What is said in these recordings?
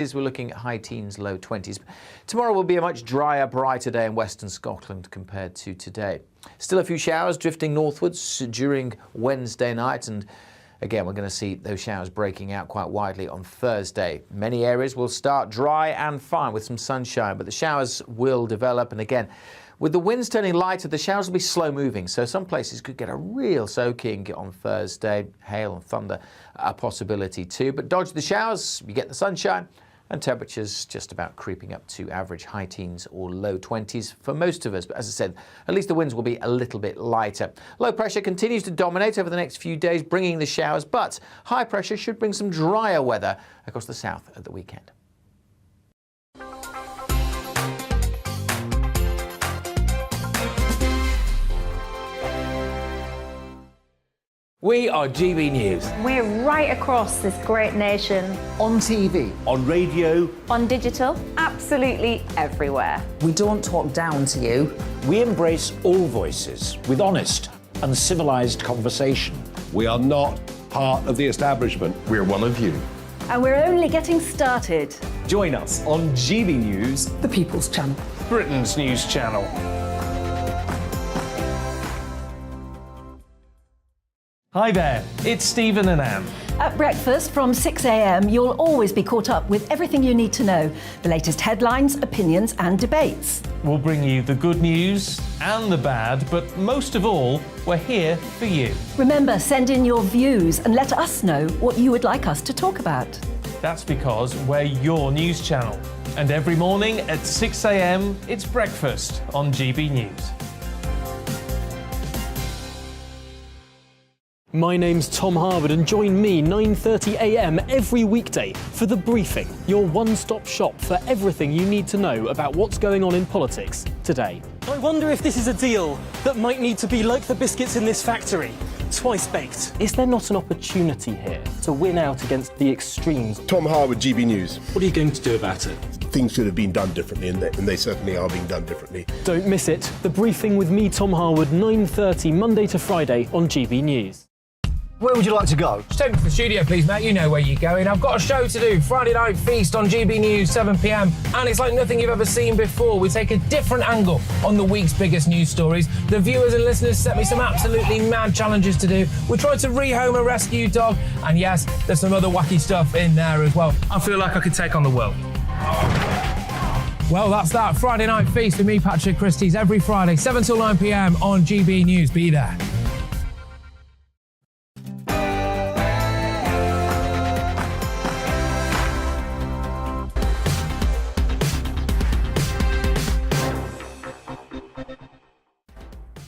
We're looking at high teens, low 20s. Tomorrow will be a much drier, brighter day in western Scotland compared to today. Still a few showers drifting northwards during Wednesday night, and again, we're going to see those showers breaking out quite widely on Thursday. Many areas will start dry and fine with some sunshine, but the showers will develop, and again, with the winds turning lighter, the showers will be slow moving, so some places could get a real soaking on Thursday. Hail and thunder a possibility too, but dodge the showers, you get the sunshine, and temperatures just about creeping up to average high teens or low 20s for most of us. But as I said, at least the winds will be a little bit lighter. Low pressure continues to dominate over the next few days, bringing the showers, but high pressure should bring some drier weather across the south at the weekend. We are GB News. We're right across this great nation. On TV. On radio. On digital. Absolutely everywhere. We don't talk down to you. We embrace all voices with honest and civilised conversation. We are not part of the establishment. We're one of you. And we're only getting started. Join us on GB News, The People's Channel. Britain's news channel. Hi there, it's Stephen and Anne. At breakfast from 6 a.m, you'll always be caught up with everything you need to know, the latest headlines, opinions and debates. We'll bring you the good news and the bad, but most of all, we're here for you. Remember, send in your views and let us know what you would like us to talk about. That's because we're your news channel. And every morning at 6 a.m, it's breakfast on GB News. My name's Tom Harwood, and join me 9:30 a.m. every weekday for The Briefing, your one-stop shop for everything you need to know about what's going on in politics today. I wonder if this is a deal that might need to be like the biscuits in this factory, twice baked. Is there not an opportunity here to win out against the extremes? Tom Harwood, GB News. What are you going to do about it? Things should have been done differently, and they certainly are being done differently. Don't miss it. The Briefing with me, Tom Harwood, 9:30 Monday to Friday on GB News. Where would you like to go? Just take me to the studio, please, mate. You know where you're going. I've got a show to do. Friday Night Feast on GB News, 7 p.m. And it's like nothing you've ever seen before. We take a different angle on the week's biggest news stories. The viewers and listeners set me some absolutely mad challenges to do. We tried to rehome a rescue dog. And yes, there's some other wacky stuff in there as well. I feel like I could take on the world. Well, that's that. Friday Night Feast with me, Patrick Christie's, every Friday, 7 till 9 p.m. on GB News. Be there.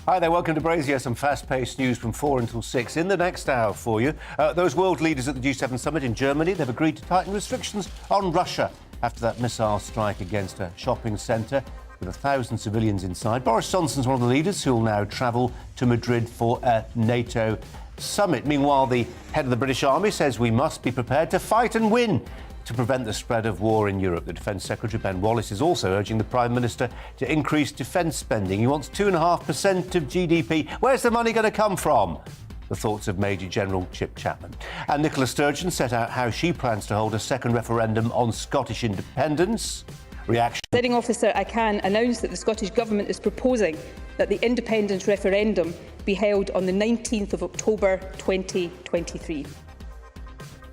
Hi there, welcome to Brazier. Some fast-paced news from 4 until 6 in the next hour for you. Those world leaders at the G7 summit in Germany, they've agreed to tighten restrictions on Russia after that missile strike against a shopping centre with 1,000 civilians inside. Boris Johnson's one of the leaders who will now travel to Madrid for a NATO summit. Meanwhile, the head of the British Army says we must be prepared to fight and win to prevent the spread of war in Europe. The Defence Secretary, Ben Wallace, is also urging the Prime Minister to increase defence spending. He wants 2.5% of GDP. Where's the money going to come from? The thoughts of Major General Chip Chapman. And Nicola Sturgeon set out how she plans to hold a second referendum on Scottish independence. Reaction. Presiding Officer, I can announce that the Scottish Government is proposing that the independence referendum be held on the 19th of October 2023.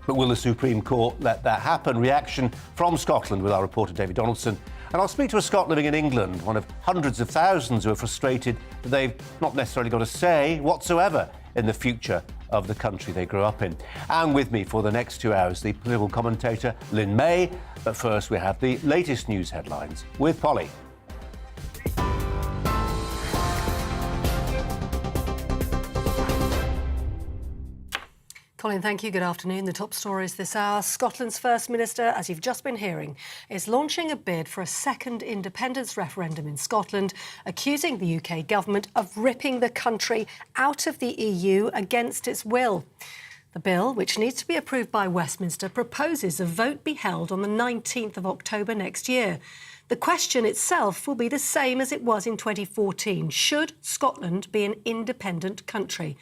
But will the Supreme Court let that happen? Reaction from Scotland with our reporter David Donaldson. And I'll speak to a Scot living in England, one of hundreds of thousands who are frustrated that they've not necessarily got a say whatsoever in the future of the country they grew up in. And with me for the next 2 hours, the political commentator Lynn May. But first, we have the latest news headlines with Polly. Colin, thank you. Good afternoon. The top stories this hour. Scotland's First Minister, as you've just been hearing, is launching a bid for a second independence referendum in Scotland, accusing the UK government of ripping the country out of the EU against its will. The bill, which needs to be approved by Westminster, proposes a vote be held on the 19th of October next year. The question itself will be the same as it was in 2014. Should Scotland be an independent country?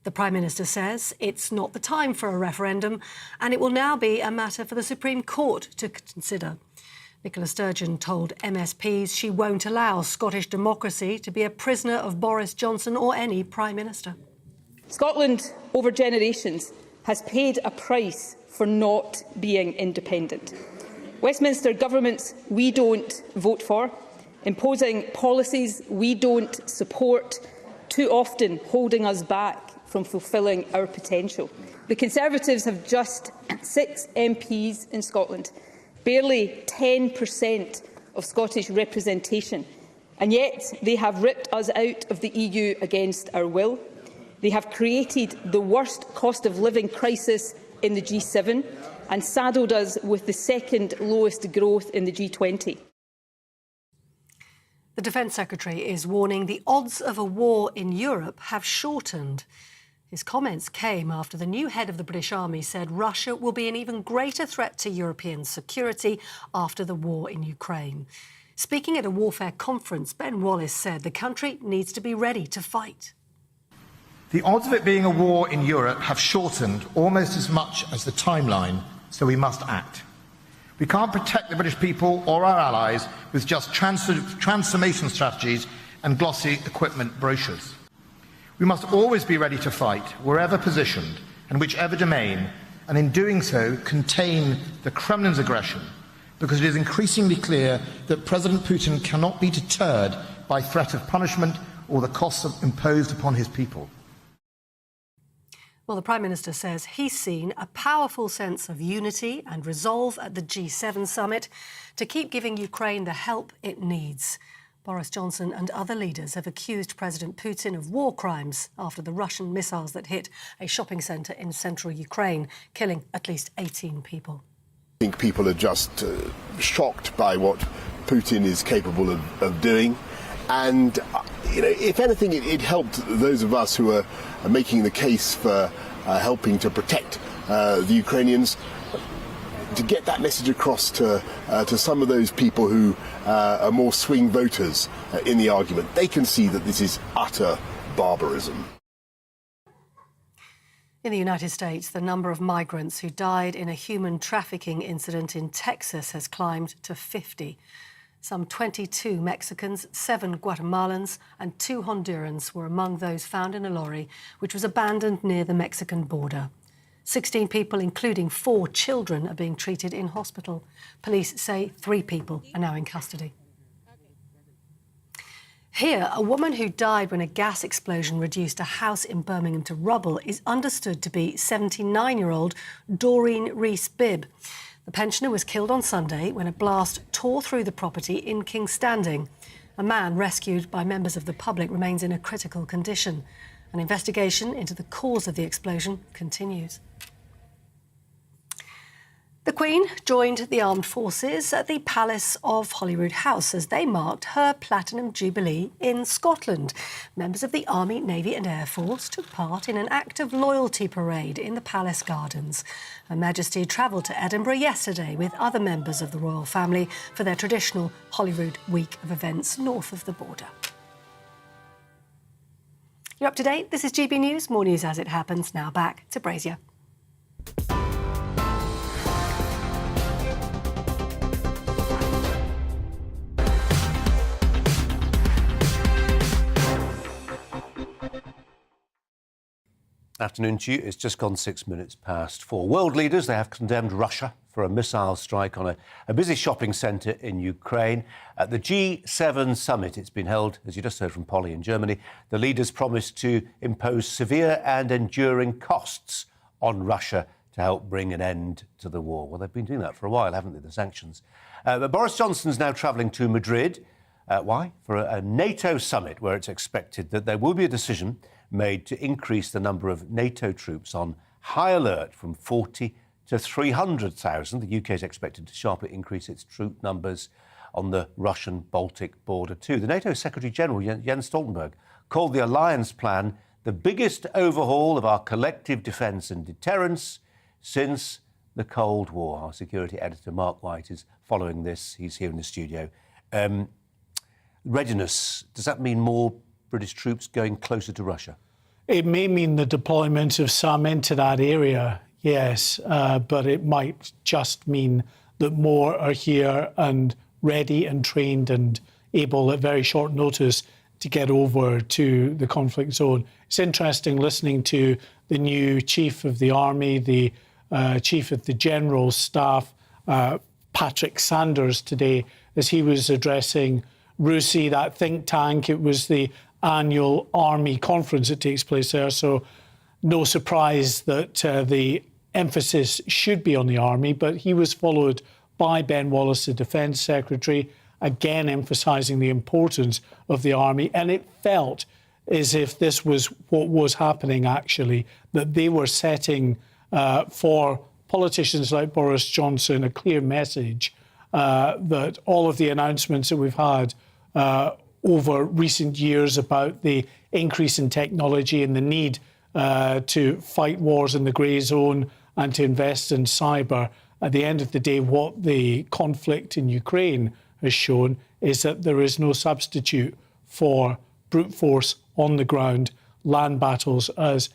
The Prime Minister says it's not the time for a referendum and it will now be a matter for the Supreme Court to consider. Nicola Sturgeon told MSPs she won't allow Scottish democracy to be a prisoner of Boris Johnson or any Prime Minister. Scotland, over generations, has paid a price for not being independent. Westminster governments we don't vote for, imposing policies we don't support, too often holding us back from fulfilling our potential. The Conservatives have just 6 MPs in Scotland, barely 10% of Scottish representation, and yet they have ripped us out of the EU against our will. They have created the worst cost of living crisis in the G7 and saddled us with the second lowest growth in the G20. The Defence Secretary is warning the odds of a war in Europe have shortened. His comments came after the new head of the British Army said Russia will be an even greater threat to European security after the war in Ukraine. Speaking at a warfare conference, Ben Wallace said the country needs to be ready to fight. The odds of it being a war in Europe have shortened almost as much as the timeline, so we must act. We can't protect the British people or our allies with just transformation strategies and glossy equipment brochures. We must always be ready to fight, wherever positioned and whichever domain, and in doing so contain the Kremlin's aggression, because it is increasingly clear that President Putin cannot be deterred by threat of punishment or the costs imposed upon his people. Well, the Prime Minister says he's seen a powerful sense of unity and resolve at the G7 summit to keep giving Ukraine the help it needs. Boris Johnson and other leaders have accused President Putin of war crimes after the Russian missiles that hit a shopping centre in central Ukraine, killing at least 18 people. I think people are just shocked by what Putin is capable of doing. And, if anything, it helped those of us who are making the case for helping to protect the Ukrainians to get that message across to some of those people who are more swing voters in the argument. They can see that this is utter barbarism. In the United States, the number of migrants who died in a human trafficking incident in Texas has climbed to 50. Some 22 Mexicans, 7 Guatemalans and 2 Hondurans were among those found in a lorry which was abandoned near the Mexican border. 16 people, including 4 children, are being treated in hospital. Police say 3 people are now in custody. Here, a woman who died when a gas explosion reduced a house in Birmingham to rubble is understood to be 79-year-old Doreen Rees-Bibb. The pensioner was killed on Sunday when a blast tore through the property in King's Standing. A man rescued by members of the public remains in a critical condition. An investigation into the cause of the explosion continues. The Queen joined the armed forces at the Palace of Holyrood House as they marked her Platinum Jubilee in Scotland. Members of the Army, Navy and Air Force took part in an act of loyalty parade in the Palace Gardens. Her Majesty travelled to Edinburgh yesterday with other members of the royal family for their traditional Holyrood week of events north of the border. You're up to date. This is GB News. More news as it happens. Now back to Brazier. Afternoon to you. It's just gone 6 minutes past 4. World leaders, they have condemned Russia for a missile strike on a busy shopping centre in Ukraine. At the G7 summit, it's been held, as you just heard from Polly, in Germany. The leaders promised to impose severe and enduring costs on Russia to help bring an end to the war. Well, they've been doing that for a while, haven't they, the sanctions? But Boris Johnson's now travelling to Madrid. Why? For a NATO summit where it's expected that there will be a decision made to increase the number of NATO troops on high alert from 40 to 300,000. The UK is expected to sharply increase its troop numbers on the Russian-Baltic border too. The NATO Secretary-General, Jens Stoltenberg, called the alliance plan the biggest overhaul of our collective defence and deterrence since the Cold War. Our security editor, Mark White, is following this. He's here in the studio. Readiness, does that mean more British troops going closer to Russia? It may mean the deployment of some into that area, yes, but it might just mean that more are here and ready and trained and able at very short notice to get over to the conflict zone. It's interesting listening to the new Chief of the Army, the Chief of the General Staff, Patrick Sanders, today, as he was addressing RUSI, that think tank. It was the annual Army conference that takes place there, so no surprise that the emphasis should be on the Army, but he was followed by Ben Wallace, the Defence Secretary, again emphasising the importance of the Army, and it felt as if this was what was happening, actually, that they were setting for politicians like Boris Johnson a clear message that all of the announcements that we've had over recent years about the increase in technology and the need to fight wars in the grey zone and to invest in cyber, at the end of the day, what the conflict in Ukraine has shown is that there is no substitute for brute force on the ground, land battles, as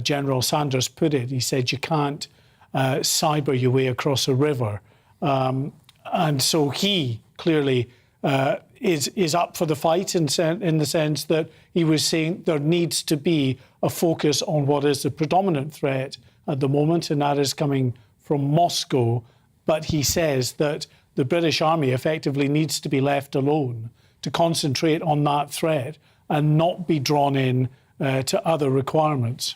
General Sanders put it. He said you can't cyber your way across a river. And so he clearly is up for the fight in the sense that he was saying there needs to be a focus on what is the predominant threat at the moment, and that is coming from Moscow. But he says that the British Army effectively needs to be left alone to concentrate on that threat and not be drawn in to other requirements.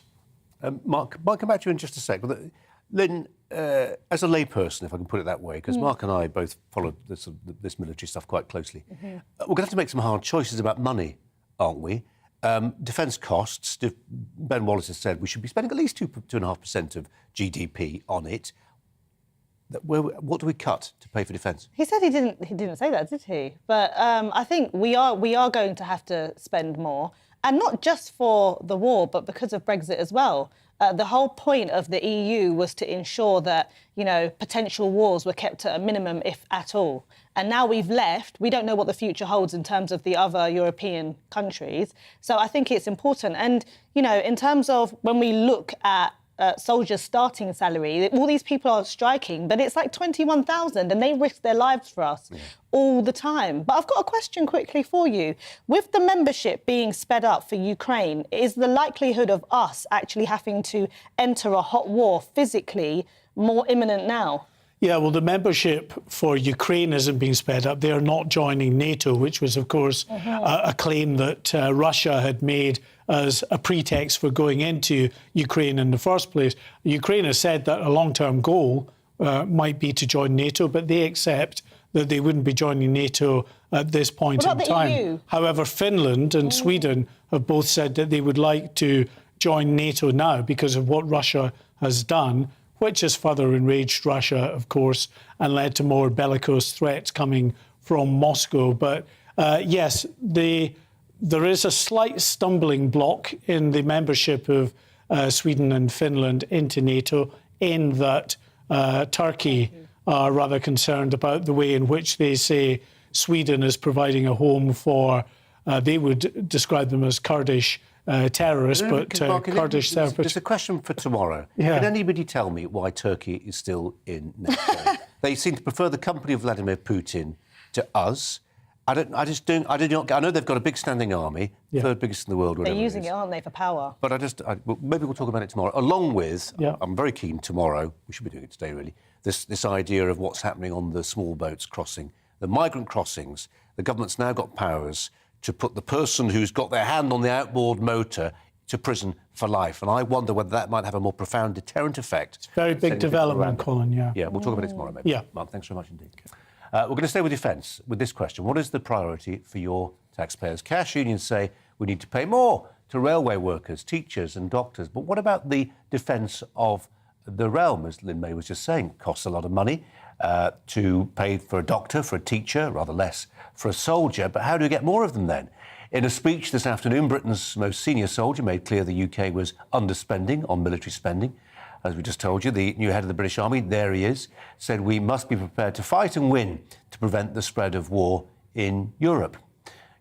Mark, I'll come back to you in just a sec. Lynn, as a layperson, if I can put it that way, because Mark and I both follow this military stuff quite closely, we're going to have to make some hard choices about money, aren't we? Defence costs, Ben Wallace has said we should be spending at least 2.5% of GDP on it. What do we cut to pay for defence? He said he didn't say that, did he? But I think we are going to have to spend more, and not just for the war, but because of Brexit as well. The whole point of the EU was to ensure that, potential wars were kept at a minimum, if at all. And now we've left, we don't know what the future holds in terms of the other European countries. So I think it's important. And, in terms of when we look at soldiers' starting salary, all these people are striking, but it's like 21,000 and they risk their lives for us all the time. But I've got a question quickly for you. With the membership being sped up for Ukraine, is the likelihood of us actually having to enter a hot war physically more imminent now? Yeah, well, the membership for Ukraine isn't being sped up. They are not joining NATO, which was, of course, a claim that Russia had made as a pretext for going into Ukraine in the first place. Ukraine has said that a long-term goal might be to join NATO, but they accept that they wouldn't be joining NATO at this point in time. EU? However, Finland and Sweden have both said that they would like to join NATO now because of what Russia has done, which has further enraged Russia, of course, and led to more bellicose threats coming from Moscow. But yes, there is a slight stumbling block in the membership of Sweden and Finland into NATO, in that Turkey are rather concerned about the way in which they say Sweden is providing a home for, they would describe them as Kurdish terrorists, but Kurdish separatists. There's a question for tomorrow. Yeah. Can anybody tell me why Turkey is still in NATO? They seem to prefer the company of Vladimir Putin to us. I know they've got a big standing army, third biggest in the world. They're using it, aren't they, for power? But maybe we'll talk about it tomorrow. Along with, I'm very keen tomorrow, we should be doing it today really, this idea of what's happening on the small boats crossing, the migrant crossings. The government's now got powers to put the person who's got their hand on the outboard motor to prison for life. And I wonder whether that might have a more profound deterrent effect. It's a very big development, Colin, Yeah, we'll talk about it tomorrow, maybe. Yeah. Mark, thanks very much indeed. We're going to stay with defence with this question. What is the priority for your taxpayers? Cash unions say we need to pay more to railway workers, teachers and doctors. But what about the defence of the realm, as Lynn May was just saying? It costs a lot of money to pay for a doctor, for a teacher, rather less for a soldier. But how do we get more of them then? In a speech this afternoon, Britain's most senior soldier made clear the UK was underspending on military spending. As we just told you, the new head of the British Army, there he is, said we must be prepared to fight and win to prevent the spread of war in Europe.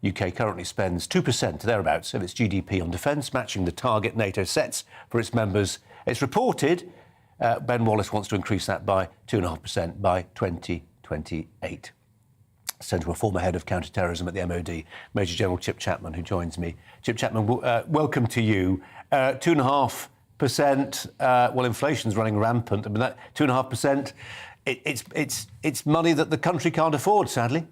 UK currently spends 2%, thereabouts, of its GDP on defence, matching the target NATO sets for its members. It's reported Ben Wallace wants to increase that by 2.5% by 2028. Sent to a former head of counter-terrorism at the MOD, Major General Chip Chapman, who joins me. Chip Chapman, welcome to you. 2.5%, well, inflation's running rampant. I mean, that 2.5%, it's money that the country can't afford, sadly.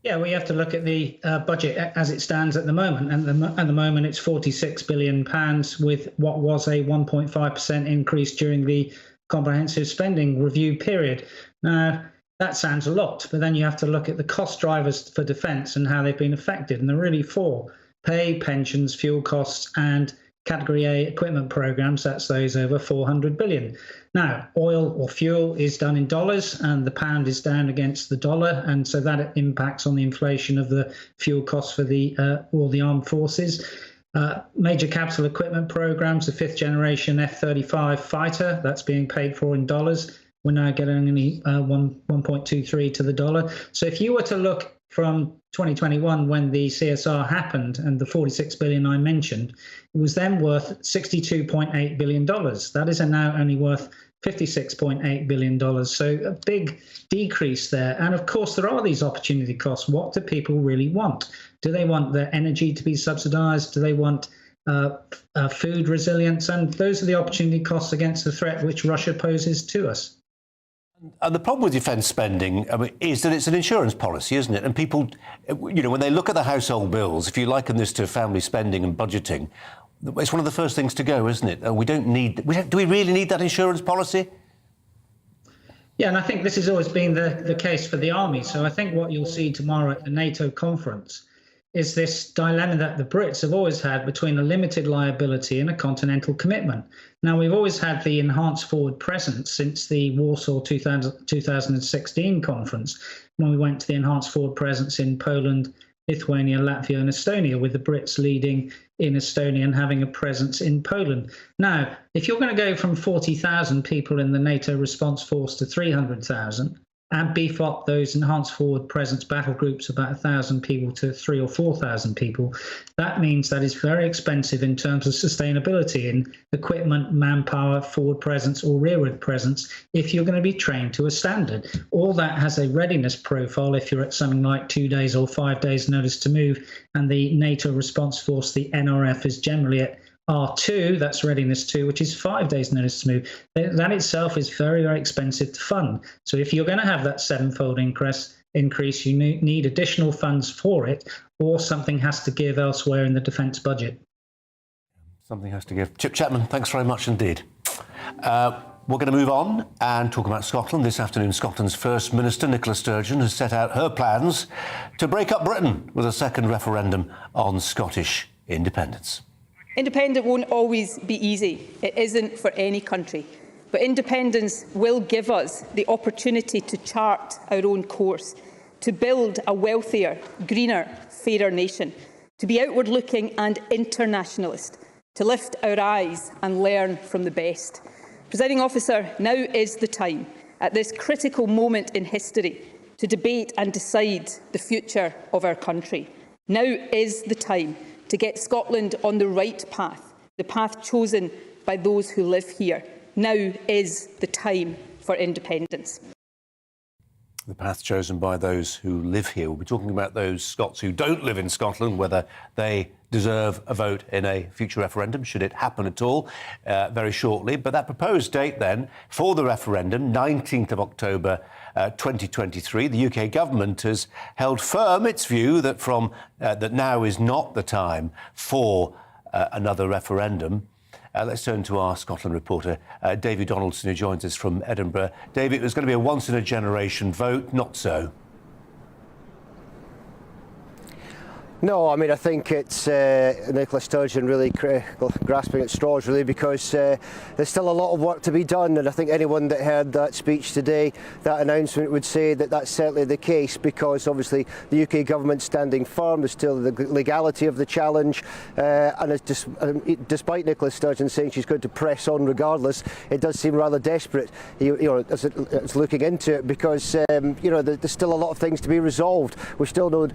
Yeah, well, you have to look at the budget as it stands at the moment. And at the moment, it's £46 billion with what was a 1.5% increase during the comprehensive spending review period. Now, that sounds a lot, but then you have to look at the cost drivers for defence and how they've been affected. And they're really four: pay, pensions, fuel costs, and Category A equipment programs. That's those over 400 billion. Now, oil or fuel is done in dollars and the pound is down against the dollar. And so that impacts on the inflation of the fuel costs for all the armed forces. Major capital equipment programs, the 5th generation F-35 fighter, that's being paid for in dollars. We're now getting only 1.23 to the dollar. So if you were to look from 2021, when the CSR happened and the 46 billion I mentioned, it was then worth $62.8 billion. That is now only worth $56.8 billion. So a big decrease there. And of course, there are these opportunity costs. What do people really want? Do they want their energy to be subsidized? Do they want food resilience? And those are the opportunity costs against the threat which Russia poses to us. And the problem with defence spending, I mean, is that it's an insurance policy, isn't it? And people, you know, when they look at the household bills, if you liken this to family spending and budgeting, it's one of the first things to go, isn't it? We don't need. Do we really need that insurance policy? Yeah, and I think this has always been the case for the army. So I think what you'll see tomorrow at the NATO conference is this dilemma that the Brits have always had between a limited liability and a continental commitment. Now, we've always had the enhanced forward presence since the Warsaw 2016 conference, when we went to the enhanced forward presence in Poland, Lithuania, Latvia and Estonia, with the Brits leading in Estonia and having a presence in Poland. Now, if you're going to go from 40,000 people in the NATO response force to 300,000, and beef up those enhanced forward presence battle groups, about 1,000 people to 3,000 or 4,000 people, that means that is very expensive in terms of sustainability in equipment, manpower, forward presence or rearward presence if you're going to be trained to a standard. All that has a readiness profile if you're at something like 2 days or 5 days notice to move, and the NATO response force, the NRF, is generally at R2, that's readiness 2, which is 5 days notice to move. That itself is very, very expensive to fund. So if you're going to have that 7-fold increase, you need additional funds for it, or something has to give elsewhere in the defence budget. Something has to give. Chip Chapman, thanks very much indeed. We're going to move on and talk about Scotland. This afternoon, Scotland's First Minister, Nicola Sturgeon, has set out her plans to break up Britain with a second referendum on Scottish independence. Independence won't always be easy. It isn't for any country. But independence will give us the opportunity to chart our own course, to build a wealthier, greener, fairer nation, to be outward-looking and internationalist, to lift our eyes and learn from the best. Presiding Officer, now is the time, at this critical moment in history, to debate and decide the future of our country. Now is the time to get Scotland on the right path, the path chosen by those who live here. Now is the time for independence. The path chosen by those who live here. We'll be talking about those Scots who don't live in Scotland, whether they deserve a vote in a future referendum, should it happen at all, very shortly. But that proposed date then for the referendum, 19th of October 2023, the UK government has held firm its view that that now is not the time for another referendum. Let's turn to our Scotland reporter, Davy Donaldson, who joins us from Edinburgh. Davy, it was going to be a once-in-a-generation vote, not so. No, I mean, I think it's Nicola Sturgeon really grasping at straws, really, because there's still a lot of work to be done, and I think anyone that heard that speech today, that announcement, would say that that's certainly the case, because obviously the UK government's standing firm. There's still the legality of the challenge, and it's just, despite Nicola Sturgeon saying she's going to press on regardless, it does seem rather desperate, as it's looking into it, because there's still a lot of things to be resolved. We still know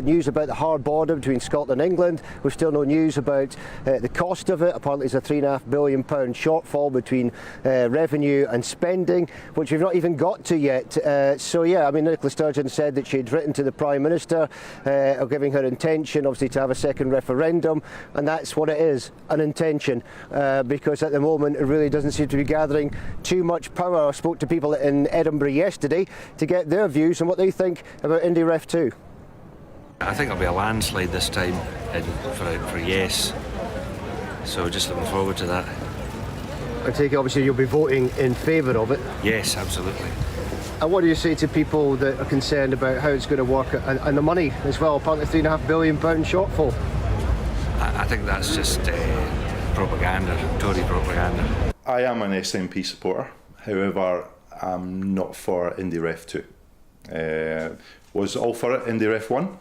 news about the hard border between Scotland and England. We still know news about the cost of it. Apparently there's a £3.5 billion shortfall between revenue and spending, which we've not even got to yet. So yeah, I mean, Nicola Sturgeon said that she'd written to the Prime Minister of giving her intention, obviously, to have a second referendum, and that's what it is, an intention, because at the moment it really doesn't seem to be gathering too much power. I spoke to people in Edinburgh yesterday to get their views on what they think about IndyRef 2. I think it'll be a landslide this time for yes, so just looking forward to that. I take it obviously you'll be voting in favour of it. Yes, absolutely. And what do you say to people that are concerned about how it's going to work and the money as well? Apparently £3.5 billion shortfall. I think that's just propaganda, Tory propaganda. I am an SNP supporter, however I'm not for IndyRef 2. Was all for it, IndyRef 1,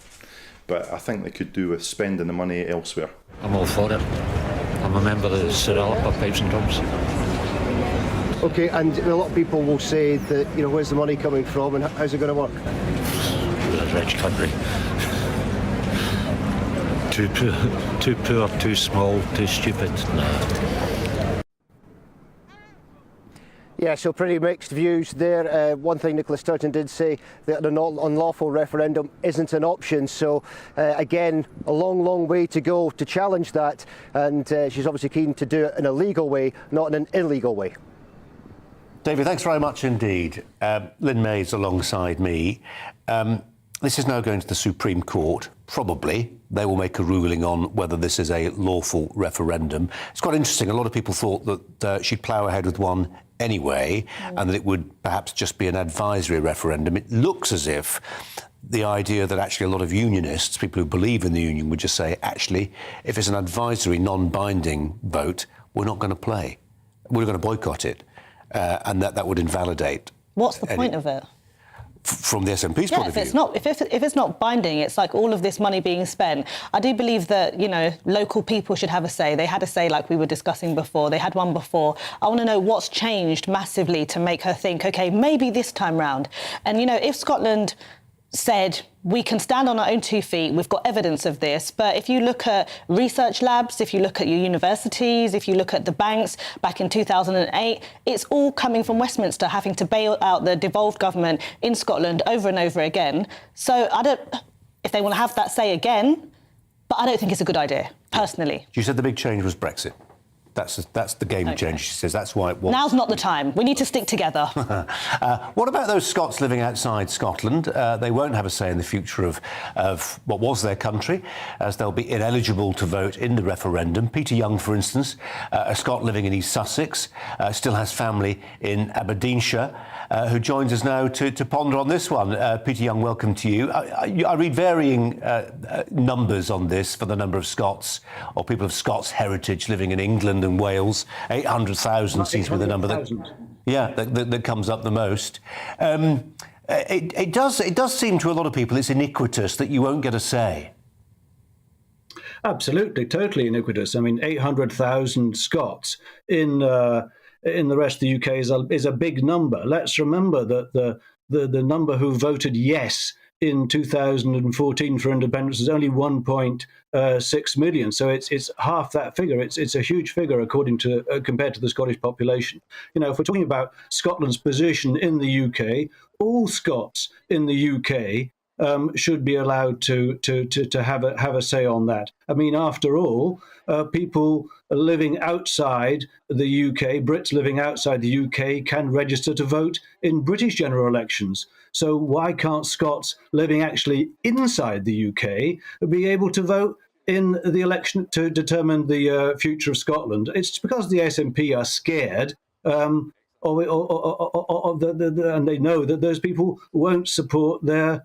but I think they could do with spending the money elsewhere. I'm all for it. I'm a member of the Sir Pipes and Drums. Okay, and a lot of people will say that, where's the money coming from and how's it going to work? We're a rich country. Too poor, too small, too stupid. No. Yeah, so pretty mixed views there. One thing Nicola Sturgeon did say, that an unlawful referendum isn't an option. So again, a long way to go to challenge that, and she's obviously keen to do it in a legal way, not in an illegal way. David, thanks very much indeed. Lynn May's alongside me. This is now going to the Supreme Court. Probably they will make a ruling on whether this is a lawful referendum. It's quite interesting. A lot of people thought that she'd plough ahead with one anyway, and that it would perhaps just be an advisory referendum. It looks as if the idea that actually a lot of unionists, people who believe in the union, would just say, actually, if it's an advisory, non-binding vote, we're not going to play. We're going to boycott it, and that would invalidate. What's the point of it? From the SNP's point of view. If it's not binding, it's like all of this money being spent. I do believe that, local people should have a say. They had a say like we were discussing before. They had one before. I want to know what's changed massively to make her think, OK, maybe this time round. And, if Scotland said we can stand on our own 2 feet, we've got evidence of this, but if you look at research labs, if you look at your universities, if you look at the banks back in 2008, it's all coming from Westminster having to bail out the devolved government in Scotland over and over again. So if they want to have that say again, but I don't think it's a good idea, personally. You said the big change was Brexit. That's the game change, she says. That's why it was. Now's not the time. We need to stick together. What about those Scots living outside Scotland? They won't have a say in the future of what was their country, as they'll be ineligible to vote in the referendum. Peter Young, for instance, a Scot living in East Sussex, still has family in Aberdeenshire, who joins us now to ponder on this one. Peter Young, welcome to you. I read varying numbers on this for the number of Scots or people of Scots heritage living in England and Wales. 800,000 seems to be the number that comes up the most. It does seem to a lot of people it's iniquitous that you won't get a say. Absolutely, totally iniquitous. I mean, 800,000 Scots in the rest of the UK is a big number. Let's remember that the number who voted yes in 2014 for independence is only 1.6 million. So it's half that figure. It's a huge figure according to compared to the Scottish population. If we're talking about Scotland's position in the UK, all Scots in the UK should be allowed to have a say on that. I mean, after all, people living outside the UK, Brits living outside the UK, can register to vote in British general elections. So why can't Scots living actually inside the UK be able to vote in the election to determine the future of Scotland? It's because the SNP are scared, and they know that those people won't support their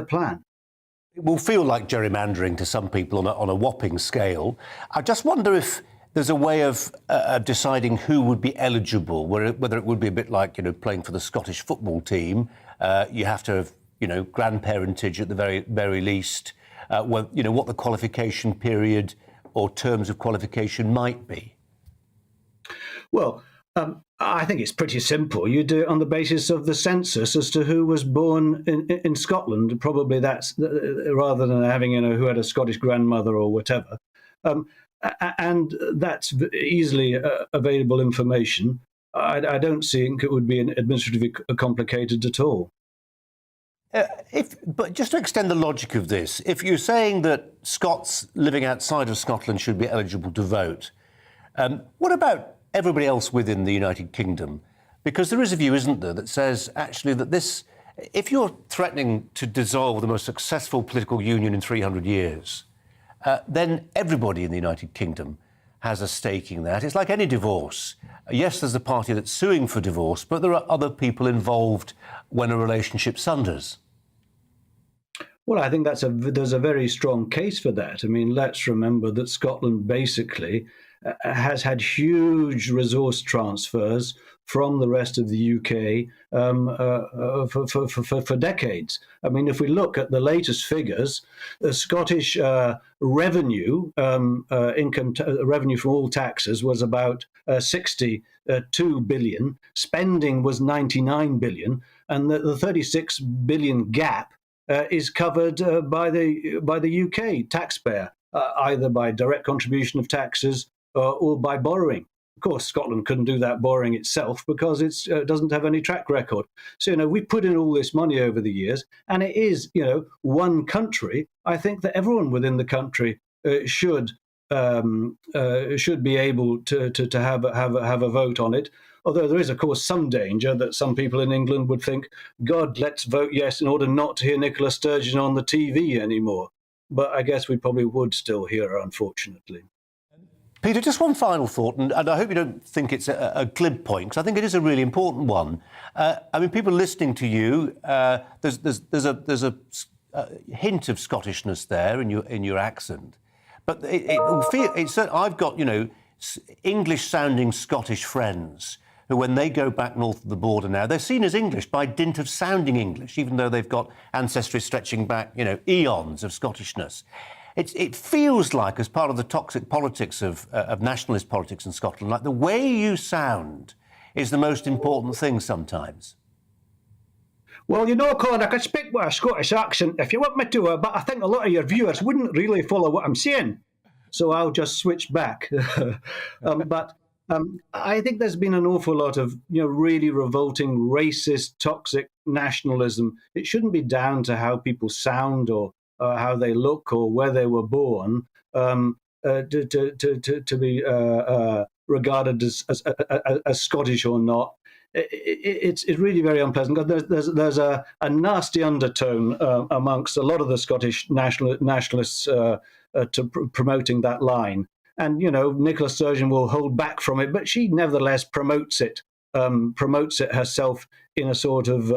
plan. It will feel like gerrymandering to some people on a whopping scale. I just wonder if there's a way of deciding who would be eligible, whether it would be a bit like, playing for the Scottish football team. You have to have, grandparentage at the very least. What the qualification period or terms of qualification might be. Well, I think it's pretty simple. You do it on the basis of the census as to who was born in Scotland. Probably that's rather than having, who had a Scottish grandmother or whatever. And that's easily available information. I don't think it would be administratively complicated at all. But just to extend the logic of this, if you're saying that Scots living outside of Scotland should be eligible to vote, what about everybody else within the United Kingdom? Because there is a view, isn't there, that says actually that if you're threatening to dissolve the most successful political union in 300 years, then everybody in the United Kingdom has a stake in that. It's like any divorce. Yes, there's the party that's suing for divorce, but there are other people involved when a relationship sunders. Well, I think there's a very strong case for that. I mean, let's remember that Scotland basically has had huge resource transfers from the rest of the UK for decades. I mean, if we look at the latest figures, the Scottish revenue, revenue from all taxes was about 62 billion. Spending was 99 billion, and the 36 billion gap is covered by the UK taxpayer, either by direct contribution of taxes or by borrowing. Of course, Scotland couldn't do that borrowing itself because it doesn't have any track record. So, we put in all this money over the years, and it is, one country. I think that everyone within the country should be able to have a vote on it. Although there is, of course, some danger that some people in England would think, God, let's vote yes in order not to hear Nicola Sturgeon on the TV anymore. But I guess we probably would still hear her, unfortunately. Peter, just one final thought, and I hope you don't think it's a glib point, because I think it is a really important one. People listening to you, there's a hint of Scottishness there in your accent, but I've got English-sounding Scottish friends who, when they go back north of the border now, they're seen as English by dint of sounding English, even though they've got ancestry stretching back, eons of Scottishness. It feels like, as part of the toxic politics of nationalist politics in Scotland, like the way you sound is the most important thing sometimes. Well, Colin, I could speak with a Scottish accent if you want me to, but I think a lot of your viewers wouldn't really follow what I'm saying. So I'll just switch back. But I think there's been an awful lot of, really revolting, racist, toxic nationalism. It shouldn't be down to how people sound or how they look or where they were born to be regarded as Scottish or not. It's really very unpleasant. There's a nasty undertone amongst a lot of the Scottish nationalists promoting that line. And, Nicola Sturgeon will hold back from it, but she nevertheless promotes it herself in a sort of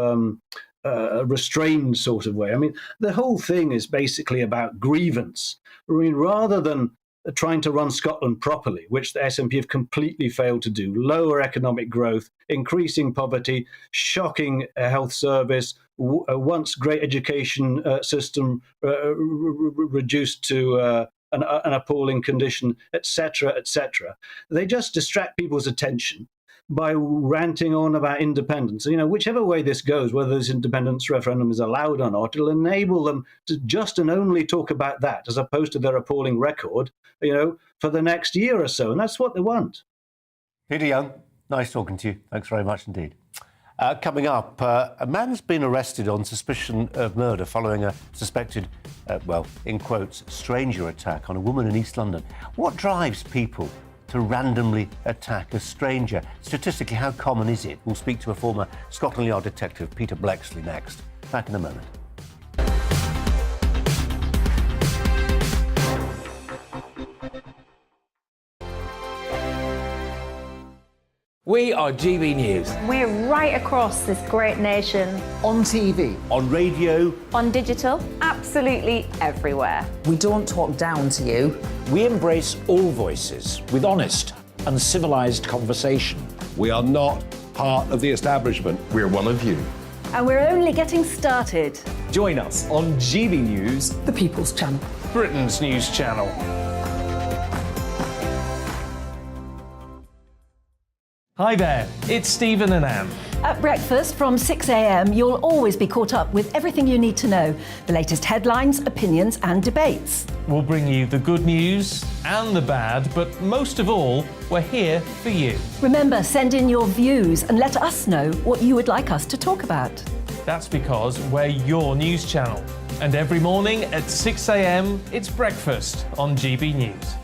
restrained sort of way. I mean, the whole thing is basically about grievance. I mean, rather than trying to run Scotland properly, which the SNP have completely failed to do, lower economic growth, increasing poverty, shocking health service, once great education system reduced to an appalling condition, etc., etc. They just distract people's attention by ranting on about independence. Whichever way this goes, whether this independence referendum is allowed or not, it'll enable them to just and only talk about that, as opposed to their appalling record, for the next year or so. And that's what they want. Peter Young, nice talking to you. Thanks very much indeed. Coming up, a man's been arrested on suspicion of murder following a suspected, in quotes, stranger attack on a woman in East London. What drives people to randomly attack a stranger? Statistically, how common is it? We'll speak to a former Scotland Yard detective, Peter Blexley, next. Back in a moment. We are GB News. We're right across this great nation. On TV. On radio. On digital. Absolutely everywhere. We don't talk down to you. We embrace all voices with honest and civilised conversation. We are not part of the establishment. We're one of you. And we're only getting started. Join us on GB News, the People's Channel. Britain's news channel. Hi there, it's Stephen and Anne. At breakfast from 6 a.m, you'll always be caught up with everything you need to know, the latest headlines, opinions and debates. We'll bring you the good news and the bad, but most of all, we're here for you. Remember, send in your views and let us know what you would like us to talk about. That's because we're your news channel. And every morning at 6 a.m, it's breakfast on GB News.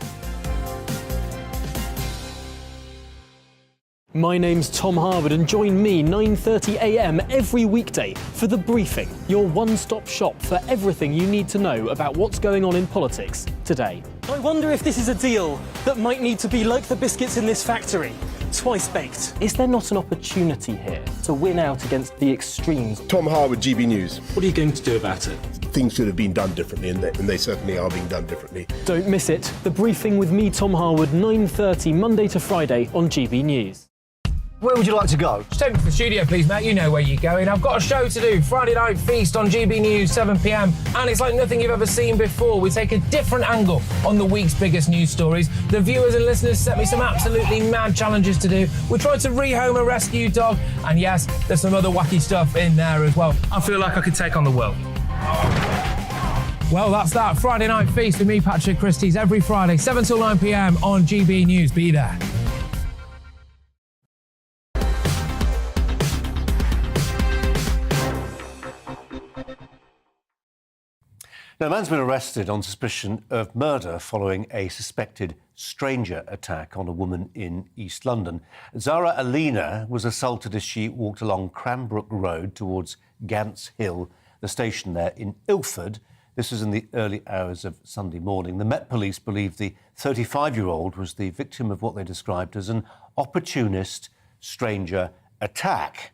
My name's Tom Harwood and join me 9:30 a.m. every weekday for The Briefing, your one-stop shop for everything you need to know about what's going on in politics today. I wonder if this is a deal that might need to be like the biscuits in this factory, twice baked. Is there not an opportunity here to win out against the extremes? Tom Harwood, GB News. What are you going to do about it? Things should have been done differently, and they certainly are being done differently. Don't miss it. The Briefing with me, Tom Harwood, 9:30 Monday to Friday on GB News. Where would you like to go? Just take me to the studio, please, Matt. You know where you're going. I've got a show to do. Friday Night Feast on GB News, 7 p.m. And it's like nothing you've ever seen before. We take a different angle on the week's biggest news stories. The viewers and listeners set me some absolutely mad challenges to do. We tried to rehome a rescue dog. And yes, there's some other wacky stuff in there as well. I feel like I could take on the world. Well, that's that. Friday Night Feast with me, Patrick Christie's, every Friday, 7 till 9 p.m. on GB News. Be there. Now, a man's been arrested on suspicion of murder following a suspected stranger attack on a woman in East London. Zara Alina was assaulted as she walked along Cranbrook Road towards Gants Hill, the station there in Ilford. This was in the early hours of Sunday morning. The Met Police believe the 35-year-old was the victim of what they described as an opportunist stranger attack.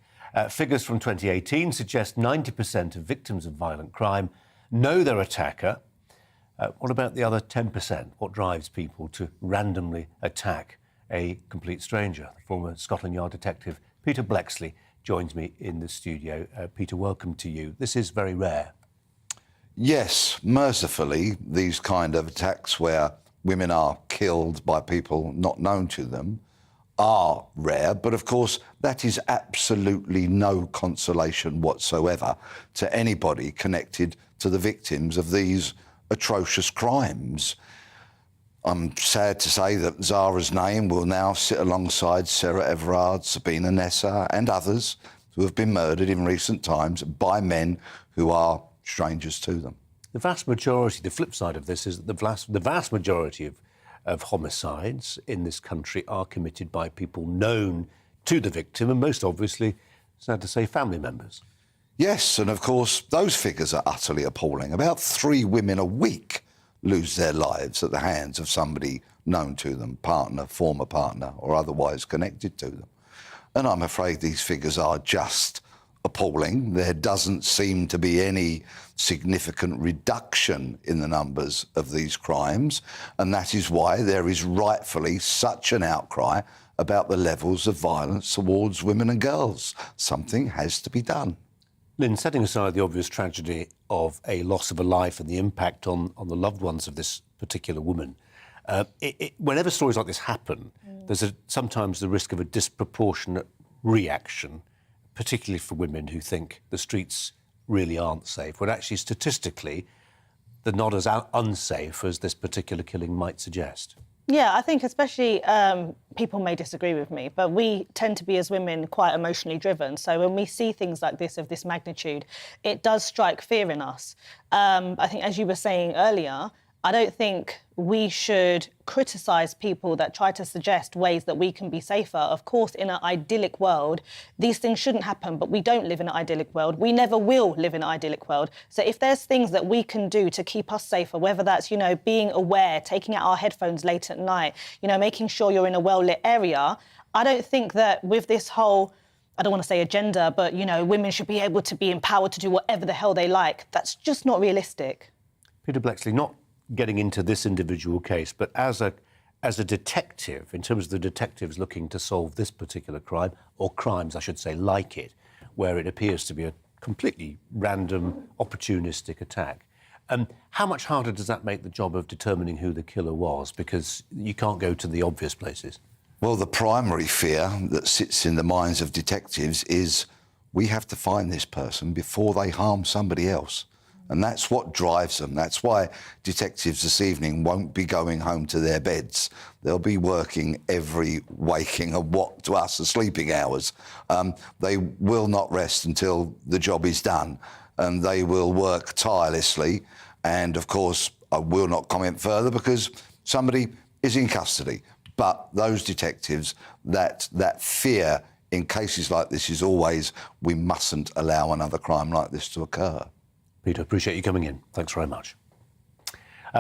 Figures from 2018 suggest 90% of victims of violent crime know their attacker. What about the other 10%? What drives people to randomly attack a complete stranger? The former Scotland Yard detective Peter Blexley joins me in the studio. Peter, welcome to you. This is very rare. Yes, mercifully, these kind of attacks where women are killed by people not known to them are rare, but of course that is absolutely no consolation whatsoever to anybody connected to the victims of these atrocious crimes. I'm sad to say that Zara's name will now sit alongside Sarah Everard, Sabina Nessa and others who have been murdered in recent times by men who are strangers to them. The vast majority, the flip side of this is that the vast majority of homicides in this country are committed by people known to the victim and most obviously, sad to say, family members. Yes, and of course, those figures are utterly appalling. About 3 women a week lose their lives at the hands of somebody known to them, partner, former partner, or otherwise connected to them. And I'm afraid these figures are just appalling. There doesn't seem to be any significant reduction in the numbers of these crimes, and that is why there is rightfully such an outcry about the levels of violence towards women and girls. Something has to be done. Lynn, setting aside the obvious tragedy of a loss of a life and the impact on the loved ones of this particular woman, whenever stories like this happen, there's sometimes the risk of a disproportionate reaction, particularly for women who think the streets really aren't safe, when actually statistically they're not as unsafe as this particular killing might suggest. Yeah, I think especially people may disagree with me, but we tend to be as women quite emotionally driven. So when we see things like this of this magnitude, it does strike fear in us. I think, as you were saying earlier, I don't think we should criticise people that try to suggest ways that we can be safer. Of course, in an idyllic world, these things shouldn't happen, but we don't live in an idyllic world. We never will live in an idyllic world. So if there's things that we can do to keep us safer, whether that's, you know, being aware, taking out our headphones late at night, you know, making sure you're in a well-lit area, I don't think that with this whole, I don't want to say agenda, but, you know, women should be able to be empowered to do whatever the hell they like. That's just not realistic. Peter Blexley, not getting into this individual case, but as a detective, in terms of the detectives looking to solve this particular crime, or crimes, I should say, like it, where it appears to be a completely random, opportunistic attack, how much harder does that make the job of determining who the killer was? Because you can't go to the obvious places. Well, the primary fear that sits in the minds of detectives is we have to find this person before they harm somebody else. And that's what drives them. That's why detectives this evening won't be going home to their beds. They'll be working every waking of what to us are sleeping hours. They will not rest until the job is done. And they will work tirelessly. And, of course, I will not comment further because somebody is in custody. But those detectives, that fear in cases like this is always, we mustn't allow another crime like this to occur. Peter, appreciate you coming in. Thanks very much.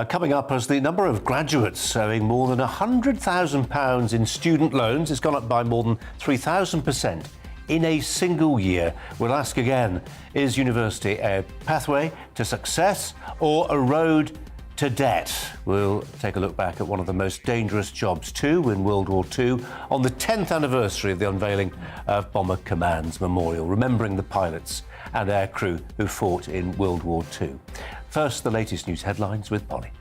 Coming up, as the number of graduates owing more than £100,000 in student loans has gone up by more than 3,000% in a single year. We'll ask again, is university a pathway to success or a road to debt? We'll take a look back at one of the most dangerous jobs too in World War II on the 10th anniversary of the unveiling of Bomber Command's memorial, remembering the pilots and aircrew who fought in World War II. First, the latest news headlines with Polly.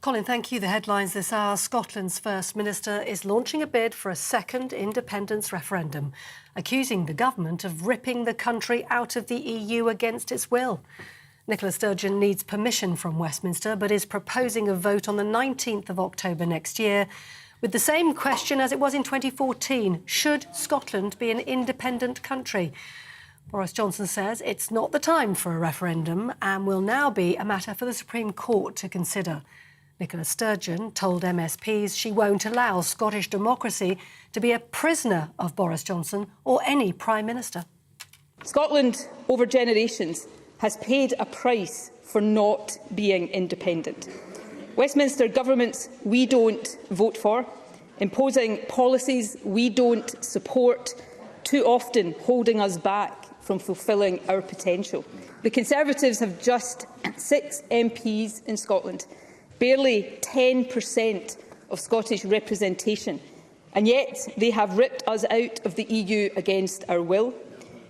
Colin, thank you. The headlines this hour. Scotland's First Minister is launching a bid for a second independence referendum, accusing the government of ripping the country out of the EU against its will. Nicola Sturgeon needs permission from Westminster, but is proposing a vote on the 19th of October next year with the same question as it was in 2014. Should Scotland be an independent country? Boris Johnson says it's not the time for a referendum and will now be a matter for the Supreme Court to consider. Nicola Sturgeon told MSPs she won't allow Scottish democracy to be a prisoner of Boris Johnson or any Prime Minister. Scotland, over generations, has paid a price for not being independent. Westminster governments we don't vote for, imposing policies we don't support, too often holding us back from fulfilling our potential. The Conservatives have just 6 MPs in Scotland, barely 10% of Scottish representation, and yet they have ripped us out of the EU against our will.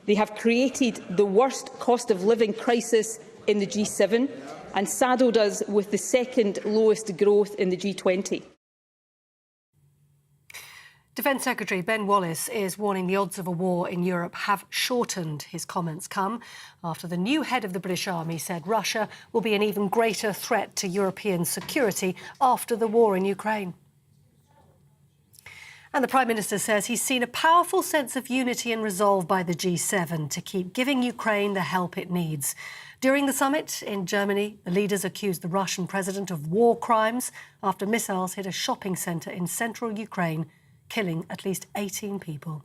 They have created the worst cost of living crisis in the G7 and saddled us with the second lowest growth in the G20. Defence Secretary Ben Wallace is warning the odds of a war in Europe have shortened. His comments come after the new head of the British Army said Russia will be an even greater threat to European security after the war in Ukraine. And the Prime Minister says he's seen a powerful sense of unity and resolve by the G7 to keep giving Ukraine the help it needs. During the summit in Germany, the leaders accused the Russian president of war crimes after missiles hit a shopping centre in central Ukraine, killing at least 18 people.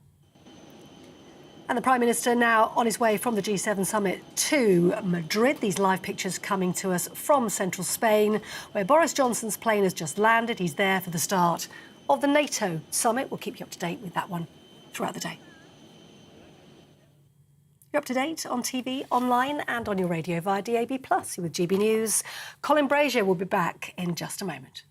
And the Prime Minister now on his way from the G7 summit to Madrid. These live pictures coming to us from central Spain, where Boris Johnson's plane has just landed. He's there for the start of the NATO summit. We'll keep you up to date with that one throughout the day. You're up to date on TV, online and on your radio via DAB+. You're with GB News. Colin Brazier will be back in just a moment.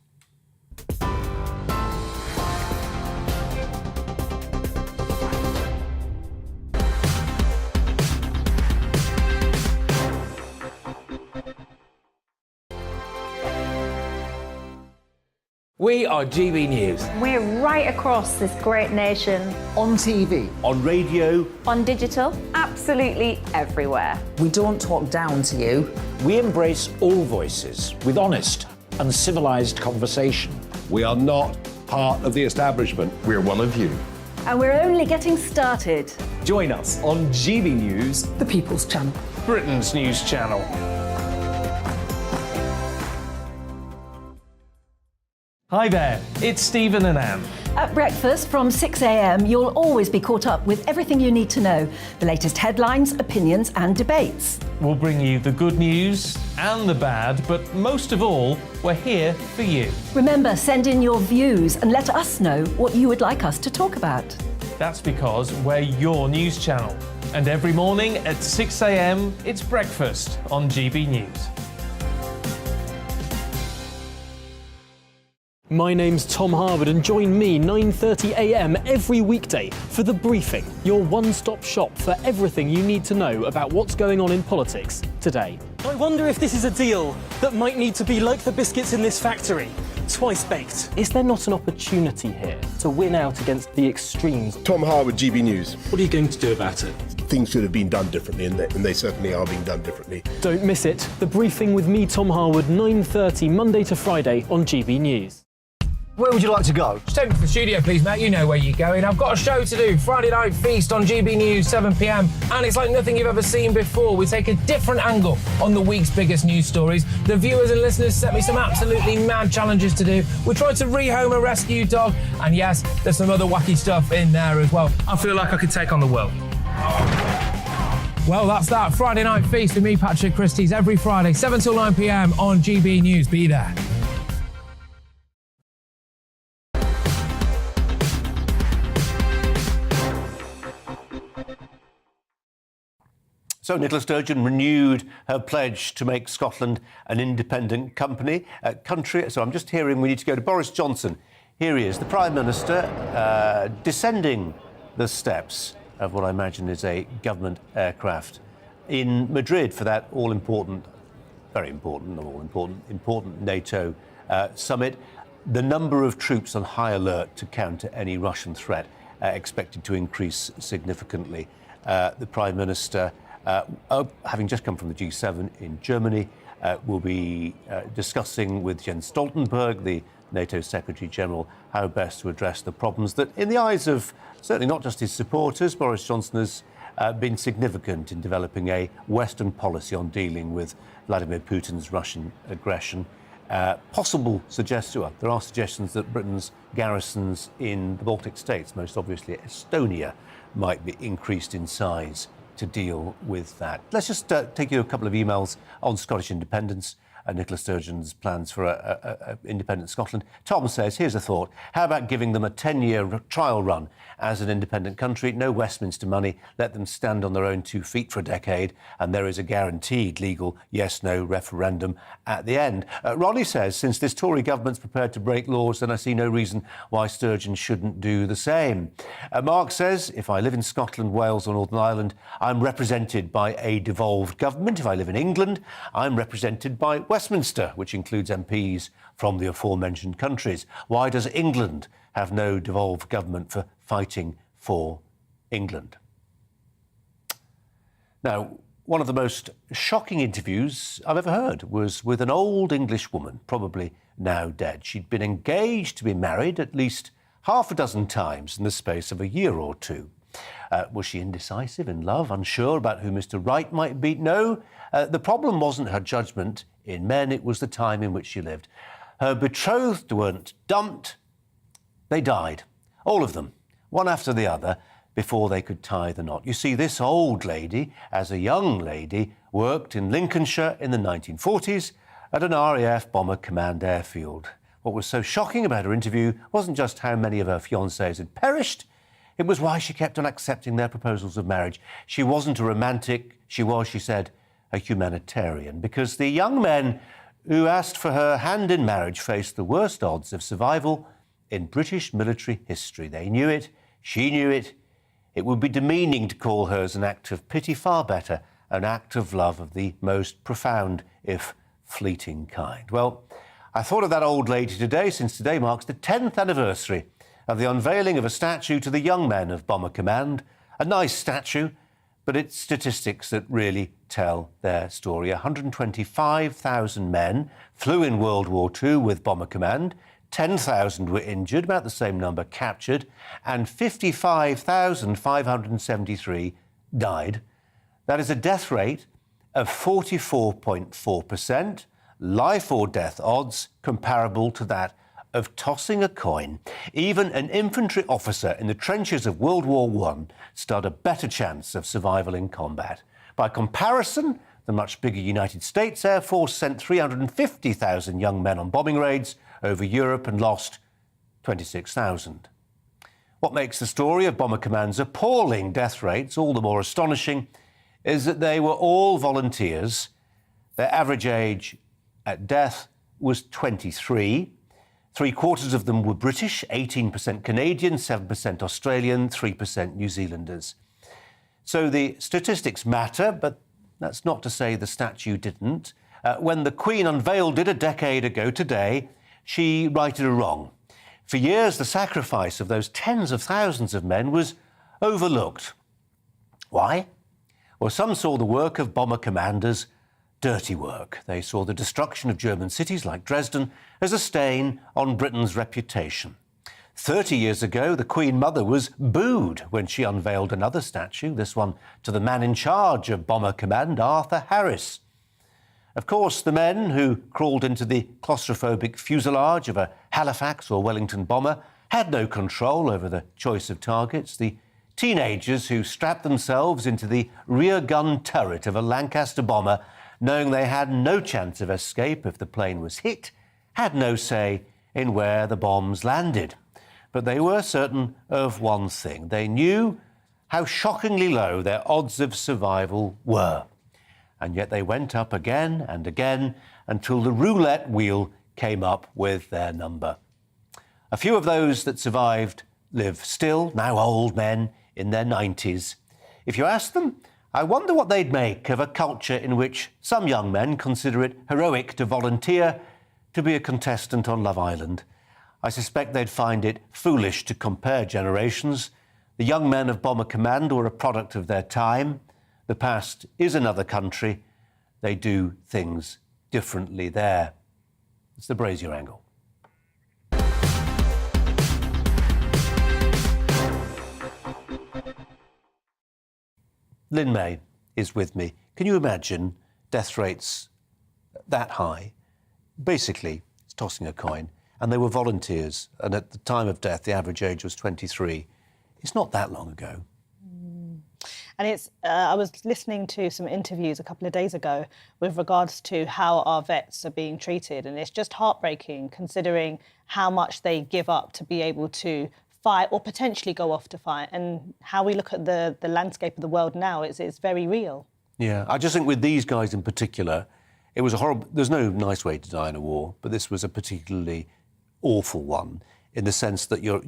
We are GB News. We're right across this great nation. On TV. On radio. On digital. Absolutely everywhere. We don't talk down to you. We embrace all voices with honest and civilised conversation. We are not part of the establishment. We're one of you. And we're only getting started. Join us on GB News, the People's Channel, Britain's news channel. Hi there, it's Stephen and Anne. At breakfast from 6 a.m, you'll always be caught up with everything you need to know, the latest headlines, opinions and debates. We'll bring you the good news and the bad, but most of all, we're here for you. Remember, send in your views and let us know what you would like us to talk about. That's because we're your news channel. And every morning at 6 a.m, it's breakfast on GB News. My name's Tom Harwood and join me 9:30 a.m. every weekday for The Briefing, your one-stop shop for everything you need to know about what's going on in politics today. I wonder if this is a deal that might need to be like the biscuits in this factory, twice baked. Is there not an opportunity here to win out against the extremes? Tom Harwood, GB News. What are you going to do about it? Things should have been done differently, and they certainly are being done differently. Don't miss it. The Briefing with me, Tom Harwood, 9:30 Monday to Friday on GB News. Where would you like to go? Just take me to the studio, please, mate. You know where you're going. I've got a show to do. Friday Night Feast on GB News, 7 p.m. And it's like nothing you've ever seen before. We take a different angle on the week's biggest news stories. The viewers and listeners set me some absolutely mad challenges to do. We tried to rehome a rescue dog. And yes, there's some other wacky stuff in there as well. I feel like I could take on the world. Well, that's that. Friday Night Feast with me, Patrick Christie's, every Friday, 7 till 9 p.m. on GB News. Be there. So Nicola Sturgeon renewed her pledge to make Scotland an independent country. So I'm just hearing we need to go to Boris Johnson. Here he is, the Prime Minister, descending the steps of what I imagine is a government aircraft in Madrid for that all-important, very important, not all-important, important NATO summit. The number of troops on high alert to counter any Russian threat expected to increase significantly. The Prime Minister, having just come from the G7 in Germany, will be discussing with Jens Stoltenberg, the NATO Secretary-General, how best to address the problems that, in the eyes of certainly not just his supporters, Boris Johnson has been significant in developing a Western policy on dealing with Vladimir Putin's Russian aggression. There are suggestions that Britain's garrisons in the Baltic states, most obviously Estonia, might be increased in size to deal with that. Let's just take you a couple of emails on Scottish independence and Nicola Sturgeon's plans for independent Scotland. Tom says, here's a thought. How about giving them a 10-year trial run as an independent country? No Westminster money. Let them stand on their own 2 feet for a decade, and there is a guaranteed legal yes-no referendum at the end. Ronnie says, since this Tory government's prepared to break laws, then I see no reason why Sturgeon shouldn't do the same. Mark says, if I live in Scotland, Wales or Northern Ireland, I'm represented by a devolved government. If I live in England, I'm represented by Westminster, which includes MPs from the aforementioned countries. Why does England have no devolved government for fighting for England? Now, one of the most shocking interviews I've ever heard was with an old English woman, probably now dead. She'd been engaged to be married at least half a dozen times in the space of a year or two. Was she indecisive in love, unsure about who Mr. Right might be? No, the problem wasn't her judgment in men, it was the time in which she lived. Her betrothed weren't dumped, they died. All of them, one after the other, before they could tie the knot. You see, this old lady, as a young lady, worked in Lincolnshire in the 1940s at an RAF Bomber Command airfield. What was so shocking about her interview wasn't just how many of her fiancés had perished, it was why she kept on accepting their proposals of marriage. She wasn't a romantic, she was, she said, a humanitarian, because the young men who asked for her hand in marriage faced the worst odds of survival in British military history. They knew it, she knew it. It would be demeaning to call hers an act of pity, far better, an act of love of the most profound, if fleeting kind. Well, I thought of that old lady today, since today marks the 10th anniversary of the unveiling of a statue to the young men of Bomber Command. A nice statue, but it's statistics that really tell their story. 125,000 men flew in World War II with Bomber Command, 10,000 were injured, about the same number captured, and 55,573 died. That is a death rate of 44.4%, life or death odds comparable to that of tossing a coin. Even an infantry officer in the trenches of World War I stood a better chance of survival in combat. By comparison, the much bigger United States Air Force sent 350,000 young men on bombing raids over Europe and lost 26,000. What makes the story of Bomber Command's appalling death rates all the more astonishing is that they were all volunteers. Their average age at death was 23. 3/4 of them were British, 18% Canadian, 7% Australian, 3% New Zealanders. So the statistics matter, but that's not to say the statue didn't. When the Queen unveiled it a decade ago today, she righted a wrong. For years, the sacrifice of those tens of thousands of men was overlooked. Why? Well, some saw the work of bomber commanders dirty work. They saw the destruction of German cities like Dresden as a stain on Britain's reputation. 30 years ago, the Queen Mother was booed when she unveiled another statue, this one to the man in charge of Bomber Command, Arthur Harris. Of course, the men who crawled into the claustrophobic fuselage of a Halifax or Wellington bomber had no control over the choice of targets. The teenagers who strapped themselves into the rear gun turret of a Lancaster bomber, knowing they had no chance of escape if the plane was hit, had no say in where the bombs landed. But they were certain of one thing. They knew how shockingly low their odds of survival were. And yet they went up again and again until the roulette wheel came up with their number. A few of those that survived live still, now old men in their 90s. If you ask them, I wonder what they'd make of a culture in which some young men consider it heroic to volunteer to be a contestant on Love Island. I suspect they'd find it foolish to compare generations. The young men of Bomber Command were a product of their time. The past is another country. They do things differently there. It's the Brazier angle. Lynn May is with me. Can you imagine death rates that high? Basically, it's tossing a coin. And they were volunteers. And at the time of death, the average age was 23. It's not that long ago. And it's, I was listening to some interviews a couple of days ago with regards to how our vets are being treated. And it's just heartbreaking considering how much they give up to be able to fight or potentially go off to fight. And how we look at the landscape of the world now, it's very real. Yeah, I just think with these guys in particular, it was a horrible... There's no nice way to die in a war, but this was a particularly awful one in the sense that you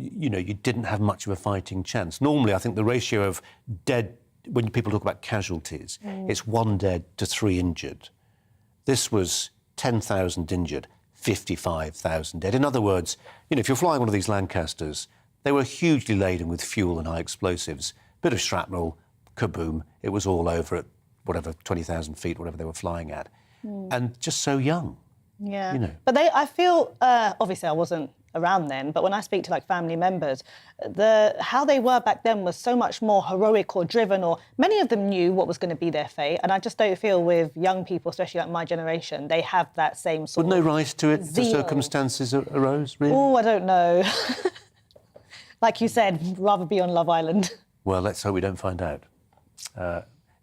didn't have much of a fighting chance. Normally, I think the ratio of dead... When people talk about casualties, it's 1 dead to 3 injured. This was 10,000 injured, 55,000 dead. In other words, if you're flying one of these Lancasters, they were hugely laden with fuel and high explosives. Bit of shrapnel, kaboom, it was all over at whatever, 20,000 feet, whatever they were flying at. And just so young. Yeah. But I feel, obviously I wasn't around then, but when I speak to like family members, how they were back then was so much more heroic or driven, or many of them knew what was going to be their fate. And I just don't feel with young people, especially like my generation, they have that same sort of... Wouldn't they rise to it? The circumstances arose, really? Oh, I don't know. Like you said, rather be on Love Island. Well, let's hope we don't find out.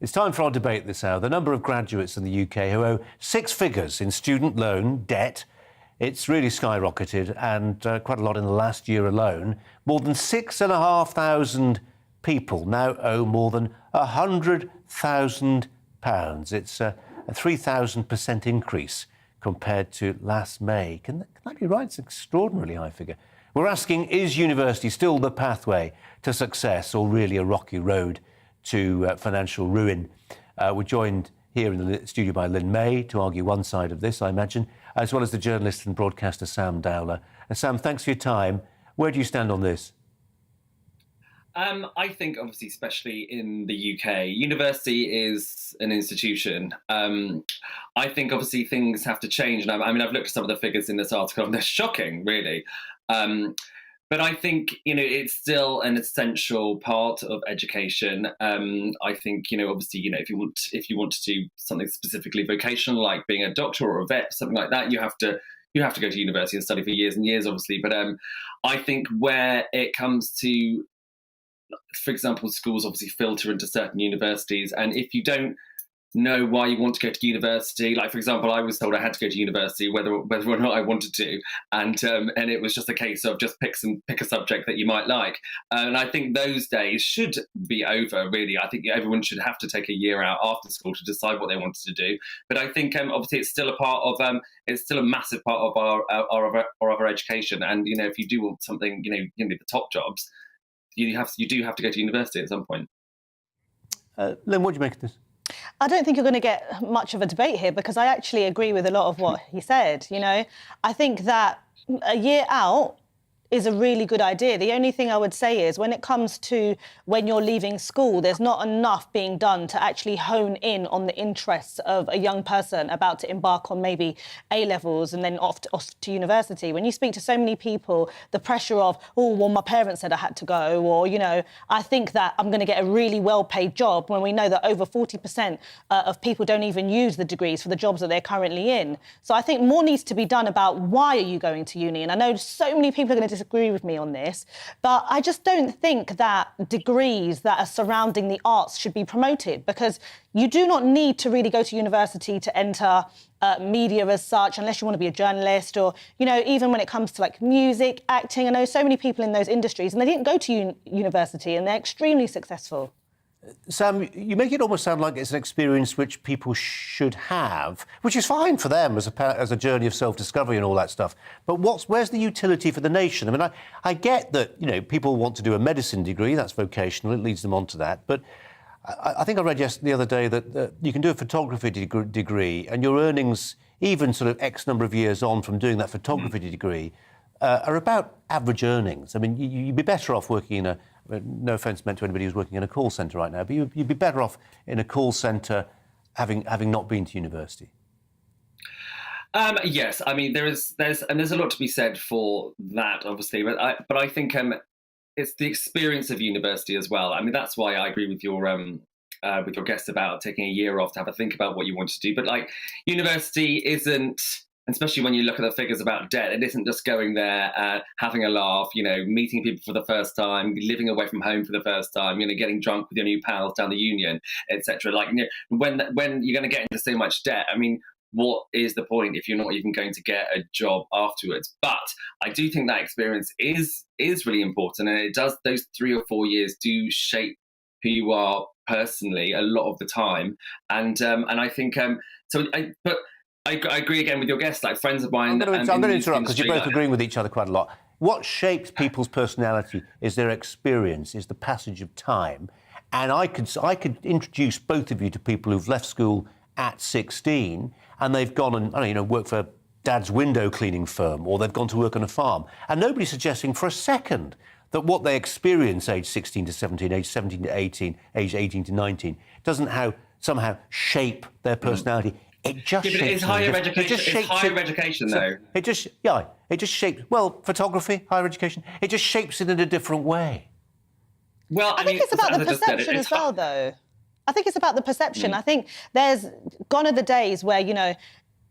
It's time for our debate this hour. The number of graduates in the UK who owe 6 figures in student loan debt, it's really skyrocketed, and quite a lot in the last year alone. More than 6,500 people now owe more than £100,000. It's a 3,000% increase compared to last May. Can that be right? It's an extraordinarily high figure. We're asking, is university still the pathway to success or really a rocky road to financial ruin? We're joined here in the studio by Lynn May to argue one side of this, I imagine, as well as the journalist and broadcaster Sam Dowler. And Sam, thanks for your time. Where do you stand on this? I think, obviously, especially in the UK, university is an institution. I think, obviously, things have to change. And I've looked at some of the figures in this article, and they're shocking, really. But I think, it's still an essential part of education. I think, obviously, if you want to do something specifically vocational, like being a doctor or a vet, something like that, you have to you have to go to university and study for years and years, obviously. But I think where it comes to, for example, schools obviously filter into certain universities, and if you don't know why you want to go to university, like for example, I was told I had to go to university whether or not I wanted to, and it was just a case of just pick a subject that you might like, and I think those days should be over. Really, I think everyone should have to take a year out after school to decide what they wanted to do. But I think obviously it's still a part of it's still a massive part of our education, and if you do want something, the top jobs, you do have to go to university at some point. Lynn, what do you make of this? I don't think you're going to get much of a debate here, because I actually agree with a lot of what he said. I think that a year out is a really good idea. The only thing I would say is when it comes to when you're leaving school, there's not enough being done to actually hone in on the interests of a young person about to embark on maybe A-levels and then off to university. When you speak to so many people, the pressure of, oh, well, my parents said I had to go, or, I think that I'm going to get a really well-paid job, when we know that over 40% of people don't even use the degrees for the jobs that they're currently in. So I think more needs to be done about why are you going to uni? And I know so many people are going to disagree with me on this, but I just don't think that degrees that are surrounding the arts should be promoted, because you do not need to really go to university to enter media as such, unless you want to be a journalist, or, even when it comes to like music, acting. I know so many people in those industries and they didn't go to university and they're extremely successful. Sam, you make it almost sound like it's an experience which people should have, which is fine for them as a journey of self-discovery and all that stuff. But where's the utility for the nation? I mean, I get that, people want to do a medicine degree, that's vocational, it leads them on to that. But I think I read the other day that you can do a photography degree and your earnings, even sort of X number of years on from doing that photography degree, are about average earnings. I mean, you'd be better off working in no offence meant to anybody who's working in a call centre right now, but you'd be better off in a call centre having not been to university. Yes, I mean there's a lot to be said for that, obviously, but I think it's the experience of university as well. I mean, that's why I agree with your guest about taking a year off to have a think about what you want to do. But like, university isn't, especially when you look at the figures about debt, it isn't just going there, having a laugh, meeting people for the first time, living away from home for the first time, getting drunk with your new pals down the Union, etc. Like, when you're going to get into so much debt, I mean, what is the point if you're not even going to get a job afterwards? But I do think that experience is really important, and it does. Those 3 or 4 years do shape who you are personally a lot of the time, and I think but I agree again with your guests, like friends of mine. I'm going to interrupt because you're both agreeing with each other quite a lot. What shapes people's personality is their experience, is the passage of time. And I could introduce both of you to people who've left school at 16 and they've gone and worked for dad's window cleaning firm, or they've gone to work on a farm. And nobody's suggesting for a second that what they experience age 16 to 17, age 17 to 18, age 18 to 19 doesn't somehow shape their personality. It just shapes. It's higher education. It's higher education, though. It just shapes. Well, photography, higher education. It just shapes it in a different way. Well, I think it's about the perception as well, though. I think it's about the perception. I think there's gone are the days where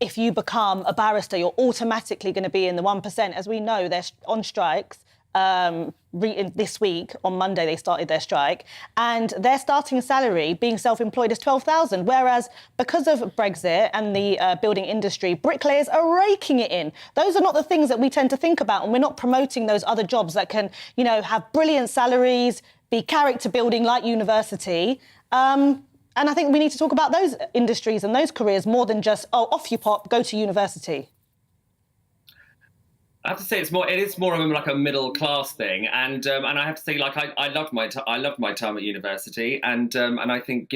if you become a barrister, you're automatically going to be in the 1%. As we know, they're on strikes. This week, on Monday, they started their strike, and their starting salary, being self-employed, is $12,000, whereas because of Brexit and the building industry, bricklayers are raking it in. Those are not the things that we tend to think about, and we're not promoting those other jobs that can, have brilliant salaries, be character building like university. And I think we need to talk about those industries and those careers more than just, off you pop, go to university. I have to say it is more of like a middle class thing, and I have to say, like, I loved my time at university, and I think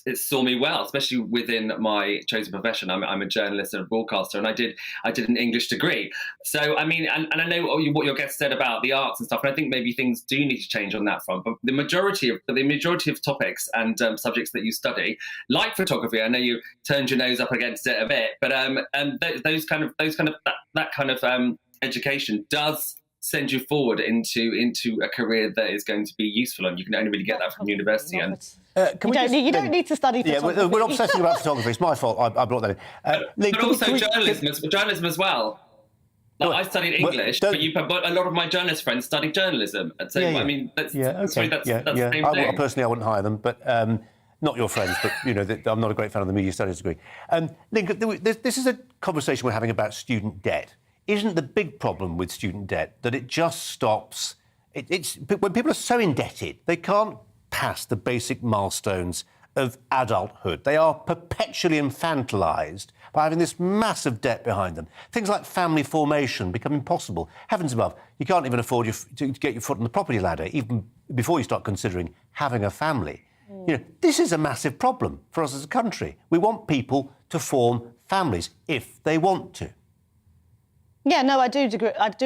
it saw me well, especially within my chosen profession. I'm a journalist and a broadcaster, and I did an English degree. So I mean, and I know what your guest said about the arts and stuff, and I think maybe things do need to change on that front. But the majority of topics and subjects that you study, like photography, I know you turned your nose up against it a bit, but that kind of education does send you forward into a career that is going to be useful, and you can only really get that from university. And you don't need to study photography. Yeah, we're obsessing about photography. It's my fault. I brought that in. But also journalism as well. Like, I studied English, but a lot of my journalist friends studied journalism. And so, I mean, that's the same thing. Personally, I wouldn't hire them, but not your friends. But I'm not a great fan of the media studies degree. Link, this is a conversation we're having about student debt. Isn't the big problem with student debt that it just stops? It's when people are so indebted, they can't pass the basic milestones of adulthood. They are perpetually infantilised by having this massive debt behind them. Things like family formation become impossible. Heavens above, you can't even afford to get your foot on the property ladder, even before you start considering having a family. This is a massive problem for us as a country. We want people to form families if they want to. Yeah, no, I do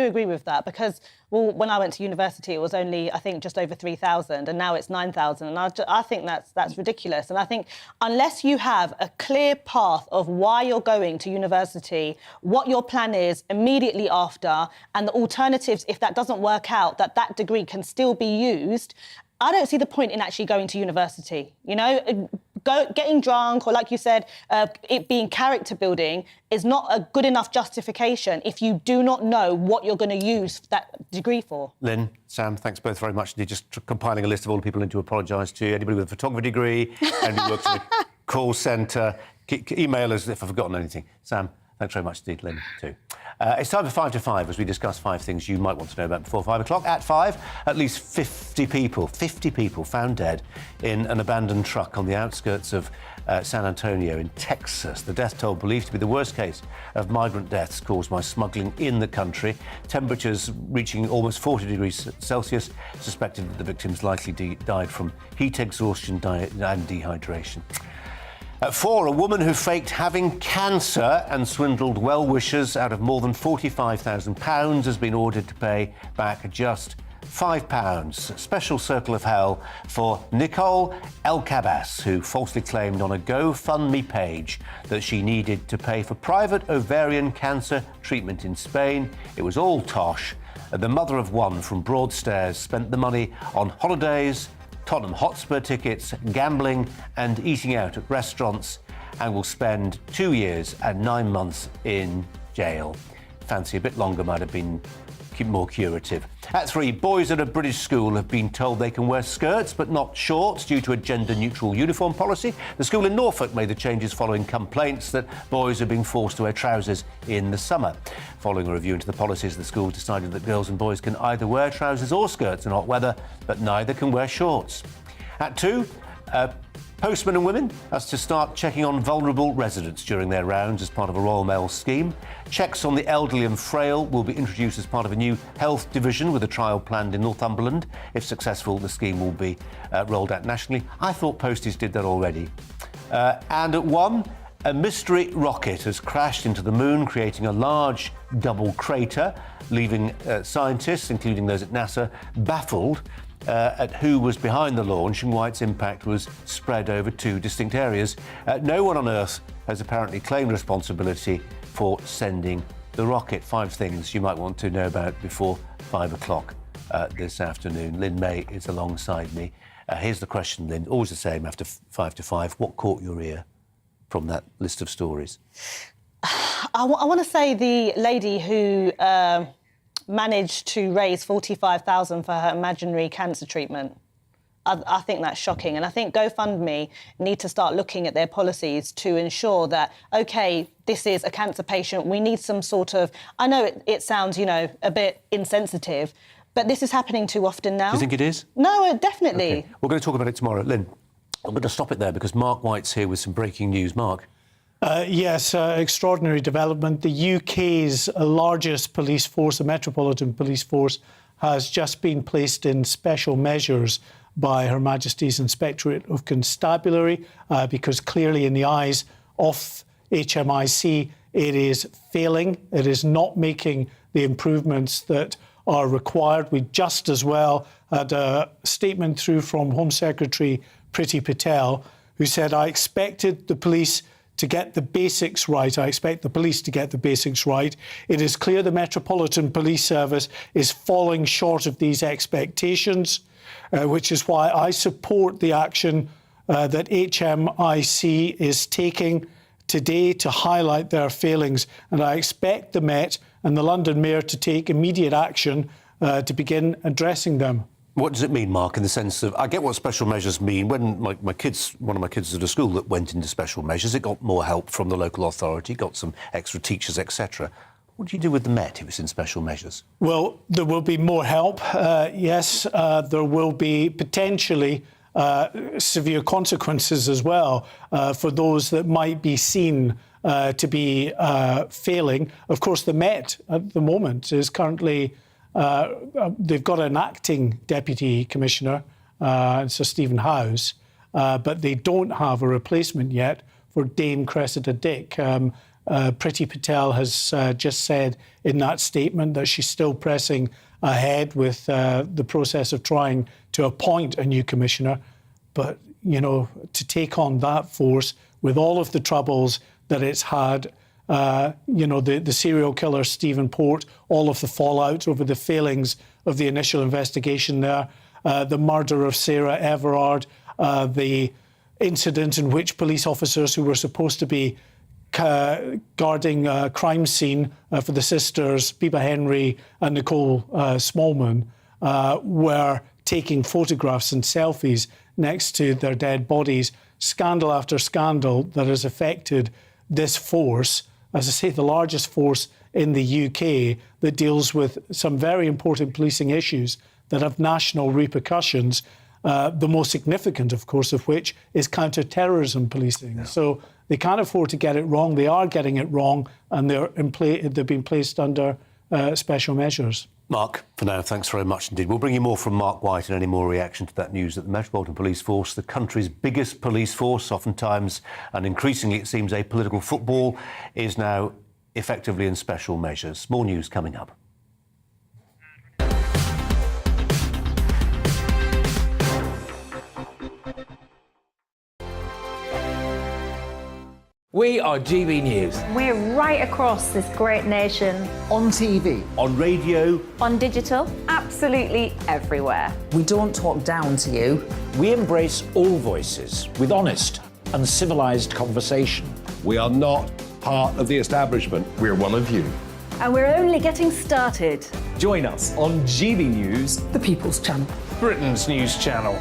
agree with that, because, well, when I went to university, it was only, I think, just over 3,000, and now it's 9,000, and I think that's ridiculous. And I think unless you have a clear path of why you're going to university, what your plan is immediately after, and the alternatives, if that doesn't work out, that degree can still be used, I don't see the point in actually going to university. Getting drunk, or like you said, it being character building is not a good enough justification if you do not know what you're going to use that degree for. Lynn, Sam, thanks both very much. You're just compiling a list of all the people who need to apologise to. Anybody with a photography degree, anybody who works in a call centre, email us if I've forgotten anything. Sam, thanks very much indeed. Lynn, too. It's time for 5 to 5 as we discuss 5 things you might want to know about before 5 o'clock. At 5, at least 50 people found dead in an abandoned truck on the outskirts of San Antonio in Texas. The death toll believed to be the worst case of migrant deaths caused by smuggling in the country. Temperatures reaching almost 40 degrees Celsius. Suspected that the victims likely died from heat exhaustion and dehydration. At 4, a woman who faked having cancer and swindled well-wishers out of more than £45,000 has been ordered to pay back just £5. Special circle of hell for Nicole Elkabas, who falsely claimed on a GoFundMe page that she needed to pay for private ovarian cancer treatment in Spain. It was all tosh. The mother of one from Broadstairs spent the money on holidays, Tottenham Hotspur tickets, gambling and eating out at restaurants, and will spend 2 years and 9 months in jail. Fancy a bit longer might have been more curative. At 3, boys at a British school have been told they can wear skirts but not shorts due to a gender-neutral uniform policy. The school in Norfolk made the changes following complaints that boys are being forced to wear trousers in the summer. Following a review into the policies, the school decided that girls and boys can either wear trousers or skirts in hot weather, but neither can wear shorts. At 2, postmen and women has to start checking on vulnerable residents during their rounds as part of a Royal Mail scheme. Checks on the elderly and frail will be introduced as part of a new health division with a trial planned in Northumberland. If successful, the scheme will be rolled out nationally. I thought posties did that already. And at 1, a mystery rocket has crashed into the moon, creating a large double crater, leaving scientists, including those at NASA, baffled at who was behind the launch and why its impact was spread over 2 distinct areas. No one on Earth has apparently claimed responsibility for sending the rocket. 5 things you might want to know about before 5 o'clock this afternoon. Lynn May is alongside me. Here's the question, Lynn, always the same after 5 to 5. What caught your ear from that list of stories? I want to say the lady who managed to raise $45,000 for her imaginary cancer treatment. I think that's shocking. And I think GoFundMe need to start looking at their policies to ensure that, OK, this is a cancer patient. We need some sort of... I know it sounds, a bit insensitive, but this is happening too often now. Do you think it is? No, definitely. Okay. We're going to talk about it tomorrow. Lynn, I'm going to stop it there because Mark White's here with some breaking news. Mark. Yes, extraordinary development. The UK's largest police force, the Metropolitan Police Force, has just been placed in special measures by Her Majesty's Inspectorate of Constabulary because clearly in the eyes of HMIC it is failing. It is not making the improvements that are required. We just as well had a statement through from Home Secretary Priti Patel who said, I expected the police to get the basics right. I expect the police to get the basics right. It is clear the Metropolitan Police Service is falling short of these expectations, which is why I support the action that HMIC is taking today to highlight their failings. And I expect the Met and the London Mayor to take immediate action to begin addressing them. What does it mean, Mark, in the sense of, I get what special measures mean. When one of my kids was at a school that went into special measures, it got more help from the local authority, got some extra teachers, etc. What do you do with the Met if it's in special measures? Well, there will be more help, yes. There will be potentially severe consequences as well for those that might be seen to be failing. Of course, the Met at the moment is currently... they've got an acting deputy commissioner, Sir Stephen Howes, but they don't have a replacement yet for Dame Cressida Dick. Priti Patel has just said in that statement that she's still pressing ahead with the process of trying to appoint a new commissioner. But, you know, to take on that force with all of the troubles that it's had, you know, the serial killer Stephen Port, all of the fallout over the failings of the initial investigation there, the murder of Sarah Everard, the incident in which police officers who were supposed to be guarding a crime scene for the sisters, Biba Henry and Nicole Smallman, were taking photographs and selfies next to their dead bodies. Scandal after scandal that has affected this force, as I say, the largest force in the UK that deals with some very important policing issues that have national repercussions, the most significant, of course, of which is counter-terrorism policing. Yeah. So they can't afford to get it wrong. They are getting it wrong, and they've been placed under special measures. Mark, for now, thanks very much indeed. We'll bring you more from Mark White and any more reaction to that news that the Metropolitan Police Force, the country's biggest police force, oftentimes and increasingly it seems a political football, is now effectively in special measures. More news coming up. We are GB News. We're right across this great nation. On TV. On radio. On digital. Absolutely everywhere. We don't talk down to you. We embrace all voices with honest and civilised conversation. We are not part of the establishment. We're one of you. And we're only getting started. Join us on GB News, the People's Channel, Britain's news channel.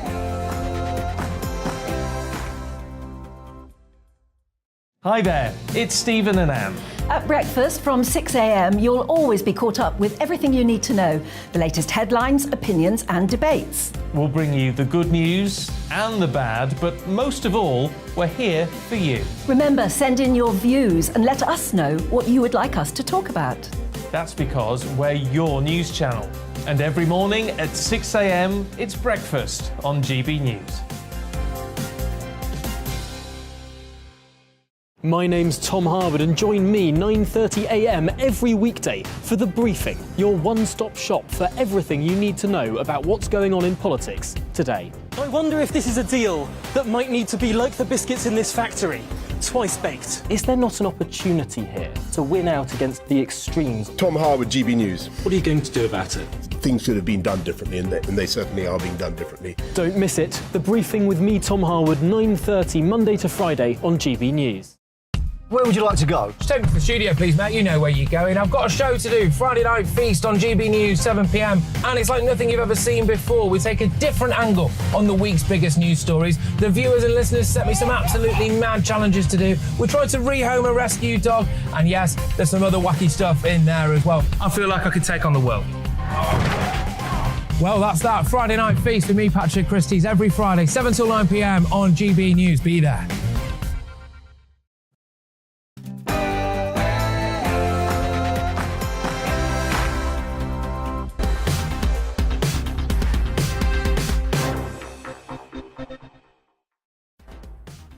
Hi there, it's Stephen and Anne. At breakfast from 6 a.m, you'll always be caught up with everything you need to know, the latest headlines, opinions and debates. We'll bring you the good news and the bad, but most of all, we're here for you. Remember, send in your views and let us know what you would like us to talk about. That's because we're your news channel. And every morning at 6 a.m, it's breakfast on GB News. My name's Tom Harwood and join me 9:30 a.m. every weekday for The Briefing, your one-stop shop for everything you need to know about what's going on in politics today. I wonder if this is a deal that might need to be like the biscuits in this factory, twice baked. Is there not an opportunity here to win out against the extremes? Tom Harwood, GB News. What are you going to do about it? Things should have been done differently, and they certainly are being done differently. Don't miss it. The Briefing with me, Tom Harwood, 9:30 Monday to Friday on GB News. Where would you like to go? Just take me to the studio, please, Matt. You know where you're going. I've got a show to do. Friday Night Feast on GB News, 7 p.m. And it's like nothing you've ever seen before. We take a different angle on the week's biggest news stories. The viewers and listeners set me some absolutely mad challenges to do. We tried to rehome a rescue dog. And yes, there's some other wacky stuff in there as well. I feel like I could take on the world. Well, that's that. Friday Night Feast with me, Patrick Christie's, every Friday, 7 till 9 p.m. on GB News. Be there.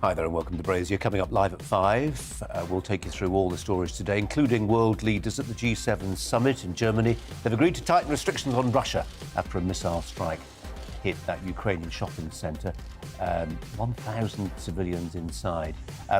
Hi there and welcome to Brazier. Coming up live at 5, we'll take you through all the stories today, including world leaders at the G7 summit in Germany. They've agreed to tighten restrictions on Russia after a missile strike. hit that Ukrainian shopping centre. 1,000 civilians inside.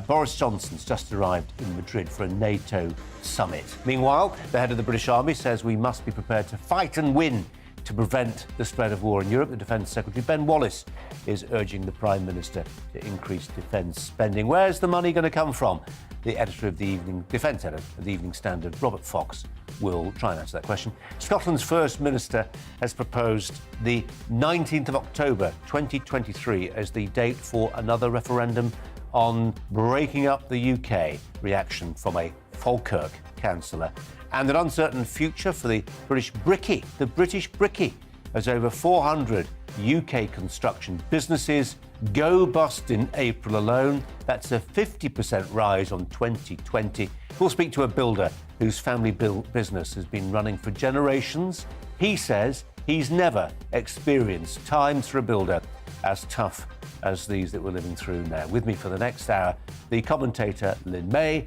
Boris Johnson's just arrived in Madrid for a NATO summit. Meanwhile, the head of the British Army says we must be prepared to fight and win to prevent the spread of war in Europe. The Defence Secretary Ben Wallace is urging the Prime Minister to increase defence spending. Where's the money going to come from? The editor of the Evening Defence editor of the Evening Standard, Robert Fox, will try and answer that question. Scotland's First Minister has proposed the 19th of October 2023 as the date for another referendum on breaking up the UK. Reaction from a Falkirk councillor. And an uncertain future for the British Brickie, as over 400 UK construction businesses go bust in April alone. That's a 50% rise on 2020. We'll speak to a builder whose family business has been running for generations. He says he's never experienced times for a builder as tough as these that we're living through now. With me for the next hour, the commentator Lynn May.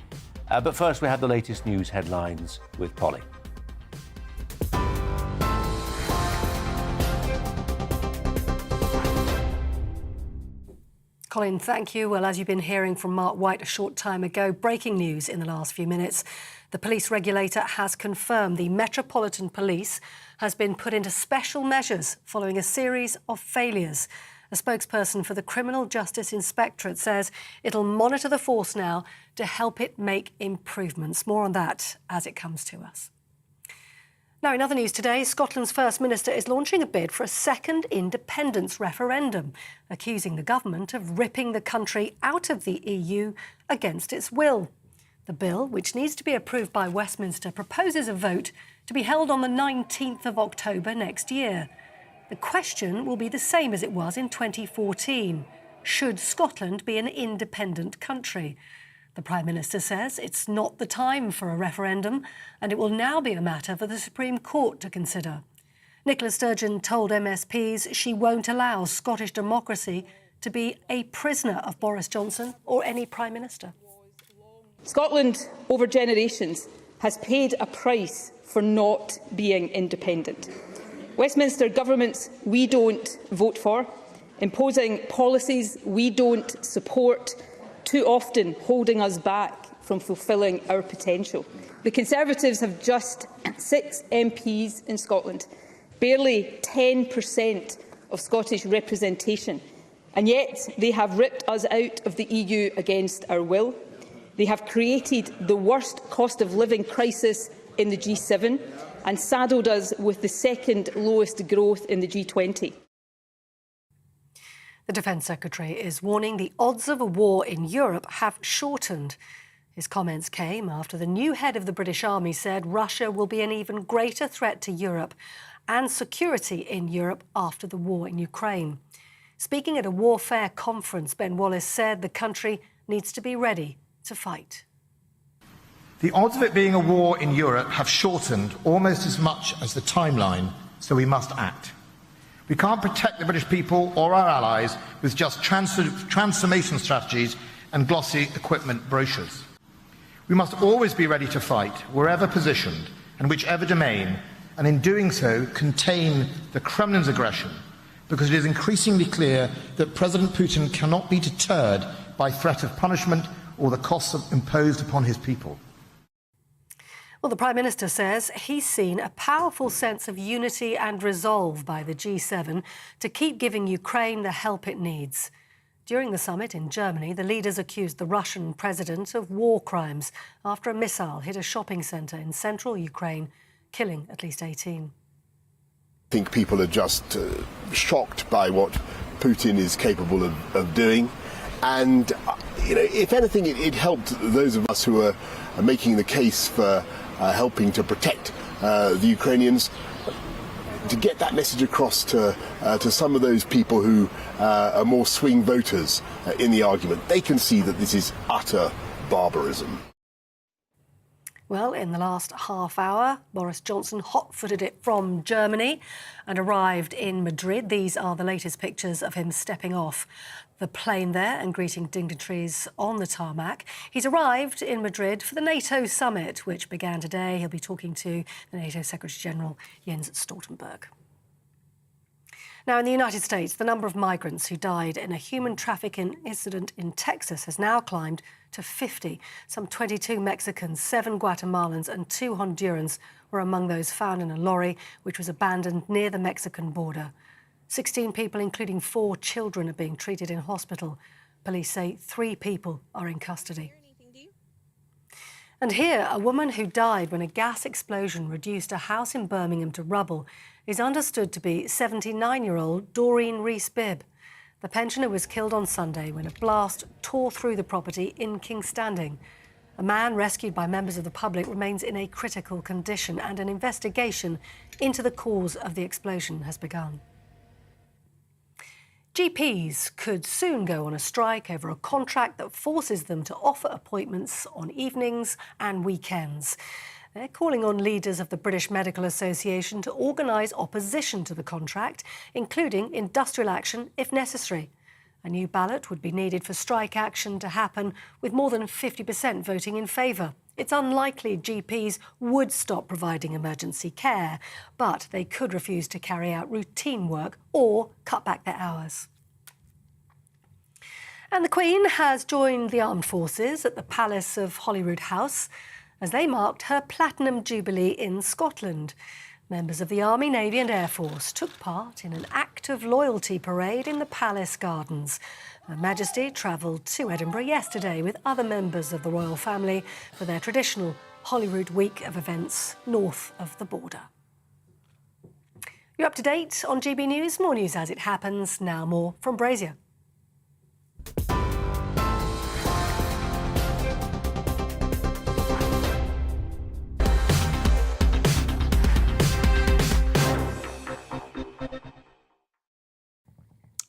But first, we have the latest news headlines with Polly. Colin, thank you. Well, as you've been hearing from Mark White a short time ago, breaking news in the last few minutes. The police regulator has confirmed the Metropolitan Police has been put into special measures following a series of failures. A spokesperson for the Criminal Justice Inspectorate says it'll monitor the force now to help it make improvements. More on that as it comes to us. Now, in other news today, Scotland's First Minister is launching a bid for a second independence referendum, accusing the government of ripping the country out of the EU against its will. The bill, which needs to be approved by Westminster, proposes a vote to be held on the 19th of October next year. The question will be the same as it was in 2014. Should Scotland be an independent country? The Prime Minister says it's not the time for a referendum and it will now be a matter for the Supreme Court to consider. Nicola Sturgeon told MSPs she won't allow Scottish democracy to be a prisoner of Boris Johnson or any Prime Minister. Scotland, over generations, has paid a price for not being independent. Westminster governments we don't vote for, imposing policies we don't support, too often holding us back from fulfilling our potential. The Conservatives have just 6 MPs in Scotland, barely 10% of Scottish representation, and yet they have ripped us out of the EU against our will. They have created the worst cost of living crisis in the G7 and saddled us with the second lowest growth in the G20. The Defence Secretary is warning the odds of a war in Europe have shortened. His comments came after the new head of the British Army said Russia will be an even greater threat to Europe and security in Europe after the war in Ukraine. Speaking at a warfare conference, Ben Wallace said the country needs to be ready to fight. The odds of it being a war in Europe have shortened almost as much as the timeline, so we must act. We can't protect the British people or our allies with just transformation strategies and glossy equipment brochures. We must always be ready to fight, wherever positioned and whichever domain, and in doing so contain the Kremlin's aggression, because it is increasingly clear that President Putin cannot be deterred by threat of punishment or the costs imposed upon his people. Well, the Prime Minister says he's seen a powerful sense of unity and resolve by the G7 to keep giving Ukraine the help it needs. During the summit in Germany, the leaders accused the Russian president of war crimes after a missile hit a shopping centre in central Ukraine, killing at least 18. I think people are just shocked by what Putin is capable of doing. And, if anything, it helped those of us who are making the case for helping to protect the Ukrainians, to get that message across to some of those people who are more swing voters in the argument. They can see that this is utter barbarism. Well, in the last half hour, Boris Johnson hot-footed it from Germany and arrived in Madrid. These are the latest pictures of him stepping off the plane there and greeting dignitaries on the tarmac. He's arrived in Madrid for the NATO summit, which began today. He'll be talking to the NATO Secretary-General Jens Stoltenberg. Now, in the United States, the number of migrants who died in a human trafficking incident in Texas has now climbed to 50. Some 22 Mexicans, 7 Guatemalans and 2 Hondurans were among those found in a lorry which was abandoned near the Mexican border. 16 people, including 4 children, are being treated in hospital. Police say 3 people are in custody. And here, a woman who died when a gas explosion reduced a house in Birmingham to rubble is understood to be 79-year-old Doreen Rees-Bibb. The pensioner was killed on Sunday when a blast tore through the property in King's Standing. A man rescued by members of the public remains in a critical condition, and an investigation into the cause of the explosion has begun. GPs could soon go on a strike over a contract that forces them to offer appointments on evenings and weekends. They're calling on leaders of the British Medical Association to organise opposition to the contract, including industrial action if necessary. A new ballot would be needed for strike action to happen, with more than 50% voting in favour. It's unlikely GPs would stop providing emergency care, but they could refuse to carry out routine work or cut back their hours. And the Queen has joined the armed forces at the Palace of Holyrood House as they marked her Platinum Jubilee in Scotland. Members of the Army, Navy and Air Force took part in an act of loyalty parade in the Palace Gardens. Her Majesty travelled to Edinburgh yesterday with other members of the royal family for their traditional Holyrood week of events north of the border. You're up to date on GB News. More news as it happens. Now more from Brazier.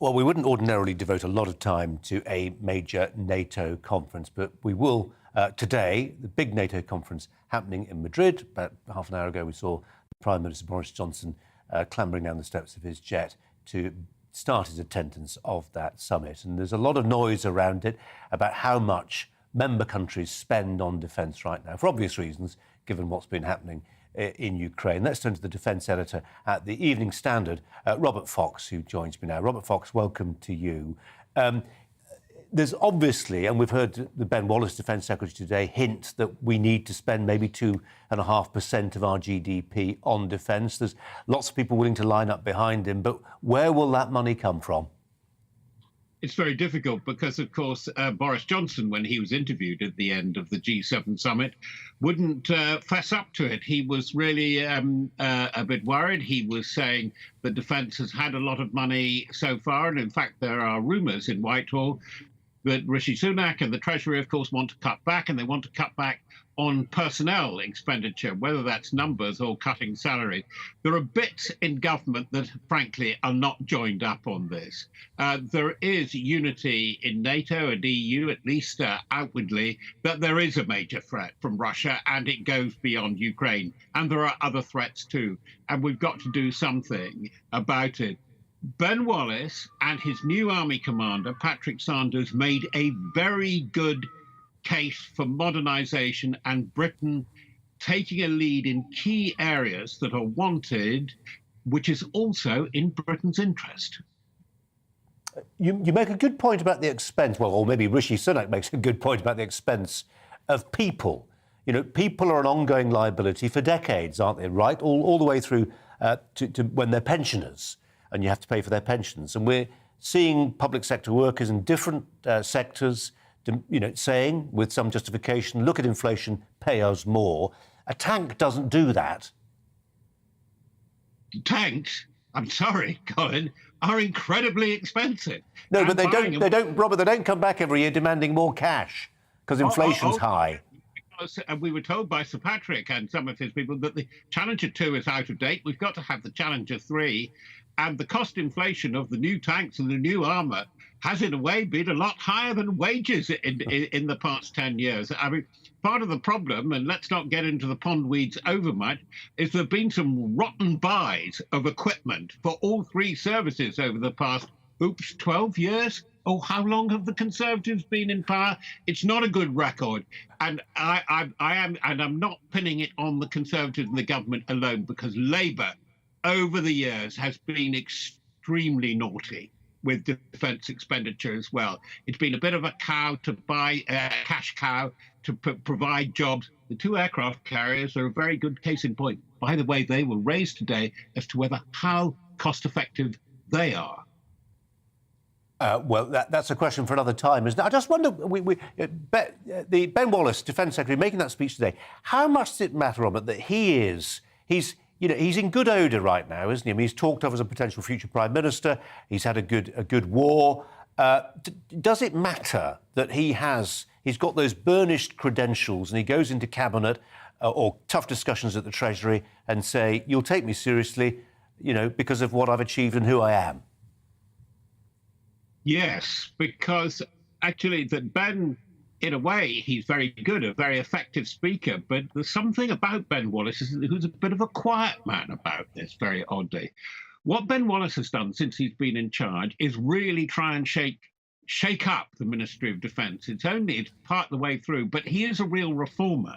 Well, we wouldn't ordinarily devote a lot of time to a major NATO conference, but we will today. The big NATO conference happening in Madrid. About half an hour ago, we saw Prime Minister Boris Johnson clambering down the steps of his jet to start his attendance of that summit. And there's a lot of noise around it about how much member countries spend on defence right now, for obvious reasons, given what's been happening in Ukraine. Let's turn to the defence editor at the Evening Standard, Robert Fox, who joins me now. Robert Fox, welcome to you. There's obviously, and we've heard the Ben Wallace Defence Secretary today hint that we need to spend maybe 2.5% of our GDP on defence. There's lots of people willing to line up behind him, but where will that money come from? It's very difficult because, of course, Boris Johnson, when he was interviewed at the end of the G7 summit, wouldn't fess up to it. He was really a bit worried. He was saying that defence has had a lot of money so far. And in fact, there are rumours in Whitehall that Rishi Sunak and the Treasury, of course, want to cut back, and they want to cut back on personnel expenditure, whether that's numbers or cutting salary. There are bits in government that, frankly, are not joined up on this. There is unity in NATO and EU, at least outwardly, that there is a major threat from Russia, and it goes beyond Ukraine. And there are other threats too, and we've got to do something about it. Ben Wallace and his new army commander, Patrick Sanders, made a very good case for modernisation and Britain taking a lead in key areas that are wanted, which is also in Britain's interest. You make a good point about the expense, well, or maybe Rishi Sunak makes a good point about the expense of people. You know, people are an ongoing liability for decades, aren't they, right? All the way through to when they're pensioners and you have to pay for their pensions. And we're seeing public sector workers in different sectors, you know, saying, with some justification, look at inflation, pay us more. A tank doesn't do that. Tanks, I'm sorry, Colin, are incredibly expensive. No, but they don't, Robert, they don't come back every year demanding more cash because inflation's high. Because we were told by Sir Patrick and some of his people that the Challenger 2 is out of date. We've got to have the Challenger 3. And the cost inflation of the new tanks and the new armour has, in a way, been a lot higher than wages in the past 10 years. I mean, part of the problem, and let's not get into the pond weeds overmuch, is there have been some rotten buys of equipment for all 3 services over the past, 12 years? Oh, how long have the Conservatives been in power? It's not a good record. And I'm not pinning it on the Conservatives and the government alone, because Labour over the years has been extremely naughty with defence expenditure as well. It's been a bit of a cow to buy, cash cow to provide jobs. The 2 aircraft carriers are a very good case in point. By the way, they were raised today as to how cost effective they are. Well, that's a question for another time, isn't it? I just wonder, the Ben Wallace, Defence Secretary, making that speech today, how much does it matter, Robert, that he's in good odour right now, isn't he? I mean, he's talked of as a potential future Prime Minister. He's had a good war. Does it matter that he's got those burnished credentials and he goes into Cabinet or tough discussions at the Treasury and say, you'll take me seriously, because of what I've achieved and who I am? Yes, because actually that Ben, in a way, he's very good, a very effective speaker, but there's something about Ben Wallace who's a bit of a quiet man about this, very oddly. What Ben Wallace has done since he's been in charge is really try and shake up the Ministry of Defence. It's part of the way through, but he is a real reformer.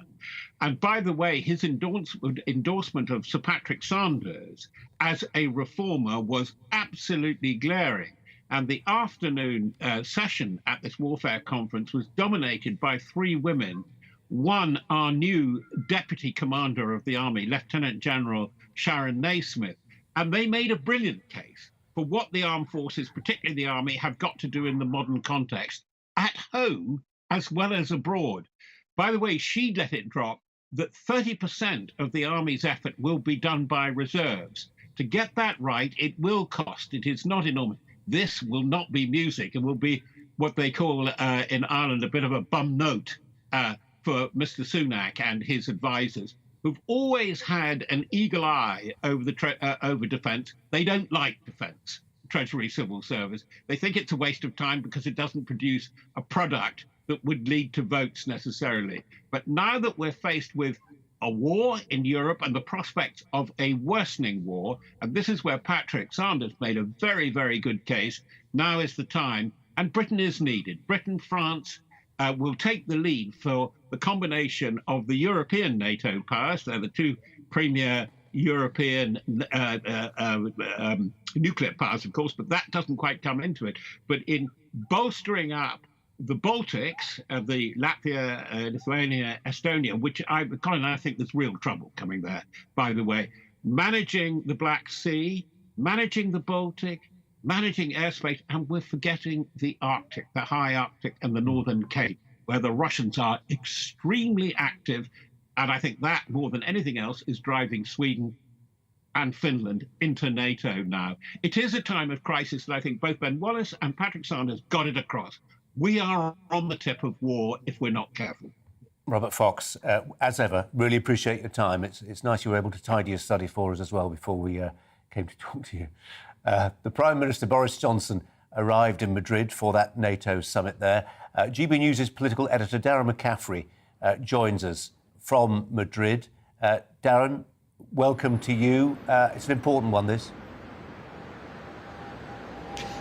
And by the way, his endorsement of Sir Patrick Sanders as a reformer was absolutely glaring. And the afternoon session at this warfare conference was dominated by 3 women. One, our new Deputy Commander of the Army, Lieutenant General Sharon Naismith. And they made a brilliant case for what the armed forces, particularly the Army, have got to do in the modern context, at home as well as abroad. By the way, she let it drop that 30% of the Army's effort will be done by reserves. To get that right, it will cost. It is not enormous. This will not be music. It will be what they call in Ireland a bit of a bum note for Mr. Sunak and his advisors, who've always had an eagle eye over defence. They don't like defence, Treasury Civil Service. They think it's a waste of time because it doesn't produce a product that would lead to votes necessarily. But now that we're faced with a war in Europe and the prospects of a worsening war, and this is where Patrick Sanders made a very, very good case, now is the time, and Britain is needed. Britain, France will take the lead for the combination of the European NATO powers. They're the 2 premier European nuclear powers, of course, but that doesn't quite come into it. But in bolstering up the Baltics, the Latvia, Lithuania, Estonia, which Colin, I think there's real trouble coming there, by the way. Managing the Black Sea, managing the Baltic, managing airspace, and we're forgetting the Arctic, the high Arctic and the Northern Cape, where the Russians are extremely active. And I think that, more than anything else, is driving Sweden and Finland into NATO now. It is a time of crisis that I think both Ben Wallace and Patrick Sanders got it across. We are on the tip of war if we're not careful. Robert Fox, as ever, really appreciate your time. It's nice you were able to tidy your study for us as well before we came to talk to you. The Prime Minister, Boris Johnson, arrived in Madrid for that NATO summit there. GB News' political editor, Darren McCaffrey, joins us from Madrid. Darren, welcome to you. It's an important one, this.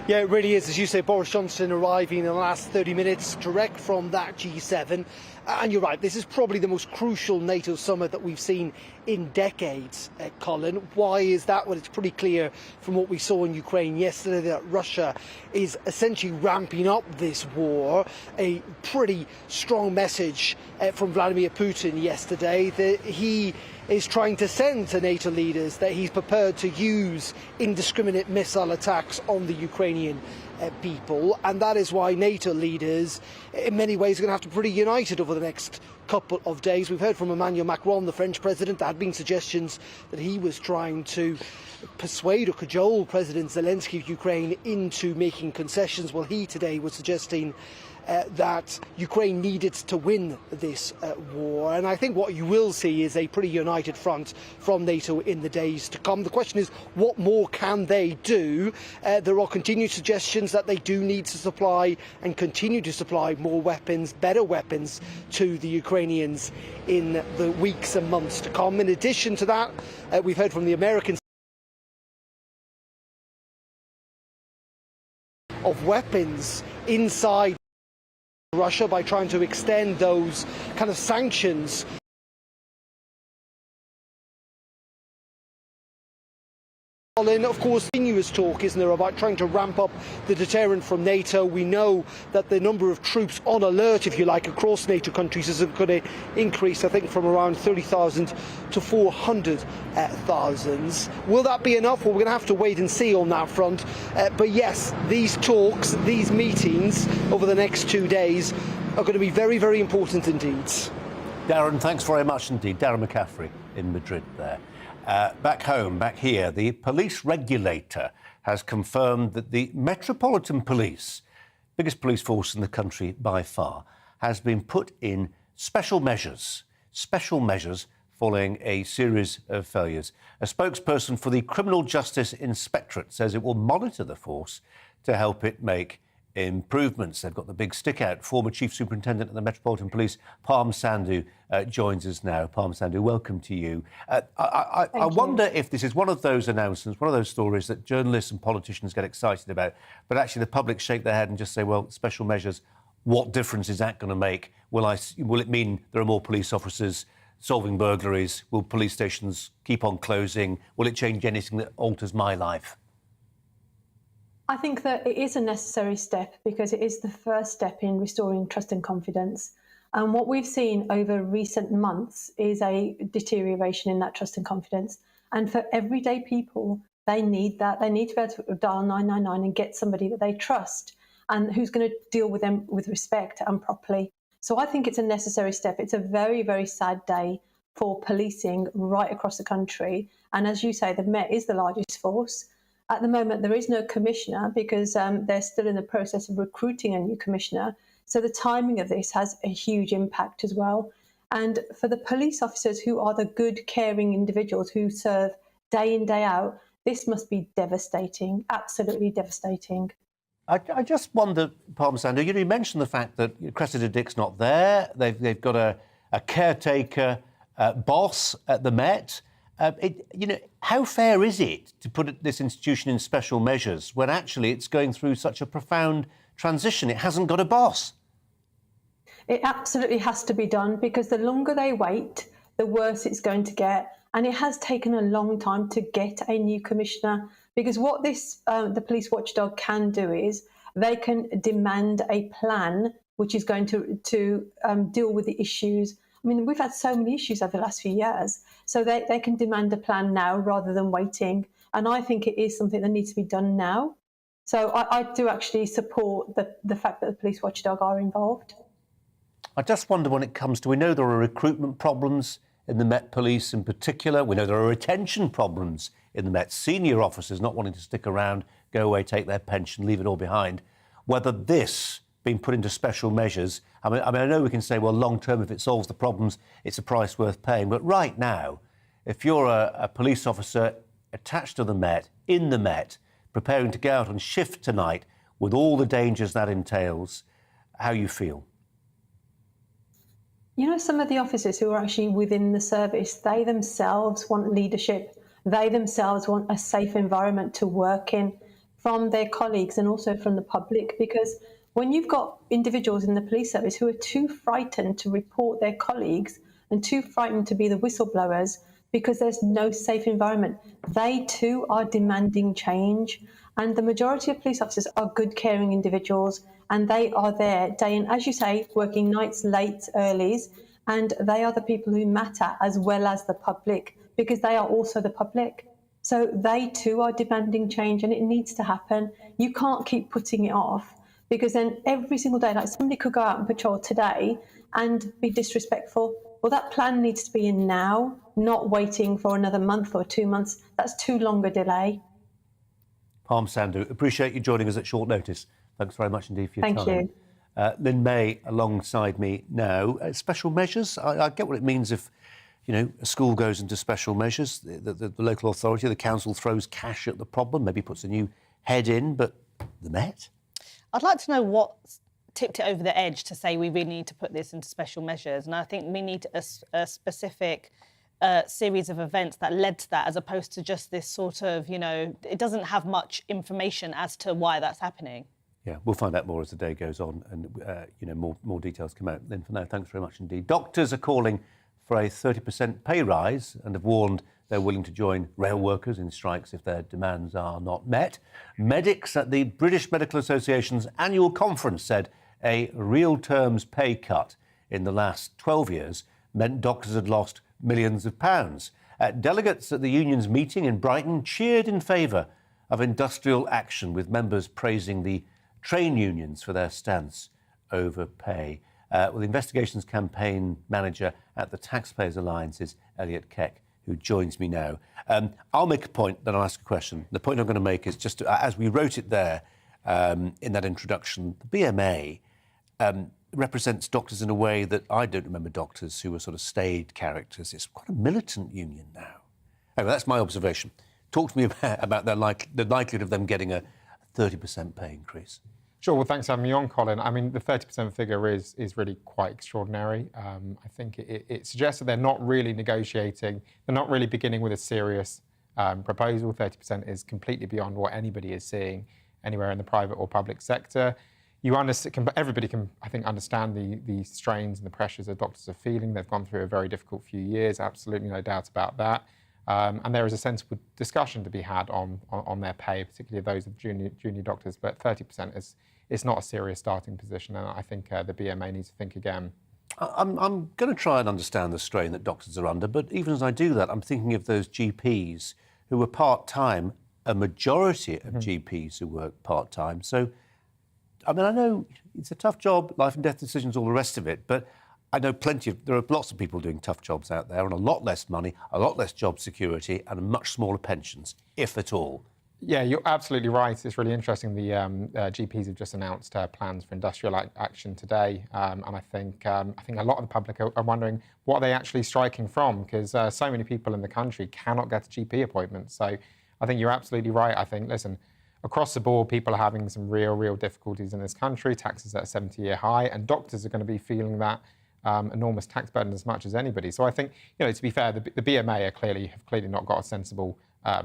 Yeah, it really is. As you say, Boris Johnson arriving in the last 30 minutes, direct from that G7. And you're right, this is probably the most crucial NATO summit that we've seen in decades, Colin. Why is that? Well, it's pretty clear from what we saw in Ukraine yesterday that Russia is essentially ramping up this war. A pretty strong message from Vladimir Putin yesterday that he is trying to send to NATO leaders that he's prepared to use indiscriminate missile attacks on the Ukrainian people, and that is why NATO leaders in many ways are going to have to be pretty united over the next couple of days. We've heard from Emmanuel Macron, the French president. There had been suggestions that he was trying to persuade or cajole President Zelensky of Ukraine into making concessions. Well, he today was suggesting that Ukraine needed to win this war. And I think what you will see is a pretty united front from NATO in the days to come. The question is, what more can they do? There are continued suggestions that they do need to supply and continue to supply more weapons, better weapons, to the Ukrainians in the weeks and months to come. In addition to that, we've heard from the Americans of weapons inside Russia by trying to extend those kind of sanctions Colin, of course, continuous talk, isn't there, about trying to ramp up the deterrent from NATO. We know that the number of troops on alert, if you like, across NATO countries is going to increase, I think, from around 30,000 to 400,000. Will that be enough? Well, we're going to have to wait and see on that front. But yes, these talks, these meetings over the next 2 days are going to be very, very important indeed. Darren, thanks very much indeed. Darren McCaffrey in Madrid there. Back home, back here, the police regulator has confirmed that the Metropolitan Police, biggest police force in the country by far, has been put in special measures following a series of failures. A spokesperson for the Criminal Justice Inspectorate says it will monitor the force to help it make improvements. They've got the big stick out. Former Chief Superintendent of the Metropolitan Police, Parm Sandhu, joins us now. Parm Sandhu, welcome to you. I wonder if this is one of those announcements, one of those stories that journalists and politicians get excited about, but actually the public shake their head and just say, well, special measures, what difference is that going to make? Will it mean there are more police officers solving burglaries? Will police stations keep on closing? Will it change anything that alters my life? I think that it is a necessary step because it is the first step in restoring trust and confidence. And what we've seen over recent months is a deterioration in that trust and confidence. And for everyday people, they need that. They need to be able to dial 999 and get somebody that they trust and who's going to deal with them with respect and properly. So I think it's a necessary step. It's a very, very sad day for policing right across the country. And as you say, the Met is the largest force. At the moment, there is no commissioner because they're still in the process of recruiting a new commissioner. So the timing of this has a huge impact as well. And for the police officers who are the good, caring individuals who serve day in, day out, this must be devastating, absolutely devastating. I just wonder, Parm Sandhu, you mentioned the fact that Cressida Dick's not there. They've got a caretaker boss at the Met. How fair is it to put this institution in special measures when actually it's going through such a profound transition? It hasn't got a boss. It absolutely has to be done because the longer they wait, the worse it's going to get. And it has taken a long time to get a new commissioner because what the police watchdog can do is they can demand a plan which is going to deal with the issues. I mean, we've had so many issues over the last few years, so they can demand a plan now rather than waiting. And I think it is something that needs to be done now. So I do actually support the fact that the police watchdog are involved. I just wonder when it comes to, we know there are recruitment problems in the Met Police in particular. We know there are retention problems in the Met, senior officers not wanting to stick around, go away, take their pension, leave it all behind. Whether this being put into special measures, I mean, I know we can say, well, long term, if it solves the problems, it's a price worth paying. But right now, if you're a police officer attached to the Met, in the Met, preparing to go out on shift tonight with all the dangers that entails, how you feel? You know, some of the officers who are actually within the service, they themselves want leadership. They themselves want a safe environment to work in from their colleagues and also from the public, because when you've got individuals in the police service who are too frightened to report their colleagues and too frightened to be the whistleblowers because there's no safe environment, they too are demanding change. And the majority of police officers are good, caring individuals, and they are there day in, as you say, working nights, late, earlies, and they are the people who matter as well as the public, because they are also the public. So they too are demanding change, and it needs to happen. You can't keep putting it off, because then every single day, like somebody could go out and patrol today and be disrespectful. Well, that plan needs to be in now, not waiting for another month or 2 months. That's too long a delay. Parm Sandhu, appreciate you joining us at short notice. Thanks very much indeed for your time. Thank you. Lynn May alongside me now. Special measures, I get what it means if, a school goes into special measures. The local authority, the council throws cash at the problem, maybe puts a new head in, but the Met? I'd like to know what tipped it over the edge to say we really need to put this into special measures. And I think we need a specific series of events that led to that, as opposed to just this sort of, it doesn't have much information as to why that's happening. Yeah, we'll find out more as the day goes on and, more details come out. Then for now, thanks very much indeed. Doctors are calling for a 30% pay rise and have warned They're willing to join rail workers in strikes if their demands are not met. Medics at the British Medical Association's annual conference said a real terms pay cut in the last 12 years meant doctors had lost millions of pounds. Delegates at the union's meeting in Brighton cheered in favour of industrial action, with members praising the train unions for their stance over pay. The investigations campaign manager at the Taxpayers Alliance is Elliot Keck, who joins me now. I'll make a point, then I'll ask a question. The point I'm going to make is just, as we wrote it there in that introduction, the BMA represents doctors in a way that I don't remember doctors who were sort of staid characters. It's quite a militant union now. Anyway, that's my observation. Talk to me about the likelihood of them getting a 30% pay increase. Sure. Well, thanks for having me on, Colin. I mean, the 30% figure is really quite extraordinary. I think it suggests that they're not really negotiating. They're not really beginning with a serious proposal. 30% is completely beyond what anybody is seeing anywhere in the private or public sector. Everybody can, I think, understand the strains and the pressures that doctors are feeling. They've gone through a very difficult few years, absolutely no doubt about that. And there is a sensible discussion to be had on their pay, particularly those of junior doctors. But 30% is not a serious starting position, and I think the BMA needs to think again. I'm going to try and understand the strain that doctors are under, but even as I do that, I'm thinking of those GPs who were part-time, a majority of GPs who work part-time. So, I mean, I know it's a tough job, life and death decisions, all the rest of it, but I know there are lots of people doing tough jobs out there, and a lot less money, a lot less job security, and much smaller pensions, if at all. Yeah, you're absolutely right. It's really interesting. The GPs have just announced plans for industrial action today, and I think a lot of the public are wondering what are they actually striking from, because so many people in the country cannot get GP appointments. So I think you're absolutely right. I think, listen, across the board, people are having some real difficulties in this country. Taxes at a 70-year high, and doctors are going to be feeling that enormous tax burden as much as anybody. So I think, to be fair, the BMA have clearly not got a sensible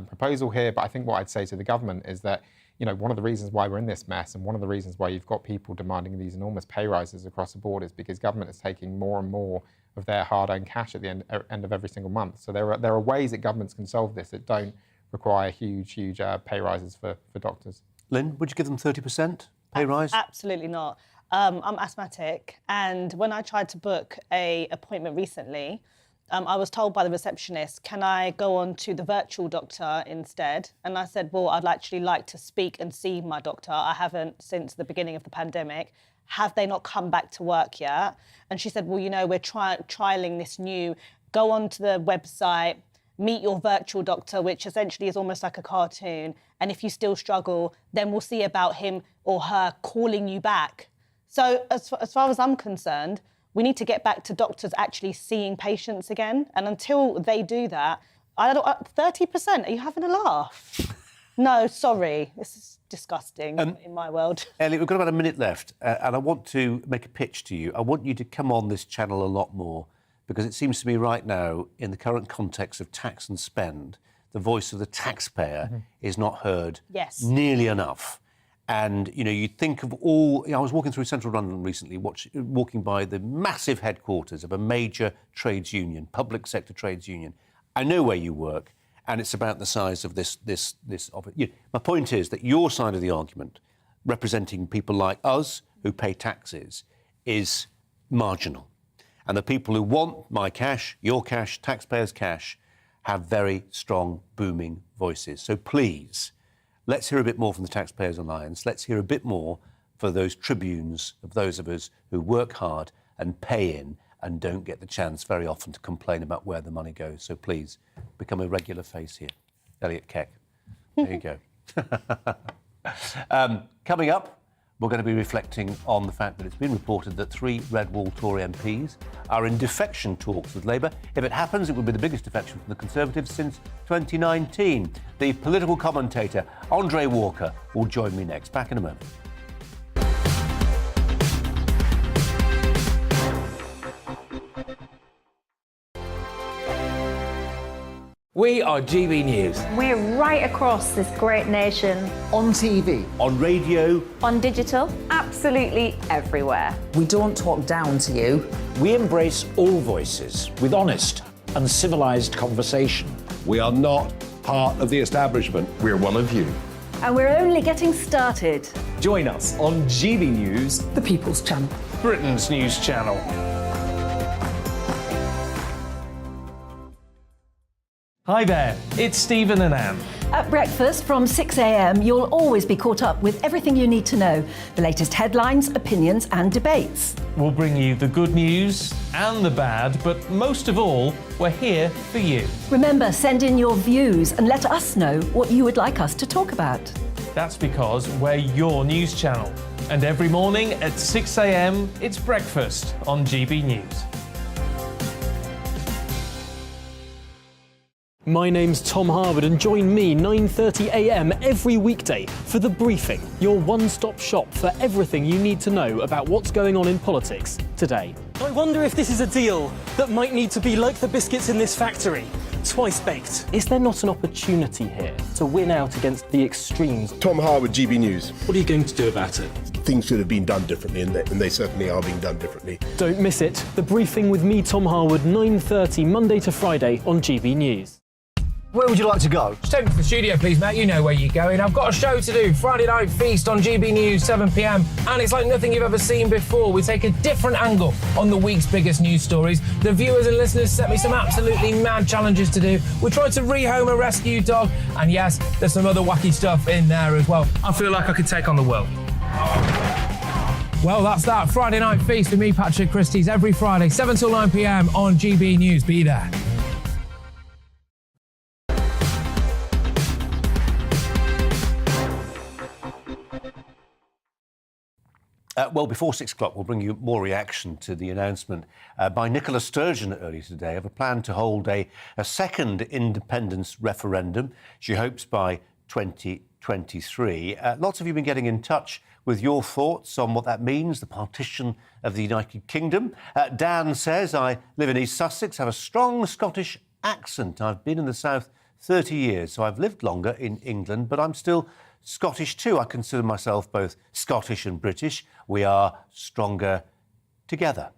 proposal here. But I think what I'd say to the government is that, one of the reasons why we're in this mess, and one of the reasons why you've got people demanding these enormous pay rises across the board, is because government is taking more and more of their hard-earned cash at the end of every single month. So there are ways that governments can solve this that don't require huge pay rises for doctors. Lynn, would you give them 30% pay rise? Absolutely not. I'm asthmatic, and when I tried to book an appointment recently, I was told by the receptionist, can I go on to the virtual doctor instead? And I said, well, I'd actually like to speak and see my doctor. I haven't since the beginning of the pandemic. Have they not come back to work yet? And she said, well, we're trialling this new, go onto the website, meet your virtual doctor, which essentially is almost like a cartoon. And if you still struggle, then we'll see about him or her calling you back. So as far as I'm concerned, we need to get back to doctors actually seeing patients again. And until they do that, 30%, are you having a laugh? No, sorry, this is disgusting in my world. Elliot, we've got about a minute left, and I want to make a pitch to you. I want you to come on this channel a lot more, because it seems to me right now, in the current context of tax and spend, the voice of the taxpayer is not heard nearly enough. And, you think of all... I was walking through central London recently, walking by the massive headquarters of a major trades union, public sector trades union. I know where you work, and it's about the size of this my point is that your side of the argument, representing people like us who pay taxes, is marginal. And the people who want my cash, your cash, taxpayers' cash, have very strong, booming voices. So please... let's hear a bit more from the Taxpayers Alliance. Let's hear a bit more for those tribunes of those of us who work hard and pay in and don't get the chance very often to complain about where the money goes. So please, become a regular face here. Elliot Keck. There you go. Coming up, we're going to be reflecting on the fact that it's been reported that 3 Red Wall Tory MPs are in defection talks with Labour. If it happens, it will be the biggest defection from the Conservatives since 2019. The political commentator, Andre Walker, will join me next. Back in a moment. We are GB News. We're right across this great nation. On TV. On radio. On digital. Absolutely everywhere. We don't talk down to you. We embrace all voices with honest and civilised conversation. We are not part of the establishment. We're one of you. And we're only getting started. Join us on GB News, the People's Channel, Britain's news channel. Hi there, it's Stephen and Anne. At breakfast from 6 a.m, you'll always be caught up with everything you need to know, the latest headlines, opinions and debates. We'll bring you the good news and the bad, but most of all, we're here for you. Remember, send in your views and let us know what you would like us to talk about. That's because we're your news channel. And every morning at 6 a.m, it's breakfast on GB News. My name's Tom Harwood and join me 9:30 a.m. every weekday for The Briefing, your one-stop shop for everything you need to know about what's going on in politics today. I wonder if this is a deal that might need to be like the biscuits in this factory, twice baked. Is there not an opportunity here to win out against the extremes? Tom Harwood, GB News. What are you going to do about it? Things should have been done differently, and they certainly are being done differently. Don't miss it. The Briefing with me, Tom Harwood, 9:30 Monday to Friday on GB News. Where would you like to go? Just take me to the studio, please, Matt. You know where you're going. I've got a show to do. Friday Night Feast on GB News, 7 p.m. And it's like nothing you've ever seen before. We take a different angle on the week's biggest news stories. The viewers and listeners set me some absolutely mad challenges to do. We tried to rehome a rescue dog. And yes, there's some other wacky stuff in there as well. I feel like I could take on the world. Well, that's that. Friday Night Feast with me, Patrick Christie's, every Friday, 7 till 9 p.m. on GB News. Be there. Well, before 6 o'clock, we'll bring you more reaction to the announcement by Nicola Sturgeon earlier today of a plan to hold a second independence referendum, she hopes by 2023. Lots of you have been getting in touch with your thoughts on what that means, the partition of the United Kingdom. Dan says, I live in East Sussex, have a strong Scottish accent. I've been in the South 30 years, so I've lived longer in England, but I'm still Scottish too. I consider myself both Scottish and British. We are stronger together.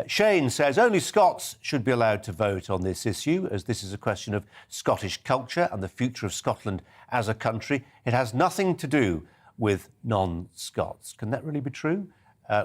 Shane says only Scots should be allowed to vote on this issue, as this is a question of Scottish culture and the future of Scotland as a country. It has nothing to do with non-Scots. Can that really be true?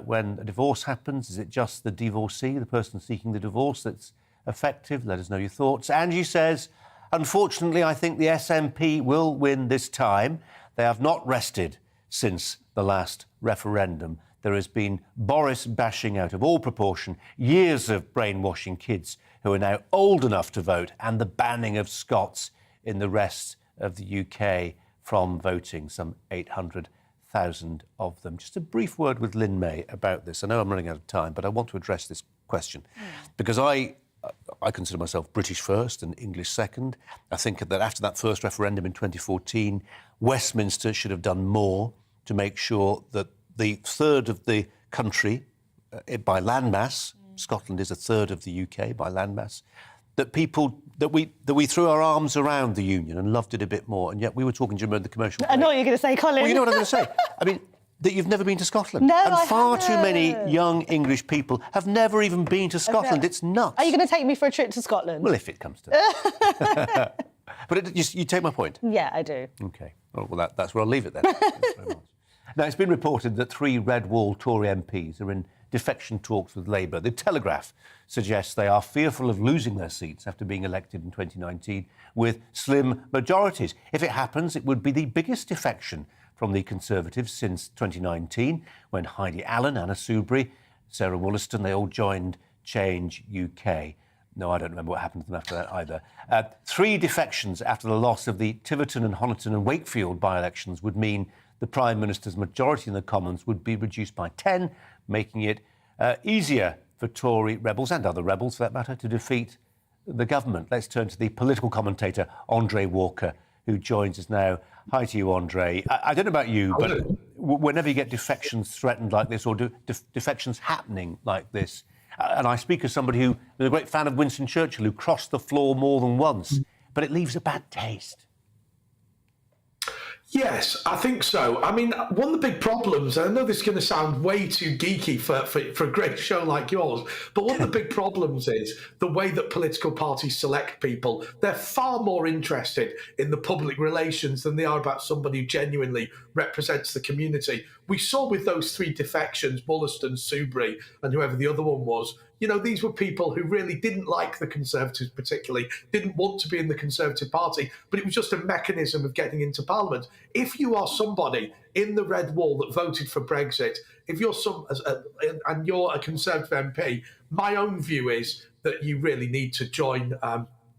When a divorce happens, is it just the divorcee, the person seeking the divorce, that's effective? Let us know your thoughts. Angie says, unfortunately, I think the SNP will win this time. They have not rested since the last referendum. There has been Boris bashing out of all proportion, years of brainwashing kids who are now old enough to vote, and the banning of Scots in the rest of the UK from voting, some 800,000 of them. Just a brief word with Lynn May about this. I know I'm running out of time, but I want to address this question because I consider myself British first and English second. I think that after that first referendum in 2014, Westminster should have done more to make sure that the third of the country, by landmass, Scotland is a third of the UK by landmass, that we threw our arms around the Union and loved it a bit more. And yet we were talking during the commercial break. I know what you're going to say, Colin. Well, you know what I'm going to say. I mean, that you've never been to Scotland. No, and far I too many young English people have never even been to Scotland. It's nuts. Are you going to take me for a trip to Scotland? Well, if it comes to that. But you take my point? Yeah, I do. OK. Well, that's where I'll leave it then. Thanks very much. Now, it's been reported that 3 Red Wall Tory MPs are in defection talks with Labour. The Telegraph suggests they are fearful of losing their seats after being elected in 2019 with slim majorities. If it happens, it would be the biggest defection from the Conservatives since 2019, when Heidi Allen, Anna Soubry, Sarah Wollaston, they all joined Change UK. No, I don't remember what happened to them after that either. 3 defections after the loss of the Tiverton and Honiton and Wakefield by-elections would mean the Prime Minister's majority in the Commons would be reduced by 10, making it easier for Tory rebels, and other rebels for that matter, to defeat the government. Let's turn to the political commentator, Andre Walker, who joins us now. Hi to you, Andre. I don't know about you, but whenever you get defections threatened like this, or defections happening like this, and I speak as somebody who is a great fan of Winston Churchill, who crossed the floor more than once, but it leaves a bad taste. Yes, I think so. I mean, one of the big problems, and I know this is going to sound way too geeky for a great show like yours, but one of the big problems is the way that political parties select people. They're far more interested in the public relations than they are about somebody who genuinely represents the community. We saw with those three defections, Wollaston, Soubry, and whoever the other one was, you know, these were people who really didn't like the Conservatives particularly, didn't want to be in the Conservative Party, but it was just a mechanism of getting into Parliament. If you are somebody in the Red Wall that voted for Brexit, if you're and you're a Conservative MP, my own view is that you really need to join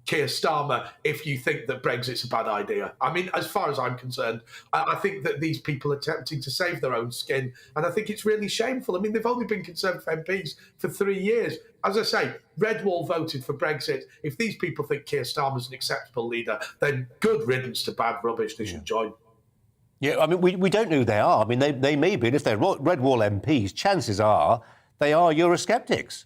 Keir Starmer if you think that Brexit's a bad idea. I mean, as far as I'm concerned, I think that these people are attempting to save their own skin, and I think it's really shameful. I mean, they've only been Conservative MPs for 3 years. As I say, Red Wall voted for Brexit. If these people think Keir Starmer's an acceptable leader, then good riddance to bad rubbish. They should join. Yeah, I mean, we don't know who they are. I mean, they may be, and if they're Red Wall MPs, chances are they are Eurosceptics.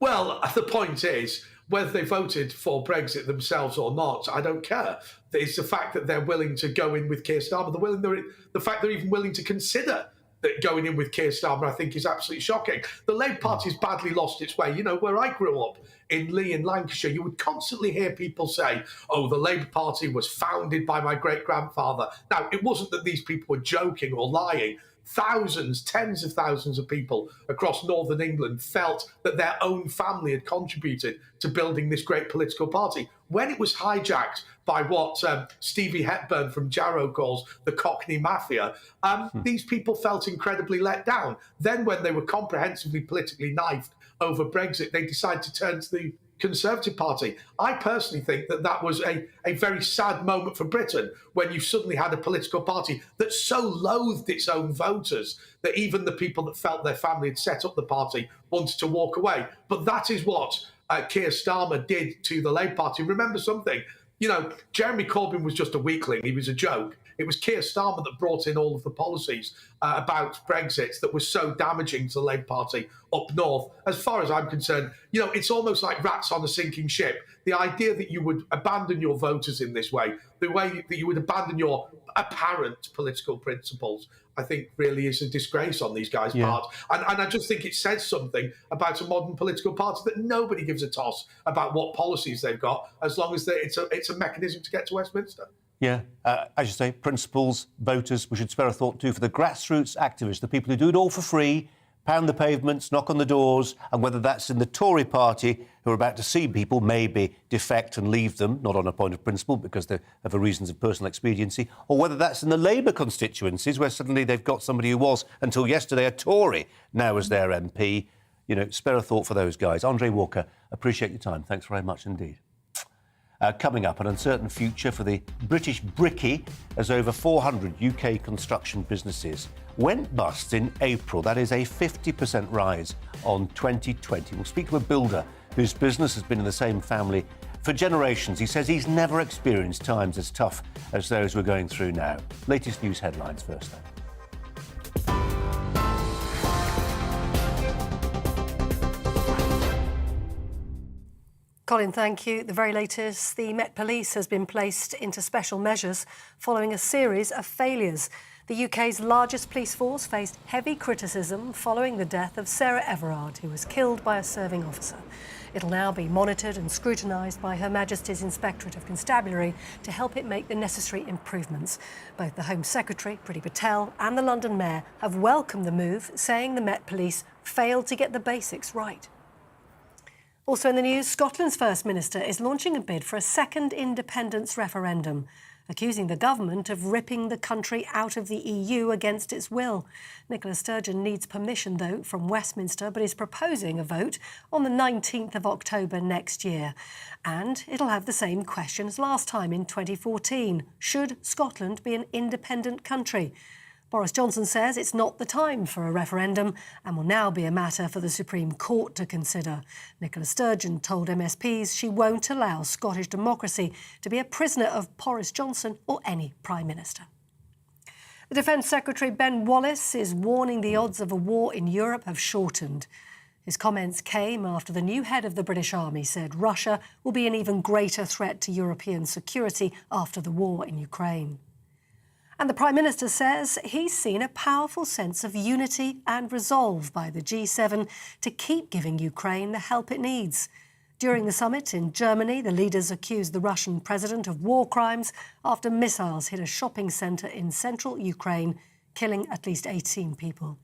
Well, the point is, whether they voted for Brexit themselves or not, I don't care. It's the fact that they're willing to go in with Keir Starmer. The fact they're even willing to consider that going in with Keir Starmer, I think, is absolutely shocking. The Labour Party's badly lost its way. You know, where I grew up, in Lee in Lancashire, you would constantly hear people say, oh, the Labour Party was founded by my great-grandfather. Now, it wasn't that these people were joking or lying. Thousands, tens of thousands of people across northern England felt that their own family had contributed to building this great political party. When it was hijacked by what Stevie Hepburn from Jarrow calls the Cockney Mafia, these people felt incredibly let down. Then when they were comprehensively politically knifed over Brexit, they decided to turn to the Conservative Party. I personally think that that was a very sad moment for Britain when you suddenly had a political party that so loathed its own voters that even the people that felt their family had set up the party wanted to walk away. But that is what Keir Starmer did to the Labour Party. Remember something, you know, Jeremy Corbyn was just a weakling. He was a joke. It was Keir Starmer that brought in all of the policies about Brexit that was so damaging to the Labour Party up north. As far as I'm concerned, you know, it's almost like rats on a sinking ship. The idea that you would abandon your voters in this way, the way that you would abandon your apparent political principles, I think really is a disgrace on these guys' part. And I just think it says something about a modern political party that nobody gives a toss about what policies they've got, as long as it's a mechanism to get to Westminster. Yeah, as you say, principles, voters, we should spare a thought too for the grassroots activists, the people who do it all for free, pound the pavements, knock on the doors, and whether that's in the Tory party, who are about to see people maybe defect and leave them, not on a point of principle, because they're for reasons of personal expediency, or whether that's in the Labour constituencies, where suddenly they've got somebody who was, until yesterday, a Tory, now as their MP. You know, spare a thought for those guys. Andre Walker, appreciate your time. Thanks very much indeed. Coming up, an uncertain future for the British brickie, as over 400 UK construction businesses went bust in April. That is a 50% rise on 2020. We'll speak to a builder whose business has been in the same family for generations. He says he's never experienced times as tough as those we're going through now. Latest news headlines first, then. Colin, thank you. The very latest, the Met Police has been placed into special measures following a series of failures. The UK's largest police force faced heavy criticism following the death of Sarah Everard, who was killed by a serving officer. It'll now be monitored and scrutinised by Her Majesty's Inspectorate of Constabulary to help it make the necessary improvements. Both the Home Secretary, Priti Patel, and the London Mayor have welcomed the move, saying the Met Police failed to get the basics right. Also in the news, Scotland's First Minister is launching a bid for a second independence referendum, accusing the government of ripping the country out of the EU against its will. Nicola Sturgeon needs permission, though, from Westminster, but is proposing a vote on the 19th of October next year. And it'll have the same question as last time in 2014. Should Scotland be an independent country? Boris Johnson says it's not the time for a referendum and will now be a matter for the Supreme Court to consider. Nicola Sturgeon told MSPs she won't allow Scottish democracy to be a prisoner of Boris Johnson or any Prime Minister. The Defence Secretary Ben Wallace is warning the odds of a war in Europe have shortened. His comments came after the new head of the British Army said Russia will be an even greater threat to European security after the war in Ukraine. And the Prime Minister says he's seen a powerful sense of unity and resolve by the G7 to keep giving Ukraine the help it needs. During the summit in Germany, the leaders accused the Russian president of war crimes after missiles hit a shopping centre in central Ukraine, killing at least 18 people.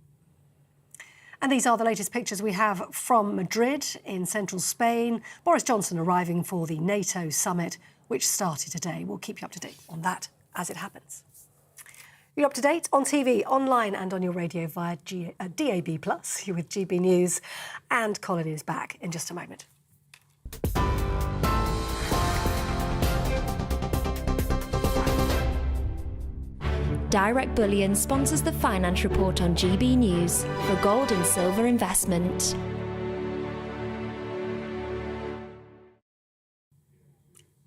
And these are the latest pictures we have from Madrid in central Spain. Boris Johnson arriving for the NATO summit, which started today. We'll keep you up to date on that as it happens. You're up to date on TV, online and on your radio via DAB+. You're with GB News, and Colin is back in just a moment. Direct Bullion sponsors the Finance Report on GB News for gold and silver investment.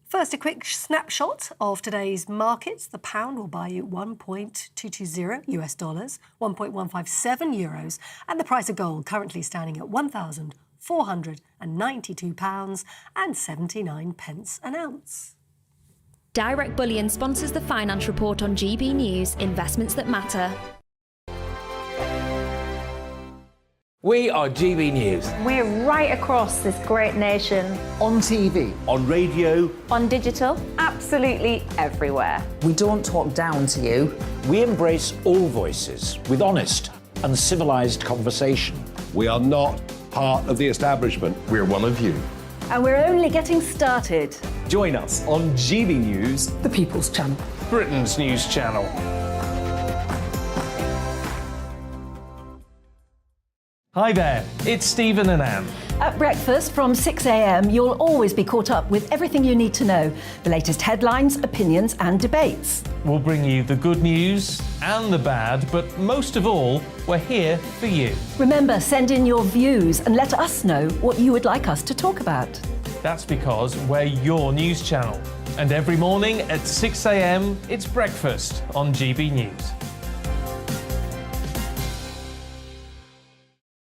First, a quick snapshot of today's markets. The pound will buy you $1.220 US, 1.157 euros, and the price of gold currently standing at £1,492 and 79 pence an ounce. Direct Bullion sponsors the Finance Report on GB News, investments that matter. We are GB News. We're right across this great nation. On TV. On radio. On digital. Absolutely everywhere. We don't talk down to you. We embrace all voices with honest and civilised conversation. We are not part of the establishment. We're one of you. And we're only getting started. Join us on GB News, the People's Channel, Britain's news channel. Hi there, it's Stephen and Anne. At breakfast from 6 a.m, you'll always be caught up with everything you need to know, the latest headlines, opinions and debates. We'll bring you the good news and the bad, but most of all, we're here for you. Remember, send in your views and let us know what you would like us to talk about. That's because we're your news channel. And every morning at 6 a.m, it's breakfast on GB News.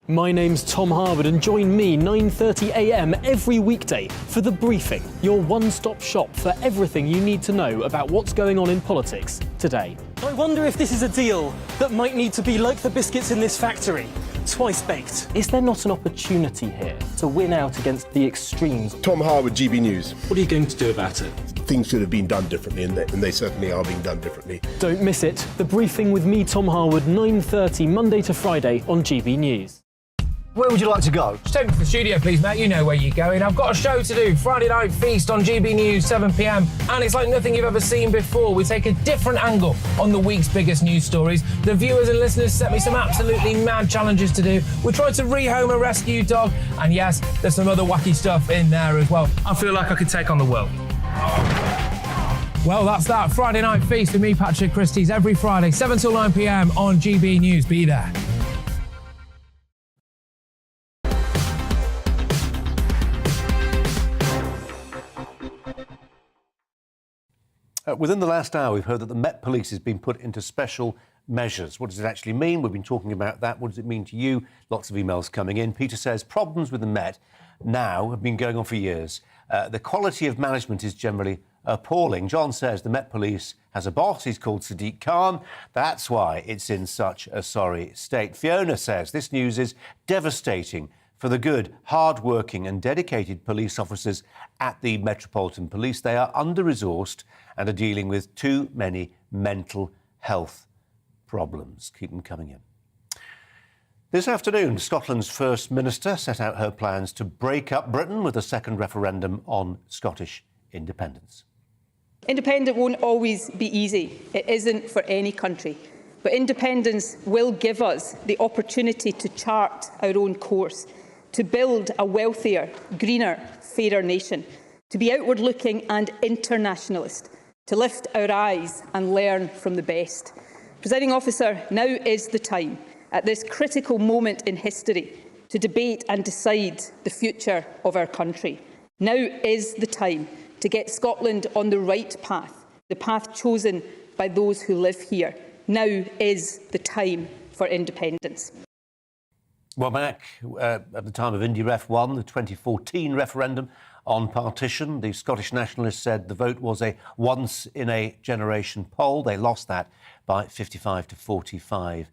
My name's Tom Harwood, and join me 9:30 a.m. every weekday for The Briefing, your one-stop shop for everything you need to know about what's going on in politics today. I wonder if this is a deal that might need to be like the biscuits in this factory, twice baked. Is there not an opportunity here to win out against the extremes? Tom Harwood, GB News. What are you going to do about it? Things should have been done differently, and they certainly are being done differently. Don't miss it. The Briefing with me, Tom Harwood, 9:30 Monday to Friday on GB News. Where would you like to go? Just take me to the studio, please, mate. You know where you're going. I've got a show to do. Friday Night Feast on GB News, 7 p.m. And it's like nothing you've ever seen before. We take a different angle on the week's biggest news stories. The viewers and listeners set me some absolutely mad challenges to do. We tried to rehome a rescue dog. And yes, there's some other wacky stuff in there as well. I feel like I could take on the world. Well, that's that. Friday Night Feast with me, Patrick Christie's, every Friday, 7 till 9 p.m. on GB News. Be there. Within the last hour, we've heard that the Met Police has been put into special measures. What does it actually mean? We've been talking about that. What does it mean to you? Lots of emails coming in. Peter says problems with the Met now have been going on for years. The quality of management is generally appalling. John says the Met Police has a boss. He's called Sadiq Khan. That's why it's in such a sorry state. Fiona says this news is devastating for the good, hard-working and dedicated police officers at the Metropolitan Police. They are under-resourced and are dealing with too many mental health problems. Keep them coming in. This afternoon, Scotland's First Minister set out her plans to break up Britain with a second referendum on Scottish independence. Independence won't always be easy. It isn't for any country. But independence will give us the opportunity to chart our own course, to build a wealthier, greener, fairer nation, to be outward-looking and internationalist, to lift our eyes and learn from the best. Presiding Officer, now is the time, at this critical moment in history, to debate and decide the future of our country. Now is the time to get Scotland on the right path, the path chosen by those who live here. Now is the time for independence. Well, back at the time of Indy Ref 1, the 2014 referendum on partition, the Scottish nationalists said the vote was a once-in-a-generation poll. They lost that by 55 to 45%,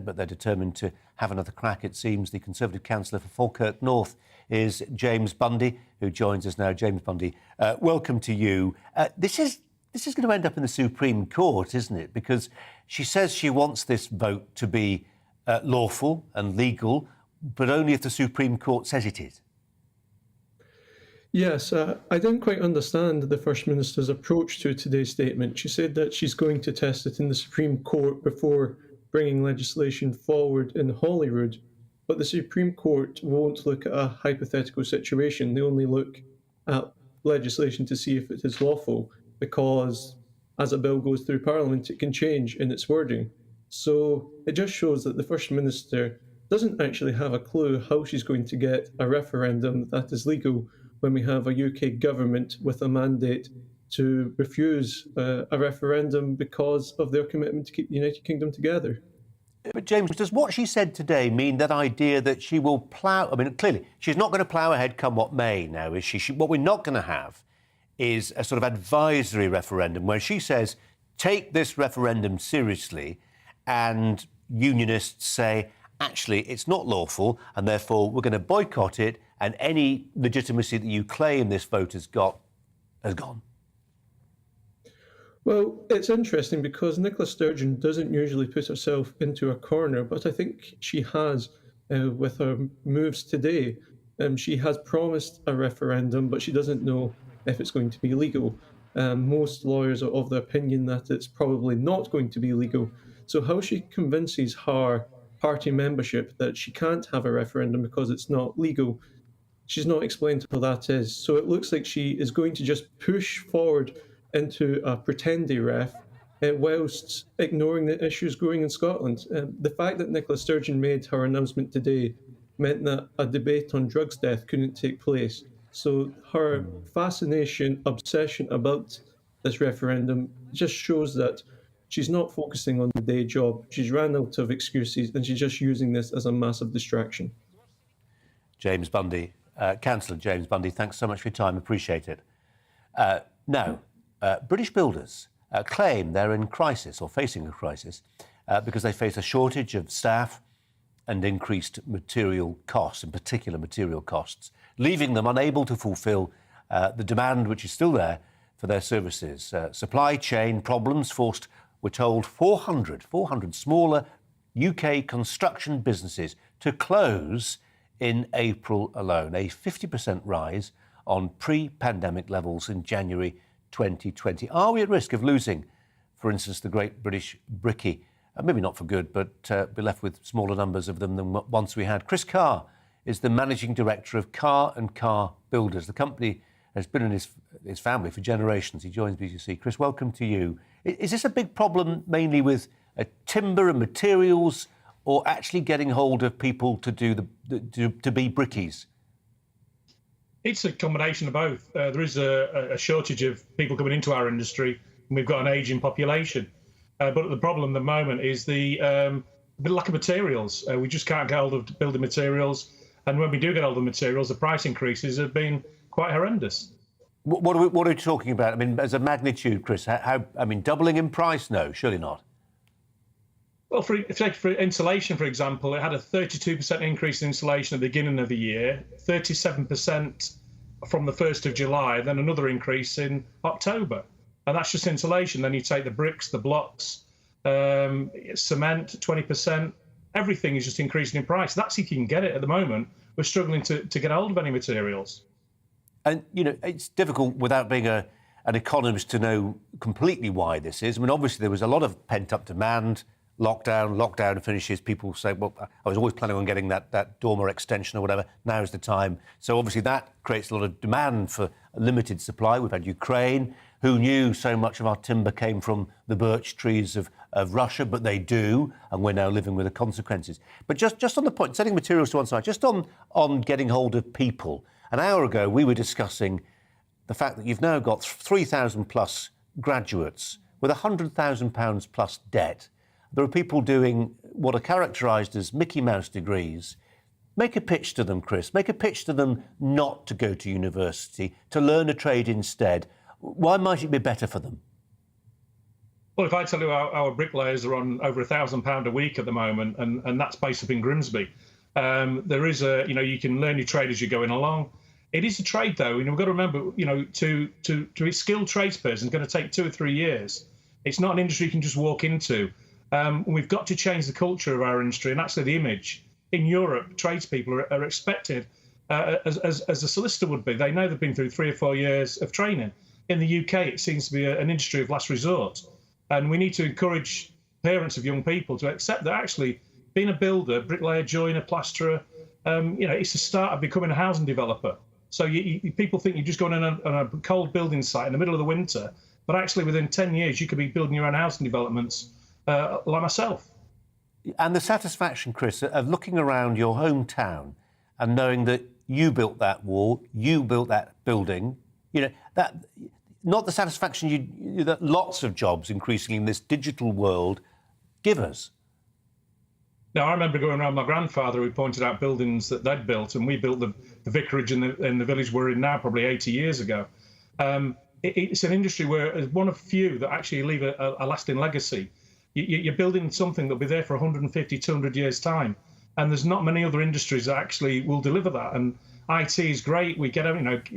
but they're determined to have another crack, it seems. The Conservative councillor for Falkirk North is James Bundy, who joins us now. James Bundy, welcome to you. This is going to end up in the Supreme Court, isn't it? Because she says she wants this vote to be lawful and legal, but only if the Supreme Court says it is. Yes, I didn't quite understand the First Minister's approach to today's statement. She said that she's going to test it in the Supreme Court before bringing legislation forward in Holyrood, but the Supreme Court won't look at a hypothetical situation. They only look at legislation to see if it is lawful, because as a bill goes through Parliament, it can change in its wording. So it just shows that the First Minister doesn't actually have a clue how she's going to get a referendum that is legal when we have a UK government with a mandate to refuse a referendum because of their commitment to keep the United Kingdom together. But James, does what she said today mean that idea that she will plough... I mean, clearly, she's not going to plough ahead come what may now, is she? What we're not going to have is a sort of advisory referendum where she says, take this referendum seriously, and unionists say, actually, it's not lawful, and therefore we're going to boycott it, and any legitimacy that you claim this vote has got has gone. Well, it's interesting because Nicola Sturgeon doesn't usually put herself into a corner, but I think she has with her moves today. She has promised a referendum, but she doesn't know if it's going to be legal. Most lawyers are of the opinion that it's probably not going to be legal. So how she convinces her party membership that she can't have a referendum because it's not legal, she's not explained how that is. So it looks like she is going to just push forward into a pretendy ref whilst ignoring the issues growing in Scotland. The fact that Nicola Sturgeon made her announcement today meant that a debate on drugs death couldn't take place. So her fascination, obsession about this referendum just shows that she's not focusing on the day job. She's ran out of excuses and she's just using this as a massive distraction. James Bundy, Councillor James Bundy, thanks so much for your time. Appreciate it. Now, British builders claim they're in crisis or facing a crisis because they face a shortage of staff and increased material costs, in particular material costs, leaving them unable to fulfil the demand which is still there for their services. Supply chain problems forced, we're told, 400 smaller UK construction businesses to close in April alone, a 50% rise on pre-pandemic levels in January 2020. Are we at risk of losing, for instance, the great British brickie? Maybe not for good, but be left with smaller numbers of them than once we had. Chris Carr is the managing director of Carr & Carr Builders. The company has been in his family for generations. He joins BBC. Chris, welcome to you. Is this a big problem mainly with timber and materials, or actually getting hold of people to do to be brickies? It's a combination of both. There is a shortage of people coming into our industry, and we've got an ageing population. But the problem at the moment is the lack of materials. We just can't get hold of building materials, and when we do get hold of materials, the price increases have been quite horrendous. What are we talking about? I mean, as a magnitude, Chris, how I mean, doubling in price? No, surely not. Well, for insulation, for example, it had a 32% increase in insulation at the beginning of the year, 37% from the 1st of July, then another increase in October. And that's just insulation. Then you take the bricks, the blocks, cement, 20%. Everything is just increasing in price. That's if you can get it at the moment. We're struggling to get hold of any materials. And, you know, it's difficult without being an economist to know completely why this is. I mean, obviously, there was a lot of pent-up demand. Lockdown finishes. People say, well, I was always planning on getting that dormer extension or whatever. Now's the time. So obviously that creates a lot of demand for a limited supply. We've had Ukraine. Who knew so much of our timber came from the birch trees of Russia? But they do, and we're now living with the consequences. But just on the point, setting materials to one side, just on getting hold of people. An hour ago, we were discussing the fact that you've now got 3,000 plus graduates with £100,000 plus debt. There are people doing what are characterised as Mickey Mouse degrees Make a pitch to them, Chris. Make a pitch to them not to go to university, to learn a trade instead. Why might it be better for them? Well, if I tell you our bricklayers are on over £1,000 a week at the moment, and that's based up in Grimsby, there is you can learn your trade as you're going along. It is a trade, though. We've got to remember, to be a skilled tradesperson is going to take 2 or 3 years. It's not an industry you can just walk into. We've got to change the culture of our industry and actually the image. In Europe, tradespeople are expected, as a solicitor would be. They know they've been through 3 or 4 years of training. In the UK, it seems to be an industry of last resort. And we need to encourage parents of young people to accept that actually being a builder, bricklayer, joiner, plasterer, it's the start of becoming a housing developer. So people think you're just going on a cold building site in the middle of the winter, but actually within 10 years, you could be building your own housing developments like myself. And the satisfaction, Chris, of looking around your hometown and knowing that you built that wall, you built that building, that not the satisfaction that lots of jobs increasingly in this digital world give us. Now, I remember going around my grandfather who pointed out buildings that they'd built, and we built the vicarage in the village we're in now probably 80 years ago. It's an industry where it's one of few that actually leave a lasting legacy. You're building something that'll be there for 150, 200 years' time. And there's not many other industries that actually will deliver that. And IT is great. We get,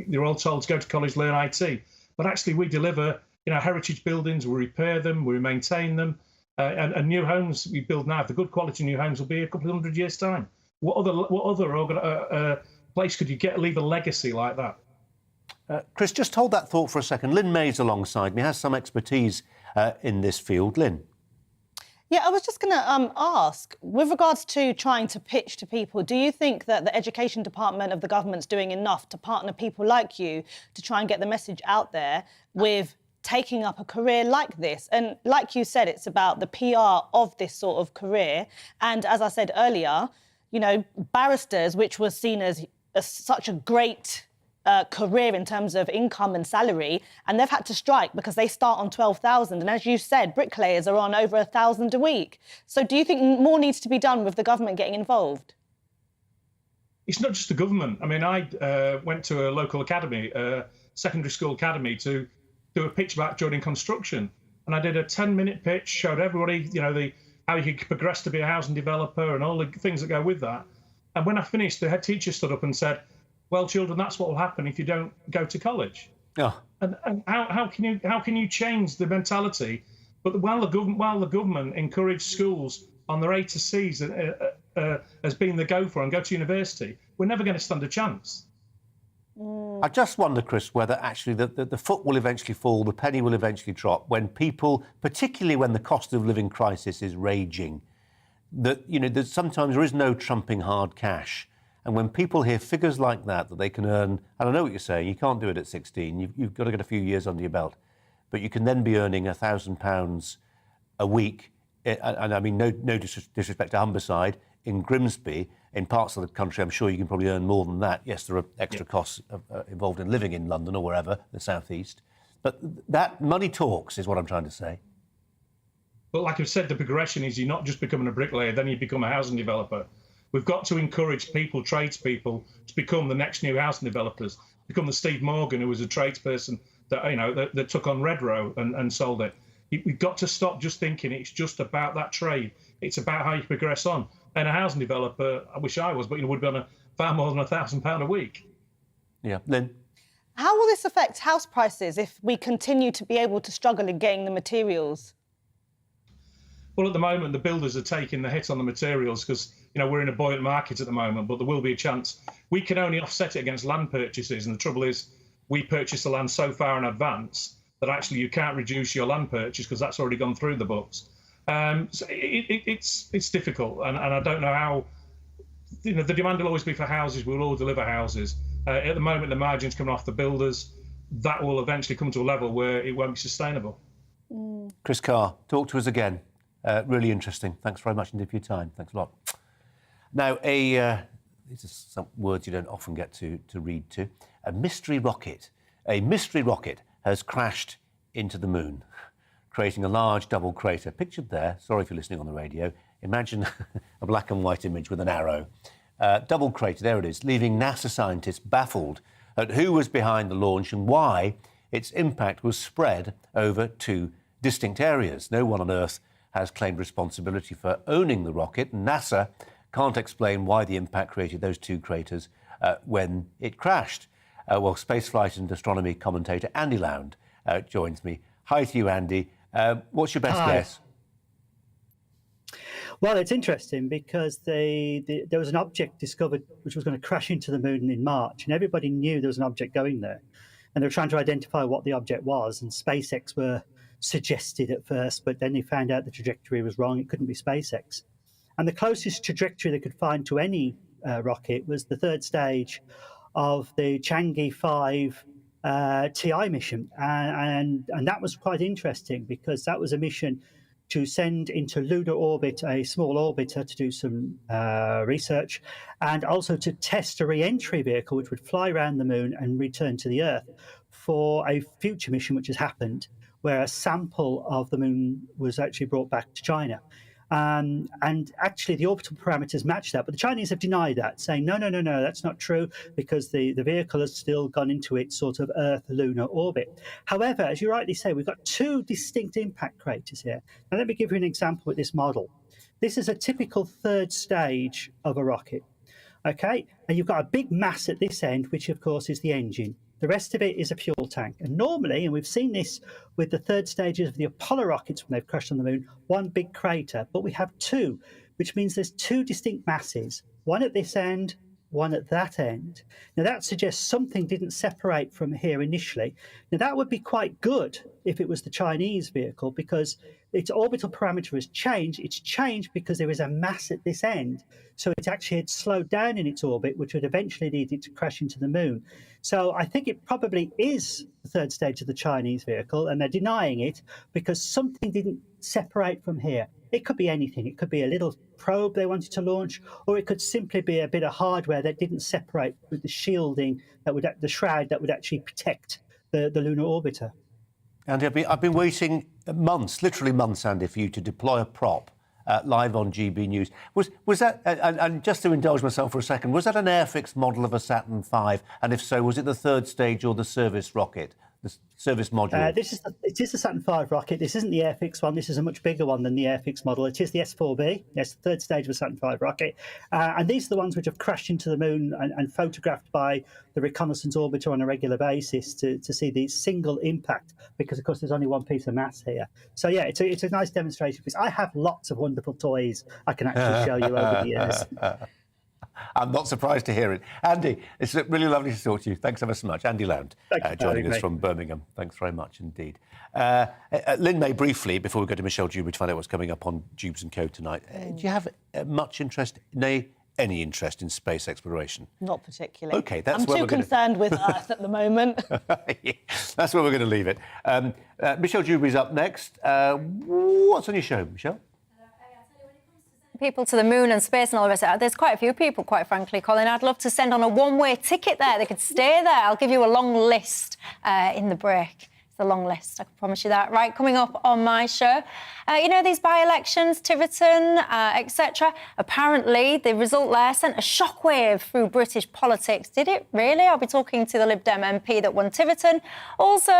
you're all told to go to college, learn IT. But actually we deliver, heritage buildings, we repair them, we maintain them. And new homes we build now, the good quality new homes will be a couple of 100 years' time. What other place could you leave a legacy like that? Chris, just hold that thought for a second. Lynn May's alongside me, has some expertise in this field. Lynn. Yeah, I was just going to ask, with regards to trying to pitch to people, do you think that the education department of the government's doing enough to partner people like you to try and get the message out there with taking up a career like this? And like you said, it's about the PR of this sort of career. And as I said earlier, barristers, which was seen as such a great career in terms of income and salary, and they've had to strike because they start on 12,000. And as you said, bricklayers are on over 1,000 a week. So do you think more needs to be done with the government getting involved? It's not just the government. I mean, I went to a local academy, secondary school academy, to do a pitch about joining construction. And I did a 10-minute pitch, showed everybody, how you could progress to be a housing developer and all the things that go with that. And when I finished, the head teacher stood up and said, well, children, that's what will happen if you don't go to college. Yeah. And how can you change the mentality? But while the government encourage schools on their A to C's as being the go for and go to university, we're never going to stand a chance. I just wonder, Chris, whether actually the foot will eventually fall, the penny will eventually drop when people, particularly when the cost of living crisis is raging, that sometimes there is no trumping hard cash. And when people hear figures like that they can earn, and I know what you're saying, you can't do it at 16, you've got to get a few years under your belt, but you can then be earning £1,000 a week, and I mean no disrespect to Humberside, in Grimsby, in parts of the country I'm sure you can probably earn more than that. Yes, there are extra costs involved in living in London or wherever, the South East, but that money talks is what I'm trying to say. But like I've said, the progression is you're not just becoming a bricklayer, then you become a housing developer. We've got to encourage tradespeople, to become the next new housing developers, become the Steve Morgan, who was a tradesperson that took on Redrow and sold it. We've got to stop just thinking it's just about that trade. It's about how you progress on. And a housing developer, I wish I was, but would be on far more than £1,000 a week. Yeah, Lynn. How will this affect house prices if we continue to be able to struggle in getting the materials? Well, at the moment, the builders are taking the hit on the materials because, we're in a buoyant market at the moment, but there will be a chance. We can only offset it against land purchases, and the trouble is we purchase the land so far in advance that actually you can't reduce your land purchase because that's already gone through the books. So it's difficult, and I don't know how. The demand will always be for houses. We'll all deliver houses. At the moment, the margins coming off the builders, that will eventually come to a level where it won't be sustainable. Chris Carr, talk to us again. Really interesting. Thanks very much indeed for your time. Thanks a lot. Now, these are some words you don't often get to read to. A mystery rocket has crashed into the moon, creating a large double crater. Pictured there, sorry if you're listening on the radio, imagine a black and white image with an arrow. double crater, there it is, leaving NASA scientists baffled at who was behind the launch and why its impact was spread over 2 distinct areas. No one on Earth has claimed responsibility for owning the rocket, and NASA can't explain why the impact created those 2 craters when it crashed. Well, spaceflight and astronomy commentator Andy Lound joins me. Hi to you, Andy. What's your best guess? Well, it's interesting because there was an object discovered which was going to crash into the moon in March, and everybody knew there was an object going there. And they were trying to identify what the object was, and SpaceX were suggested at first, but then they found out the trajectory was wrong. It couldn't be SpaceX. And the closest trajectory they could find to any rocket was the 3rd stage of the Chang'e 5 TI mission. And that was quite interesting because that was a mission to send into lunar orbit a small orbiter to do some research, and also to test a re-entry vehicle which would fly around the moon and return to the Earth for a future mission which has happened, where a sample of the moon was actually brought back to China. And actually the orbital parameters match that, but the Chinese have denied that, saying, no, that's not true, because the vehicle has still gone into its sort of Earth-lunar orbit. However, as you rightly say, we've got 2 distinct impact craters here. Now, let me give you an example with this model. This is a typical 3rd stage of a rocket, okay? And you've got a big mass at this end, which, of course, is the engine. The rest of it is a fuel tank. And normally, and we've seen this with the 3rd stages of the Apollo rockets when they've crashed on the moon, 1 big crater, but we have 2, which means there's 2 distinct masses, one at this end, one at that end. Now, that suggests something didn't separate from here initially. Now, that would be quite good if it was the Chinese vehicle, because its orbital parameter has changed. It's changed because there is a mass at this end. So it actually had slowed down in its orbit, which would eventually lead it to crash into the moon. So I think it probably is the 3rd stage of the Chinese vehicle, and they're denying it because something didn't separate from here. It could be anything. It could be a little probe they wanted to launch, or it could simply be a bit of hardware that didn't separate with the shielding, the shroud that would actually protect the lunar orbiter. Andy, I've been waiting months, literally months, Andy, for you to deploy a prop live on GB News. Was that, and just to indulge myself for a second, was that an airfix model of a Saturn V? And if so, was it the 3rd stage or the service rocket, the service module? It is the Saturn V rocket. This isn't the airfix one. This is a much bigger one than the airfix model. It is the S4B. Yes, the 3rd stage of a Saturn V rocket. And these are the ones which have crashed into the moon and photographed by the reconnaissance orbiter on a regular basis to see the single impact, because, of course, there's only 1 piece of mass here. So, yeah, it's a nice demonstration piece. I have lots of wonderful toys I can actually show you over the years. I'm not surprised to hear it. Andy, it's really lovely to talk to you. Thanks ever so much. Andy Lound joining us from Birmingham. Thanks very much indeed. Lynn May, briefly, before we go to Michelle Dewberry to find out what's coming up on Jubes & Co tonight, do you have much interest, any interest in space exploration? Not particularly. OK, that's I'm where too we're concerned with Earth at the moment. Yeah, that's where we're going to leave it. Michelle Dewberry's up next. What's on your show, Michelle? People to the moon and space and all the rest of it. There's quite a few people, quite frankly, Colin. I'd love to send on a one-way ticket there. They could stay there. I'll give you a long list in the break. It's a long list, I can promise you that. Right, coming up on my show, you know, these by-elections, Tiverton, etc. Apparently, the result there sent a shockwave through British politics. Did it really? I'll be talking to the Lib Dem MP that won Tiverton. Also,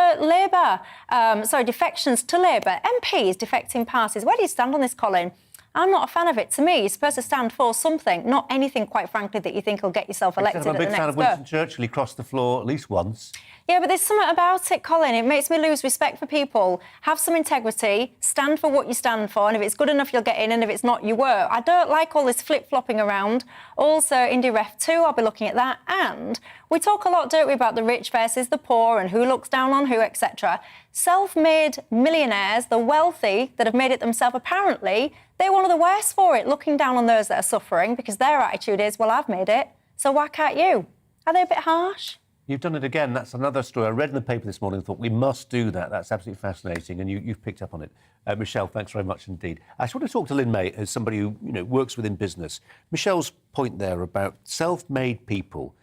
defections to Labour. MPs defecting parties. Where do you stand on this, Colin? I'm not a fan of it. To me, you're supposed to stand for something, not anything, quite frankly, that you think will get yourself elected I'm a big fan of Winston Churchill. He crossed the floor at least once. Yeah, but there's something about it, Colin. It makes me lose respect for people. Have some integrity, stand for what you stand for, and if it's good enough, you'll get in, and if it's not, you won't. I don't like all this flip-flopping around. Also, Indie Ref 2, I'll be looking at that. And we talk a lot, don't we, about the rich versus the poor and who looks down on who, etc. Self-made millionaires, the wealthy that have made it themselves, apparently, they're one of the worst for it, looking down on those that are suffering, because their attitude is, well, I've made it, so why can't you? Are they a bit harsh? You've done it again. That's another story. I read in the paper this morning and thought, we must do that. That's absolutely fascinating, and you've picked up on it. Michelle, thanks very much indeed. I just want to talk to Lynn May as somebody who works within business. Michelle's point there about self-made people,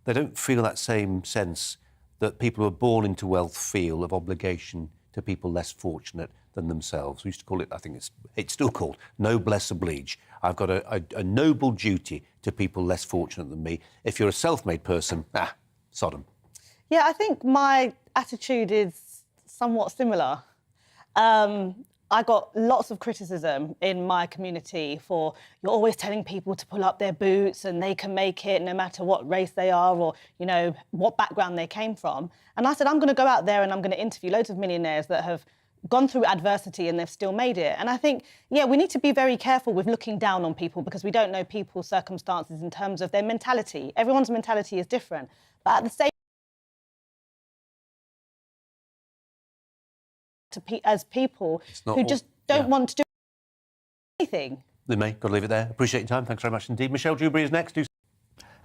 they don't feel that same sense that people who are born into wealth feel of obligation to people less fortunate. than themselves. We used to call it, I think it's still called, noblesse oblige. I've got a noble duty to people less fortunate than me. If you're a self-made person, sod 'em. Yeah, I think my attitude is somewhat similar. I got lots of criticism in my community for you're always telling people to pull up their boots and they can make it no matter what race they are or, you know, what background they came from. And I said, I'm going to go out there and I'm going to interview loads of millionaires that have gone through adversity and they've still made it. And I think, yeah, we need to be very careful with looking down on people because we don't know people's circumstances in terms of their mentality. Everyone's mentality is different. But at the same as people who just don't want to do anything. They may. Got to leave it there. Appreciate your time. Thanks very much indeed. Michelle Dewberry is next.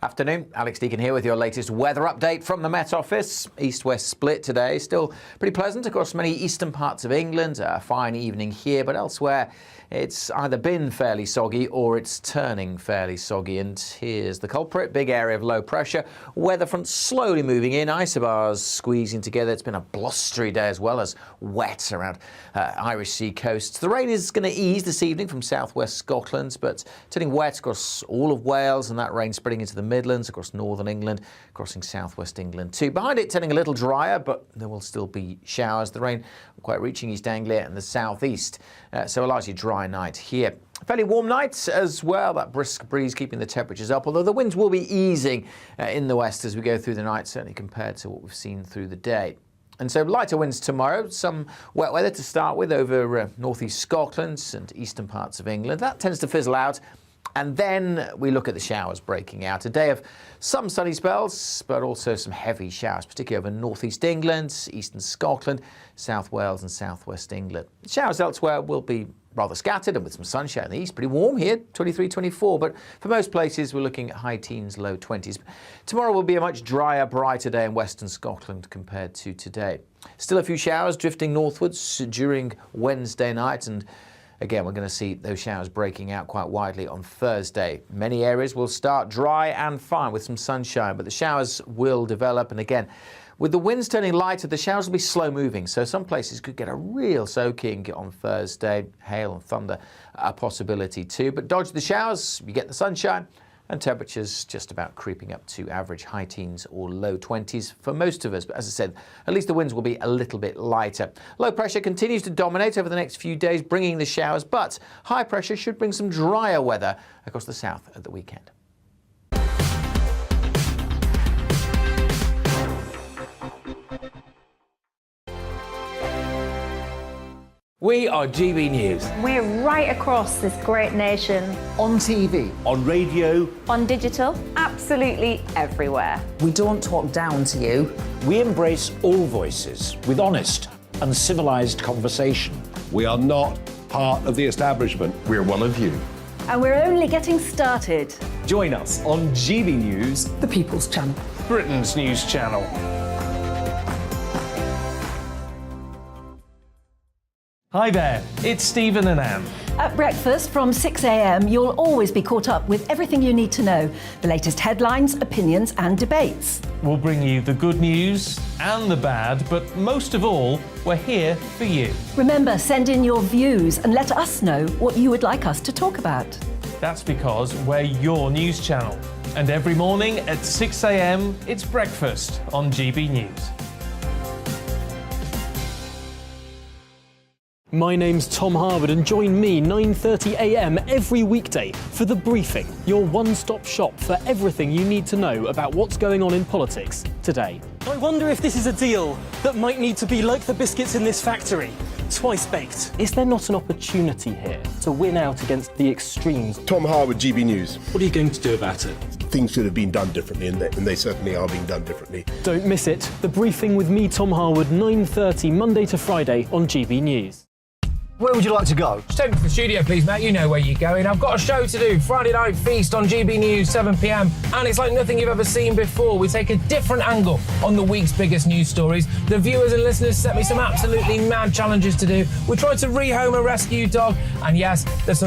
Afternoon, Alex Deacon here with your latest weather update from the Met Office. East-west split today, still pretty pleasant across many eastern parts of England. A fine evening here, but elsewhere it's either been fairly soggy or it's turning fairly soggy. And here's the culprit, big area of low pressure. Weather front slowly moving in, isobars squeezing together. It's been a blustery day as well as wet around Irish sea coasts. The rain is going to ease this evening from southwest Scotland, but turning wet across all of Wales, and that rain spreading into the Midlands, across northern England, crossing southwest England too. Behind it, turning a little drier, but there will still be showers. The rain quite reaching East Anglia and the southeast, so a largely dry night here. A fairly warm night as well, that brisk breeze keeping the temperatures up, although the winds will be easing in the west as we go through the night, certainly compared to what we've seen through the day. And so lighter winds tomorrow, some wet weather to start with over northeast Scotland and eastern parts of England. That tends to fizzle out. And then we look at the showers breaking out. A day of some sunny spells, but also some heavy showers, particularly over northeast England, eastern Scotland, South Wales and southwest England. The showers elsewhere will be rather scattered and with some sunshine in the east. Pretty warm here, 23, 24, but for most places we're looking at high teens, low 20s. Tomorrow will be a much drier, brighter day in western Scotland compared to today. Still a few showers drifting northwards during Wednesday night, and again, we're going to see those showers breaking out quite widely on Thursday. Many areas will start dry and fine with some sunshine, but the showers will develop. And again, with the winds turning lighter, the showers will be slow moving. So some places could get a real soaking on Thursday. Hail and thunder a possibility too. But dodge the showers, you get the sunshine, and temperatures just about creeping up to average high teens or low 20s for most of us. But as I said, at least the winds will be a little bit lighter. Low pressure continues to dominate over the next few days, bringing the showers, but high pressure should bring some drier weather across the south at the weekend. We are GB News. We're right across this great nation. On TV. On radio. On digital. Absolutely everywhere. We don't talk down to you. We embrace all voices with honest and civilised conversation. We are not part of the establishment. We're one of you. And we're only getting started. Join us on GB News, the People's Channel. Britain's news channel. Hi there, it's Stephen and Anne. At breakfast from 6 a.m, you'll always be caught up with everything you need to know, the latest headlines, opinions and debates. We'll bring you the good news and the bad, but most of all, we're here for you. Remember, send in your views and let us know what you would like us to talk about. That's because we're your news channel. And every morning at 6 a.m, it's breakfast on GB News. My name's Tom Harwood and join me 9:30 a.m. every weekday for The Briefing, your one-stop shop for everything you need to know about what's going on in politics today. I wonder if this is a deal that might need to be like the biscuits in this factory, twice baked. Is there not an opportunity here to win out against the extremes? Tom Harwood, GB News. What are you going to do about it? Things should have been done differently, and they certainly are being done differently. Don't miss it. The Briefing with me, Tom Harwood, 9:30 Monday to Friday on GB News. Where would you like to go? Just take me to the studio, please, Matt. You know where you're going. I've got a show to do. Friday Night Feast on GB News, 7 p.m. And it's like nothing you've ever seen before. We take a different angle on the week's biggest news stories. The viewers and listeners set me some absolutely mad challenges to do. We tried to rehome a rescue dog. And yes, there's some